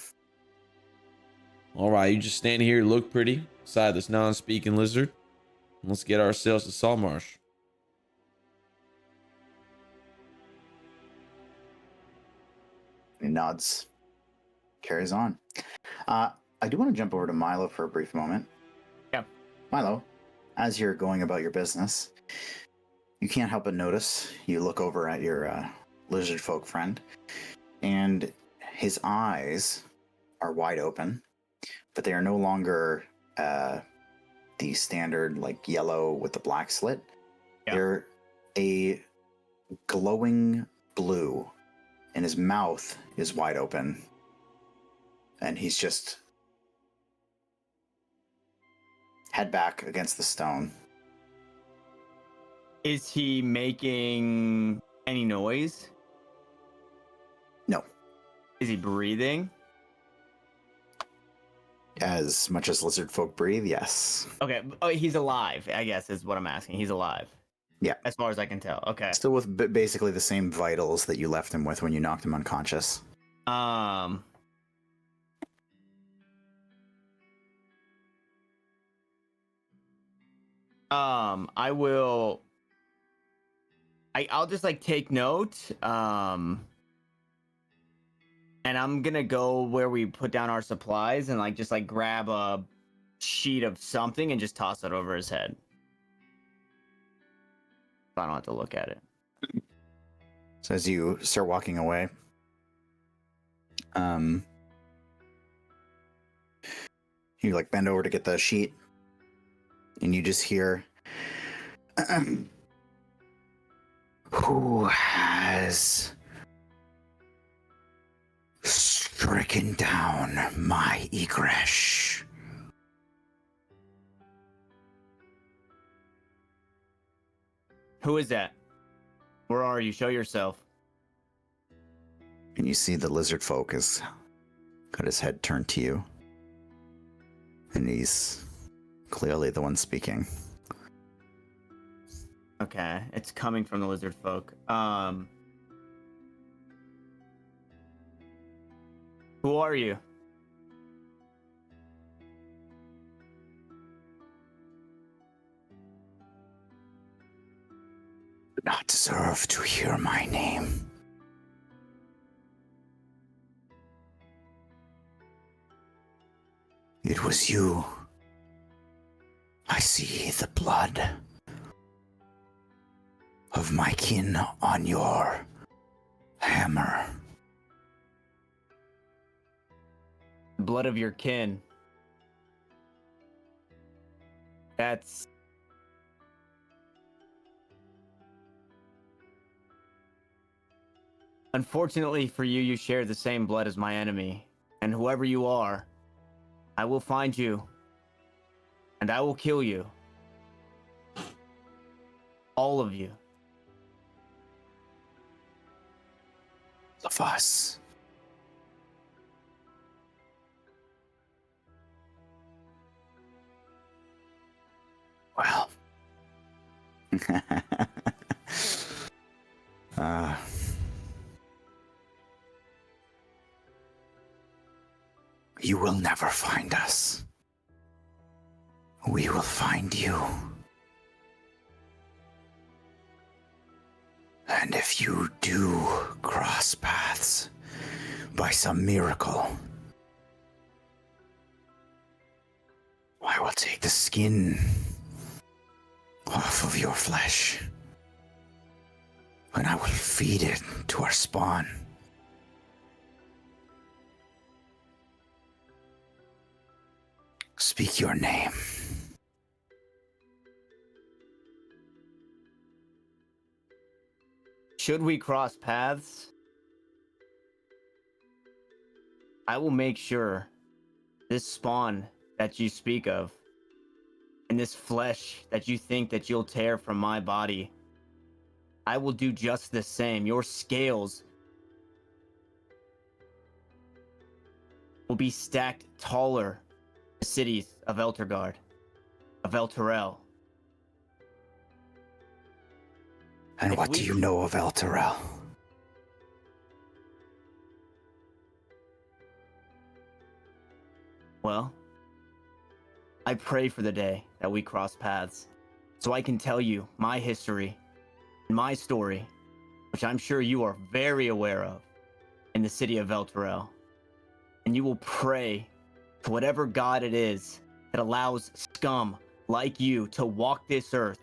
All right, you just stand here, look pretty beside this non-speaking lizard. And let's get ourselves to Saltmarsh. He nods, carries on. I do want to jump over to Milo for a brief moment. Yeah. Milo, as you're going about your business, you can't help but notice, you look over at your Lizardfolk friend, and his eyes are wide open, but they are no longer the standard like yellow with the black slit. Yeah. They're a glowing blue, and his mouth is wide open, and he's just head back against the stone. Is he making any noise? No. Is he breathing? As much as lizard folk breathe, yes. Okay. Oh, he's alive, I guess is what I'm asking. He's alive. Yeah. As far as I can tell. Okay. Still with basically the same vitals that you left him with when you knocked him unconscious. I'll just like take note. And I'm gonna go where we put down our supplies and like just like grab a sheet of something and just toss it over his head. I don't have to look at it. So as you start walking away, you like bend over to get the sheet, and you just hear, "Who has stricken down my egress?" Who is that? Where are you? Show yourself. And you see the lizard folk has got his head turned to you. And he's clearly the one speaking. Okay, it's coming from the Lizardfolk. Who are you? Do not deserve to hear my name. It was you. I see the blood of my kin on your hammer. Blood of your kin. That's... Unfortunately for you, you share the same blood as my enemy. And whoever you are, I will find you. And I will kill you. All of you. Of us. Well. You will never find us. We will find you. And if you do cross paths by some miracle, I will take the skin off of your flesh, and I will feed it to our spawn. Speak your name. Should we cross paths, I will make sure this spawn that you speak of, and this flesh that you think that you'll tear from my body, I will do just the same. Your scales will be stacked taller the cities of Eltergard, of Elturel. And If what do you know of Elturel? Well, I pray for the day that we cross paths, so I can tell you my history, my story, which I'm sure you are very aware of, in the city of Elturel. And you will pray to whatever god it is that allows scum like you to walk this earth.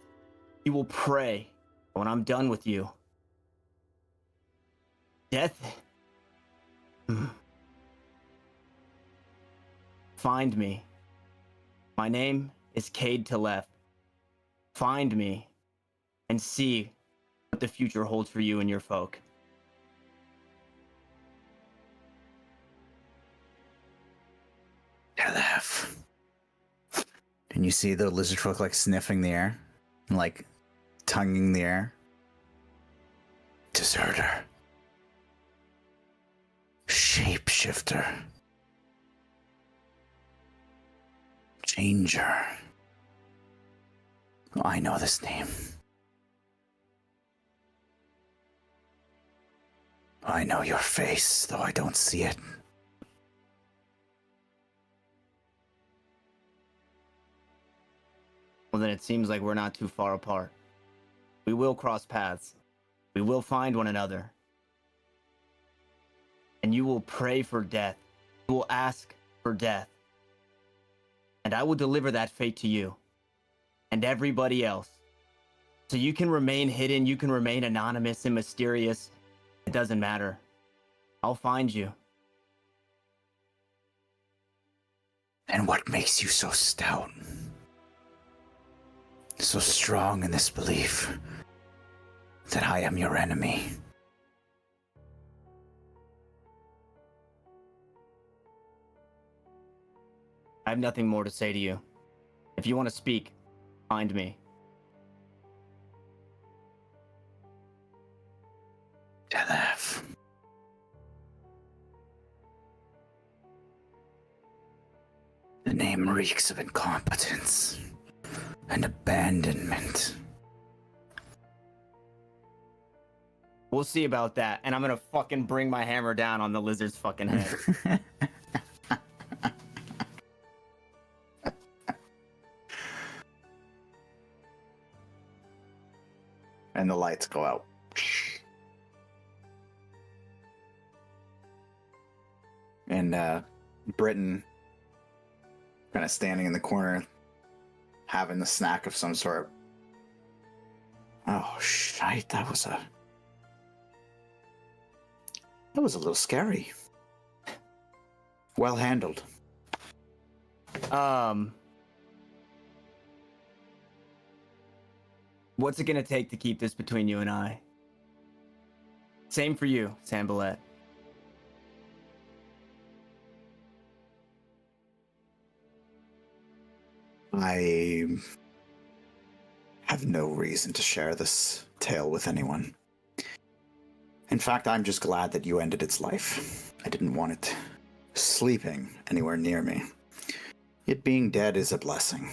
You will pray when I'm done with you. Death. Find me. My name is Cade Telef. Find me and see what the future holds for you and your folk. Telef. And you see the lizardfolk like sniffing the air, and like tonguing the air. Deserter. Shapeshifter. Changer. Oh, I know this name. I know your face, though I don't see it. Well, then it seems like we're not too far apart. We will cross paths. We will find one another. And you will pray for death. You will ask for death. And I will deliver that fate to you. And everybody else. So you can remain hidden, you can remain anonymous and mysterious. It doesn't matter. I'll find you. And what makes you so stout? So strong in this belief that I am your enemy? I have nothing more to say to you. If you want to speak, find me. Telef. The name reeks of incompetence and abandonment. We'll see about that. And I'm gonna fucking bring my hammer down on the lizard's fucking head. And the lights go out. And Britain, kind of standing in the corner, having the snack of some sort. Oh, shite, that was a little scary. Well handled. What's it gonna take to keep this between you and I? Same for you, Sambalette. I have no reason to share this tale with anyone. In fact, I'm just glad that you ended its life. I didn't want it sleeping anywhere near me. It being dead is a blessing.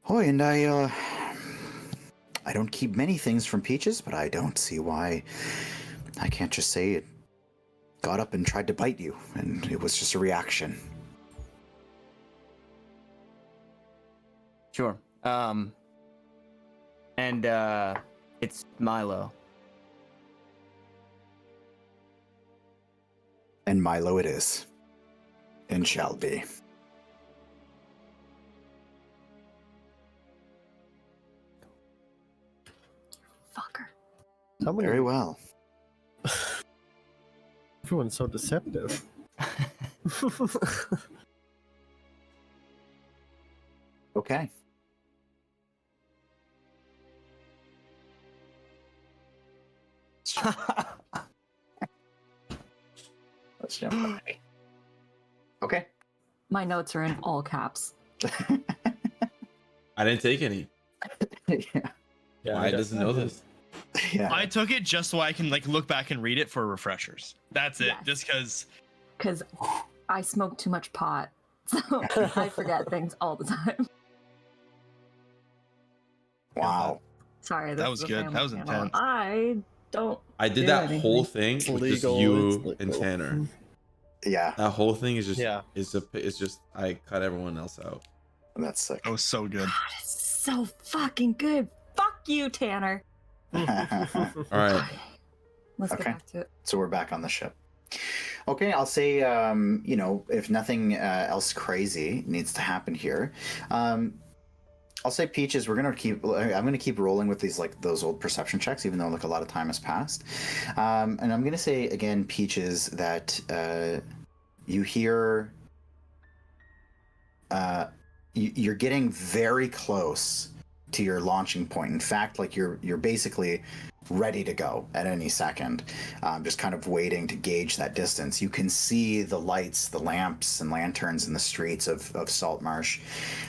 Oh, and I don't keep many things from Peaches, but I don't see why I can't just say it got up and tried to bite you, and it was just a reaction. Sure. It's Milo. And Milo it is. And shall be. Fucker. Very well. Everyone's so deceptive. Okay. Let's jump back. Okay. My notes are in all caps. I didn't take any. Yeah. Why doesn't know this? Yeah. I took it just so I can like look back and read it for refreshers. That's it. Yes. Just because. Because I smoke too much pot, so I forget things all the time. Wow. Sorry, That this was is a good. family That was channel. intense. I don't. I did do that anything. whole thing It's with just legal, you it's and legal. Tanner. Yeah. That whole thing is just Yeah. is just I cut everyone else out. That's sick. That was so good. God, it's so fucking good. Fuck you, Tanner. All right. Let's Okay. get back to it. So we're back on the ship. Okay, I'll say, if nothing else crazy needs to happen here, I'll say Peaches. I'm gonna keep rolling with these like those old perception checks, even though like a lot of time has passed. And I'm gonna say again, Peaches, that you hear. You're getting very close to your launching point. In fact, like you're basically ready to go at any second, just kind of waiting to gauge that distance. You can see the lights, the lamps and lanterns in the streets of Saltmarsh,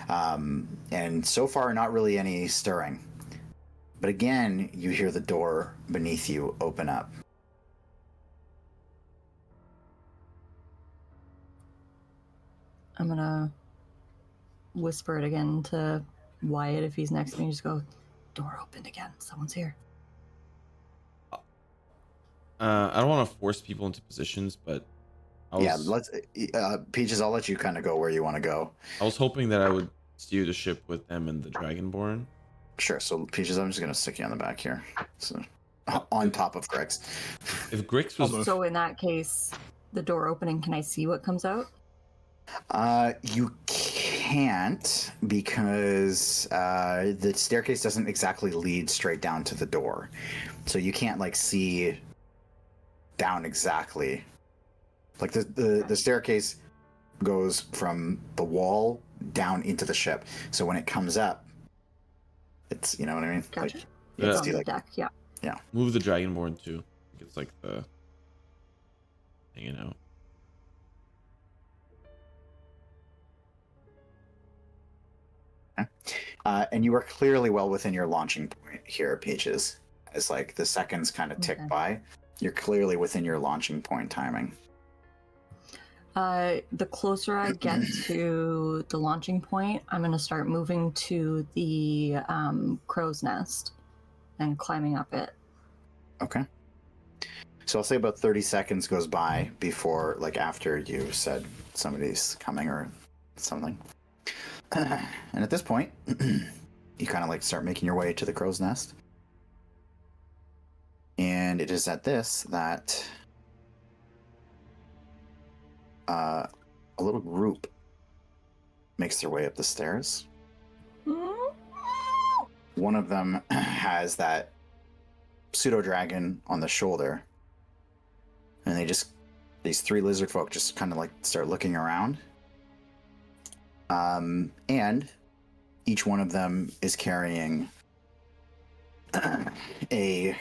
and so far not really any stirring. But again, you hear the door beneath you open up. I'm gonna whisper it again to Wyatt if he's next to me. Just go, door opened again. Someone's here. I don't want to force people into positions, but Let's Peaches, I'll let you kind of go where you want to go. I was hoping that I would steer the ship with them and the Dragonborn. Sure. So Peaches, I'm just gonna stick you on the back here, so on top of Grix. If Grix was So in that case, the door opening, can I see what comes out? You can't, because the staircase doesn't exactly lead straight down to the door, so you can't like see down exactly. Like the staircase goes from the wall down into the ship, so when it comes up, it's, you know what I mean. Gotcha. Like, Yeah. It's on see, the like, deck, yeah. move the Dragonborn too, it's like the hanging out. And you are clearly well within your launching point here, Peaches. As like the seconds kind of tick Okay. by, you're clearly within your launching point timing. The closer I get to the launching point, I'm going to start moving to the crow's nest and climbing up it. Okay. So I'll say about 30 seconds goes by before, like, after you said somebody's coming or something. And at this point, you kind of like start making your way to the crow's nest. And it is at this that a little group makes their way up the stairs. One of them has that pseudo dragon on the shoulder, and these three lizard folk just kind of like start looking around. And each one of them is carrying a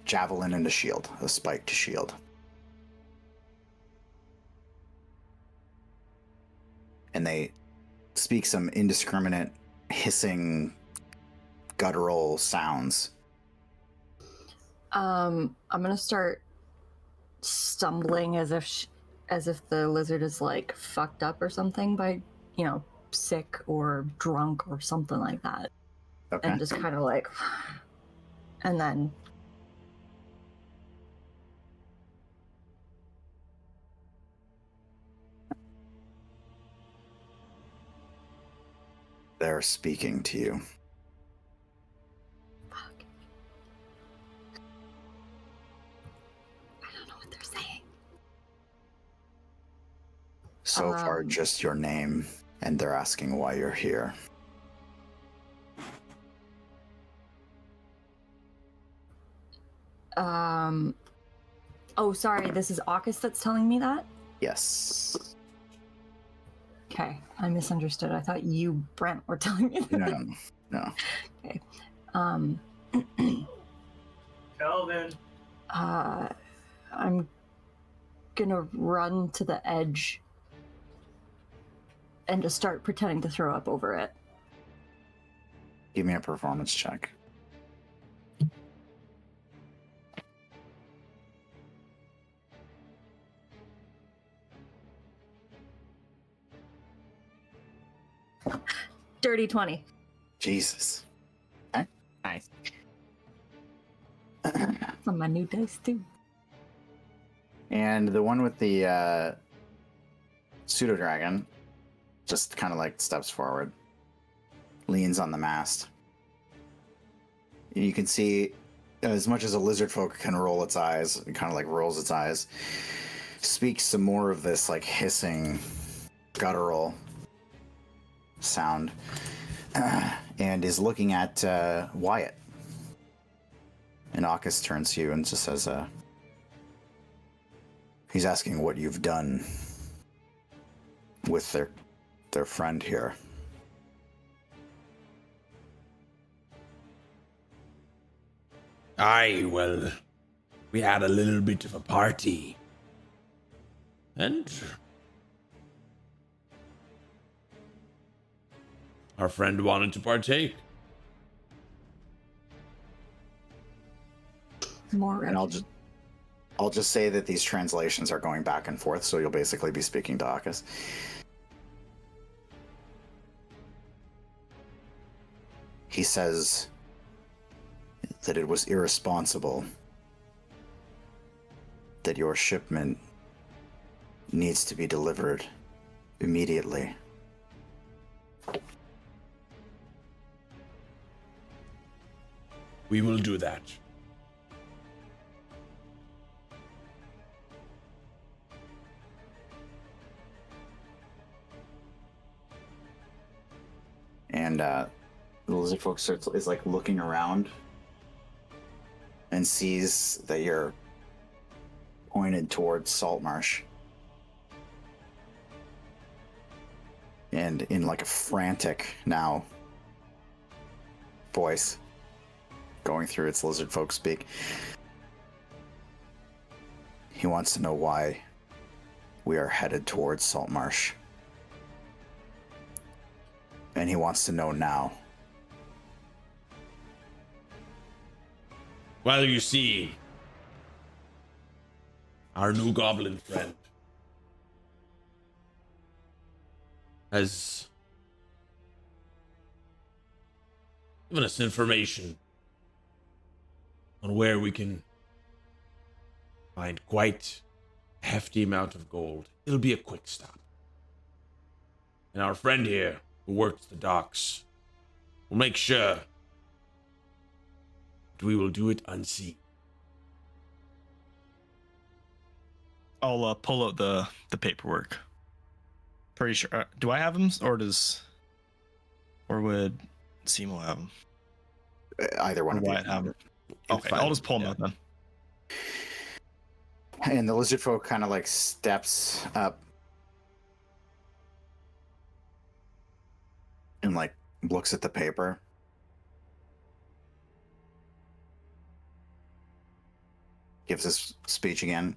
javelin and a shield, a spiked shield. And they speak some indiscriminate, hissing, guttural sounds. I'm gonna start stumbling as if the lizard is like fucked up or something by, sick or drunk or something like that. Okay. And just kind of like, and then They're speaking to you. fuck. I don't know what they're saying. So far, just your name, and they're asking why you're here. Oh, sorry, this is Aukust that's telling me that? Yes. Okay, I misunderstood. I thought you, Brent, were telling me that. No. Okay. Kelvin. I'm gonna run to the edge and just start pretending to throw up over it. Give me a performance check. Dirty 20. Jesus. Nice. On my new dice, too. And the one with the pseudo dragon just kind of like steps forward, leans on the mast. You can see, as much as a lizard folk can roll its eyes, it kind of like rolls its eyes, speaks some more of this like hissing, guttural sound, and is looking at Wyatt. And Aukust turns to you and just says, he's asking what you've done with their friend here. Aye, well, we had a little bit of a party. And our friend wanted to partake. More And I'll just say that these translations are going back and forth, so you'll basically be speaking to Aukust. He says that it was irresponsible, that your shipment needs to be delivered immediately. We will do that. And the lizard folk is like looking around and sees that you're pointed towards Saltmarsh. And in like a frantic now voice, going through its lizard folk speak, he wants to know why we are headed towards Saltmarsh. And he wants to know now. Well, you see, our new goblin friend has given us information on where we can find quite a hefty amount of gold. It'll be a quick stop. And our friend here, who works the docks, will make sure that we will do it unseen. I'll pull out the paperwork. Pretty sure. Do I have them, or would Simo have them? Either one Or of you. Wyatt have them? Can Okay, find I'll just pull them yeah. out then. And the lizard folk kind of like steps up and like looks at the paper. Gives his speech again.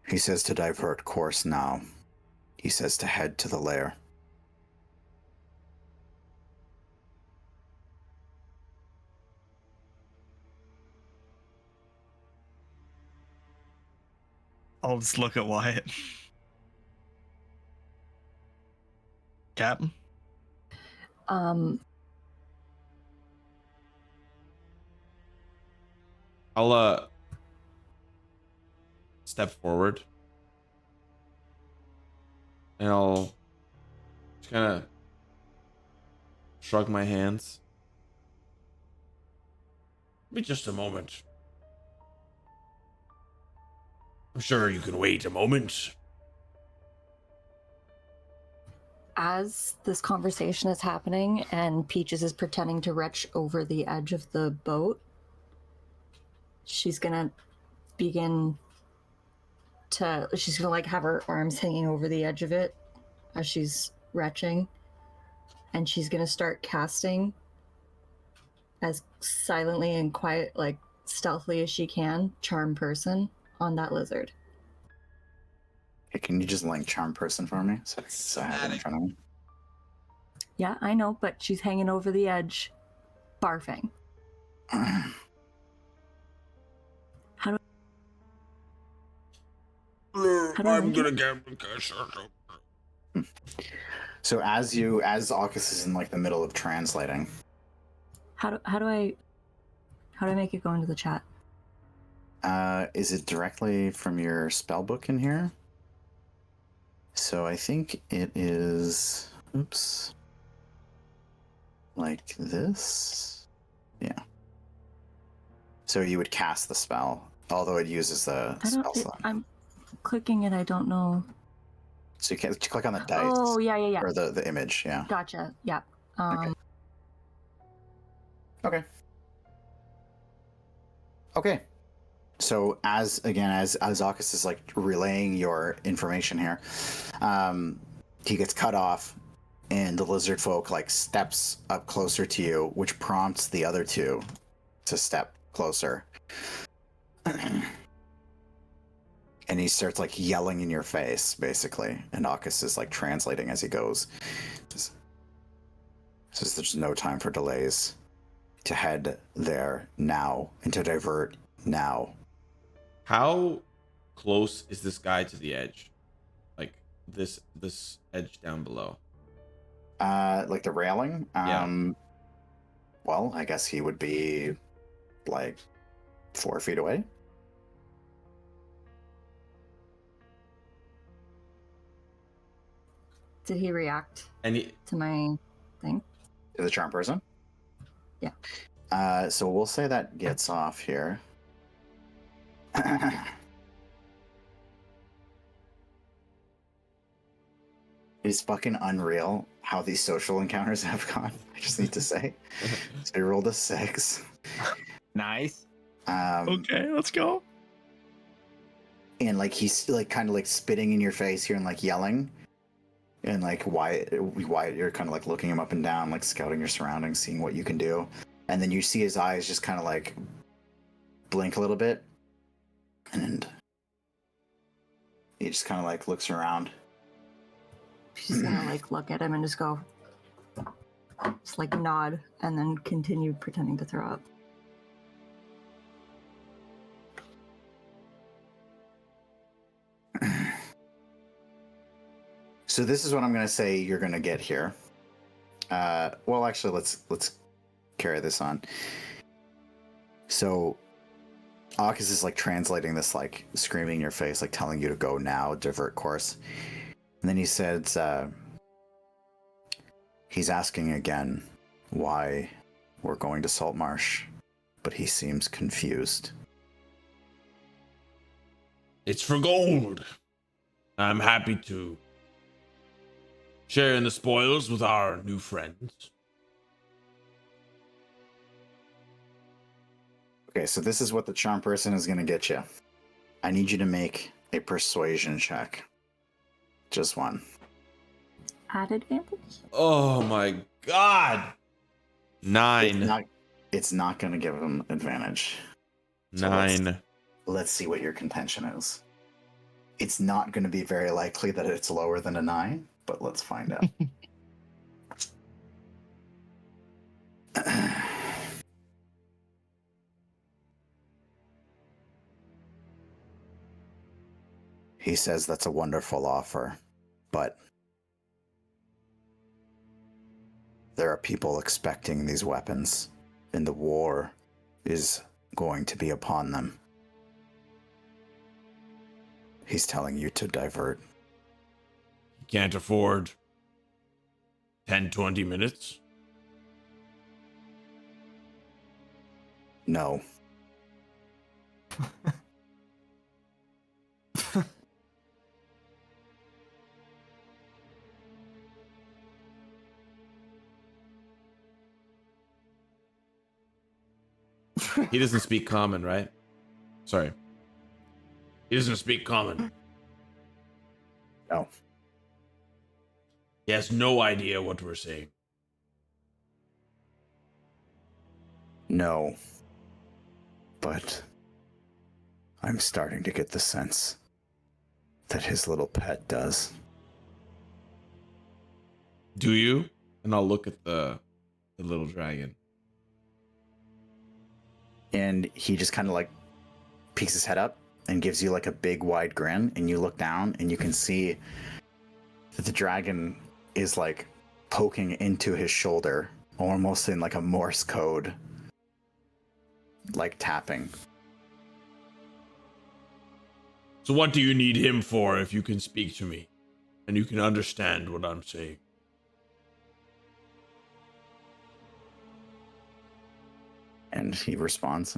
He says to divert course now. He says to head to the lair. I'll just look at Wyatt. Captain? I'll step forward. And I'll just kind of shrug my hands. Be just a moment. I'm sure you can wait a moment. As this conversation is happening and Peaches is pretending to retch over the edge of the boat, she's gonna begin to, she's gonna like have her arms hanging over the edge of it as she's retching, and she's gonna start casting as silently and quiet, like stealthily as she can, charm person on that lizard. Hey, can you just link charm person for me? So I have it in front of me. Yeah, I know, but she's hanging over the edge, barfing. I'm gonna get. So as Aukis is in like the middle of translating. How do I make it go into the chat? Is it directly from your spell book in here? So I think it is, oops, like this. Yeah. So you would cast the spell, although it uses the spell slot. I'm clicking it, I don't know. So you can click on the dice. Oh, yeah. Or the image, yeah. Gotcha, yeah. Okay. So as Aukis is like relaying your information here, he gets cut off, and the lizard folk like steps up closer to you, which prompts the other two to step closer. And he starts like yelling in your face, basically. And Aukis is like translating as he goes. Says there's no time for delays. To head there now and to divert now. How close is this guy to the edge? Like this edge down below? Like the railing? Yeah. Well, I guess he would be like 4 feet away. Did he react And to my thing? To the charm person? Yeah. So we'll say that gets off here. It's fucking unreal how these social encounters have gone. I just need to say. So he rolled a 6. Nice. Okay, let's go. And like he's like kind of like spitting in your face here and like yelling. And like Wyatt, you're kind of like looking him up and down, like scouting your surroundings, seeing what you can do. And then you see his eyes just kind of like blink a little bit. And he just kind of like looks around. She's gonna like look at him and just go, just like nod, and then continue pretending to throw up. So this is what I'm gonna say you're gonna get here. Well, actually, let's carry this on. So Akas is like translating this, like screaming in your face, like telling you to go now, divert course. And then he says, he's asking again why we're going to Saltmarsh, but he seems confused. It's for gold. I'm happy to share in the spoils with our new friends. Okay, so this is what the charm person is going to get you. I need you to make a persuasion check. Just one. At advantage? Oh my god. 9. It's not going to give him advantage. So 9. Let's see what your contention is. It's not going to be very likely that it's lower than a 9, but let's find out. He says that's a wonderful offer, but there are people expecting these weapons, and the war is going to be upon them. He's telling you to divert. Can't afford 10-20 minutes. No. He doesn't speak common, right? Sorry. He doesn't speak common. No. He has no idea what we're saying. No. But I'm starting to get the sense that his little pet does. Do you? And I'll look at the little dragon. And he just kind of like peeks his head up and gives you like a big wide grin, and you look down and you can see that the dragon is like poking into his shoulder, almost in like a Morse code, like tapping. So what do you need him for if you can speak to me and you can understand what I'm saying? And he responds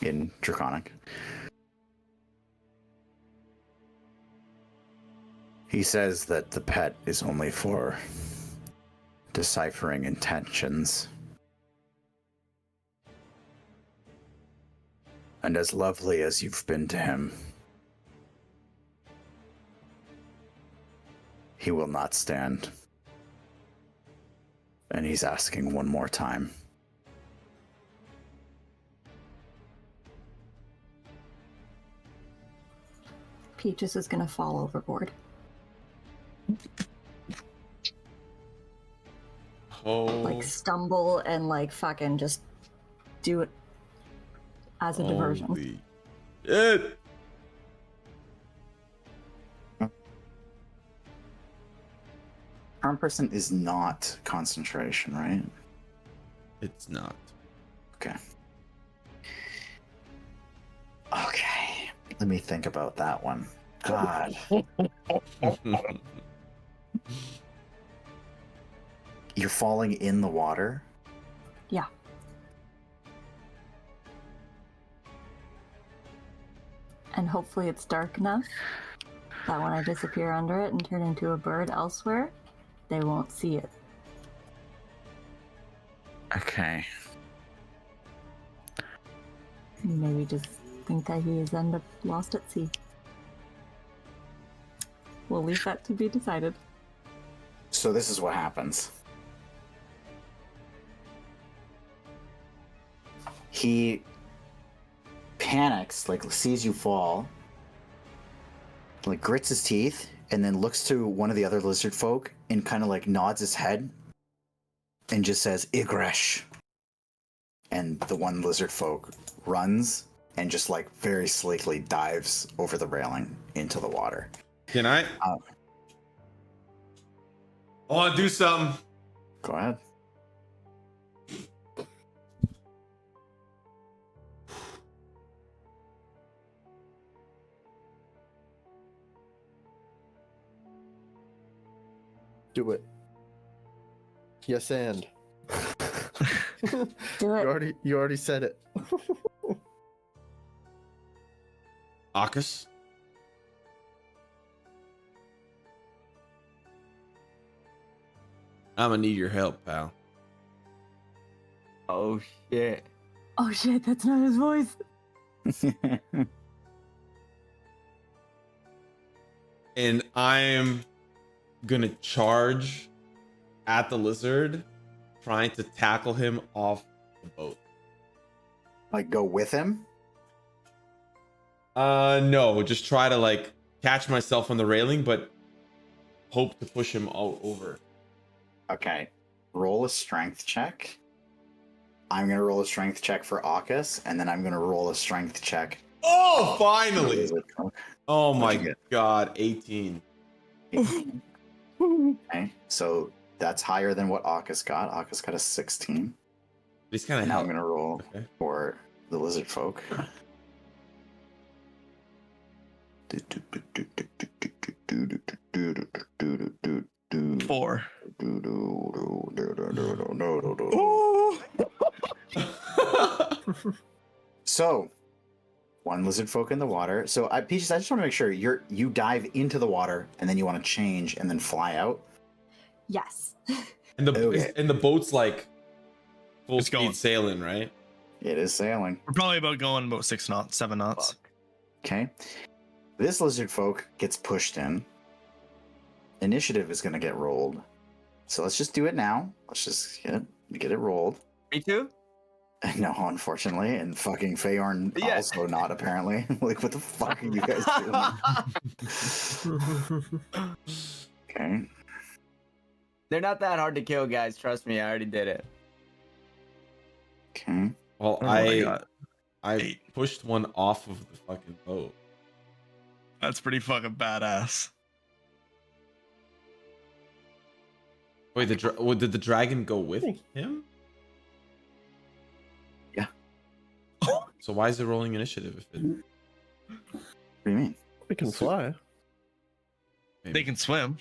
in Draconic. He says that the pet is only for deciphering intentions. And as lovely as you've been to him, he will not stand. And he's asking one more time. Peaches is gonna fall overboard. Oh. Like stumble and like fucking just do it as a diversion. Holy shit. Charm person is not concentration, right? It's not. Okay. Okay. Let me think about that one. God. You're falling in the water? Yeah. And hopefully it's dark enough that when I disappear under it and turn into a bird elsewhere, they won't see it. Okay. Maybe just think that he is end up lost at sea. We'll leave that to be decided. So this is what happens. He panics, like sees you fall, like grits his teeth, and then looks to one of the other lizard folk and kind of like nods his head and just says, Igresh. And the one lizard folk runs and just like very sleekly dives over the railing into the water. Can I? I want to do something. Go ahead. Do it. Yes, and. Do it. You already said it. Akkus? I'm gonna need your help, pal. Oh shit. Oh shit, that's not his voice. And I'm gonna charge at the lizard, trying to tackle him off the boat. Like go with him? No, just try to like catch myself on the railing, but hope to push him out over. Okay. Roll a strength check. I'm gonna roll a strength check for Akkus, and then I'm gonna roll a strength check. Oh, finally! Lizardfolk. Oh What'd you my get? god, 18. Okay, so that's higher than what Akkus got. Akkus got a 16. These kind of Now I'm help. gonna roll Okay. for the Lizardfolk. 4. So, one Lizardfolk in the water. So, Peaches, I just want to make sure you dive into the water and then you want to change and then fly out. Yes. And the Okay. and the boat's like full It's speed going. sailing, right? It is sailing. We're probably going about 6 knots, 7 knots. Okay. This Lizardfolk gets pushed in. Initiative is going to get rolled. So let's just do it now. Let's just get it rolled. Me too? No, unfortunately, and fucking Feyorn Yeah. also not apparently. Like, what the fuck are you guys doing? Okay. They're not that hard to kill, guys. Trust me, I already did it. Okay. Well, Oh my God. I 8. pushed one off of the fucking boat. That's pretty fucking badass. Wait, did the dragon go with him? Yeah. So why is it rolling initiative if it? What do you mean? We can fly. They can swim.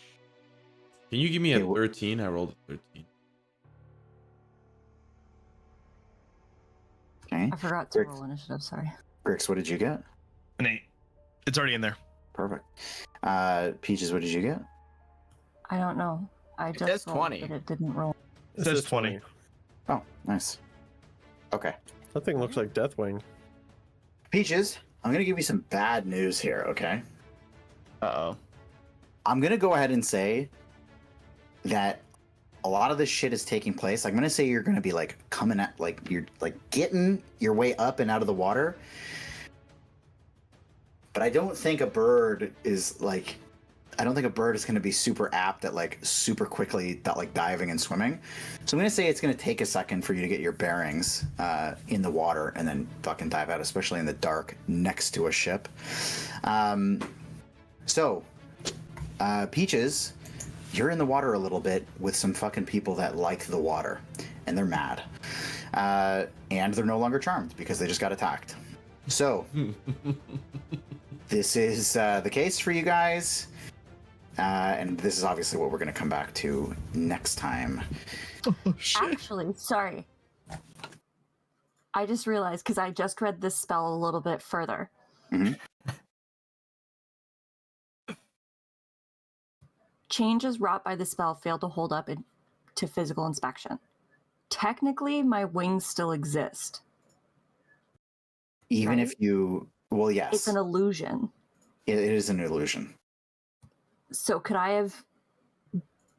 Can you give me a Okay, 13? I rolled a 13. Okay. I forgot to Grix. roll initiative, sorry. Grix, what did you get? An 8. It's already in there. Perfect. Peaches, what did you get? I don't know. I says just rolled, 20. but it didn't roll. It says 20. Oh, nice. Okay. That thing looks like Deathwing. Peaches, I'm gonna give you some bad news here, okay? Uh-oh. I'm gonna go ahead and say that a lot of this shit is taking place. I'm gonna say you're gonna be like coming at like you're like getting your way up and out of the water. But I don't think a bird is like I don't think a bird is gonna be super apt at like super quickly like diving and swimming. So I'm gonna say it's gonna take a second for you to get your bearings in the water and then fucking dive out, especially in the dark next to a ship. Peaches, you're in the water a little bit with some fucking people that like the water, and they're mad. And they're no longer charmed because they just got attacked. So, this is the case for you guys. And this is obviously what we're going to come back to next time. Oh, shit. Actually, sorry. I just realized because I just read this spell a little bit further. Mhm. Changes wrought by the spell fail to hold up to physical inspection. Technically, my wings still exist. Even Right? if you, well, yes, It's an illusion. it is an illusion. So could I have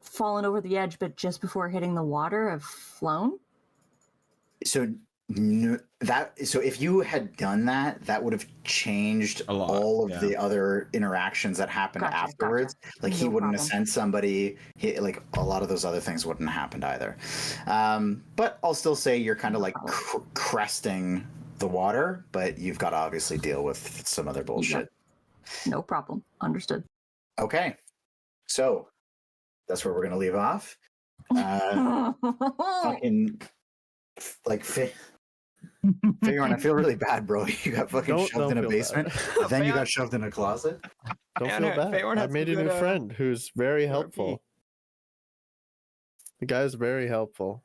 fallen over the edge, but just before hitting the water, have flown? So so if you had done that, that would have changed A lot, all of yeah. the other interactions that happened Gotcha, afterwards. gotcha. Like he No wouldn't have problem. sent somebody. Like a lot of those other things wouldn't have happened either. But I'll still say you're kind of like cresting the water, but you've got to obviously deal with some other bullshit. No problem. Understood. Okay, so that's where we're gonna leave off. Fucking like Feyorn, I feel really bad, bro. You got fucking Don't shoved in a feel basement, bad. then you got shoved in a closet. Don't Man, feel bad. Feyorn I had made a some new good, friend who's very therapy. helpful. The guy's very helpful.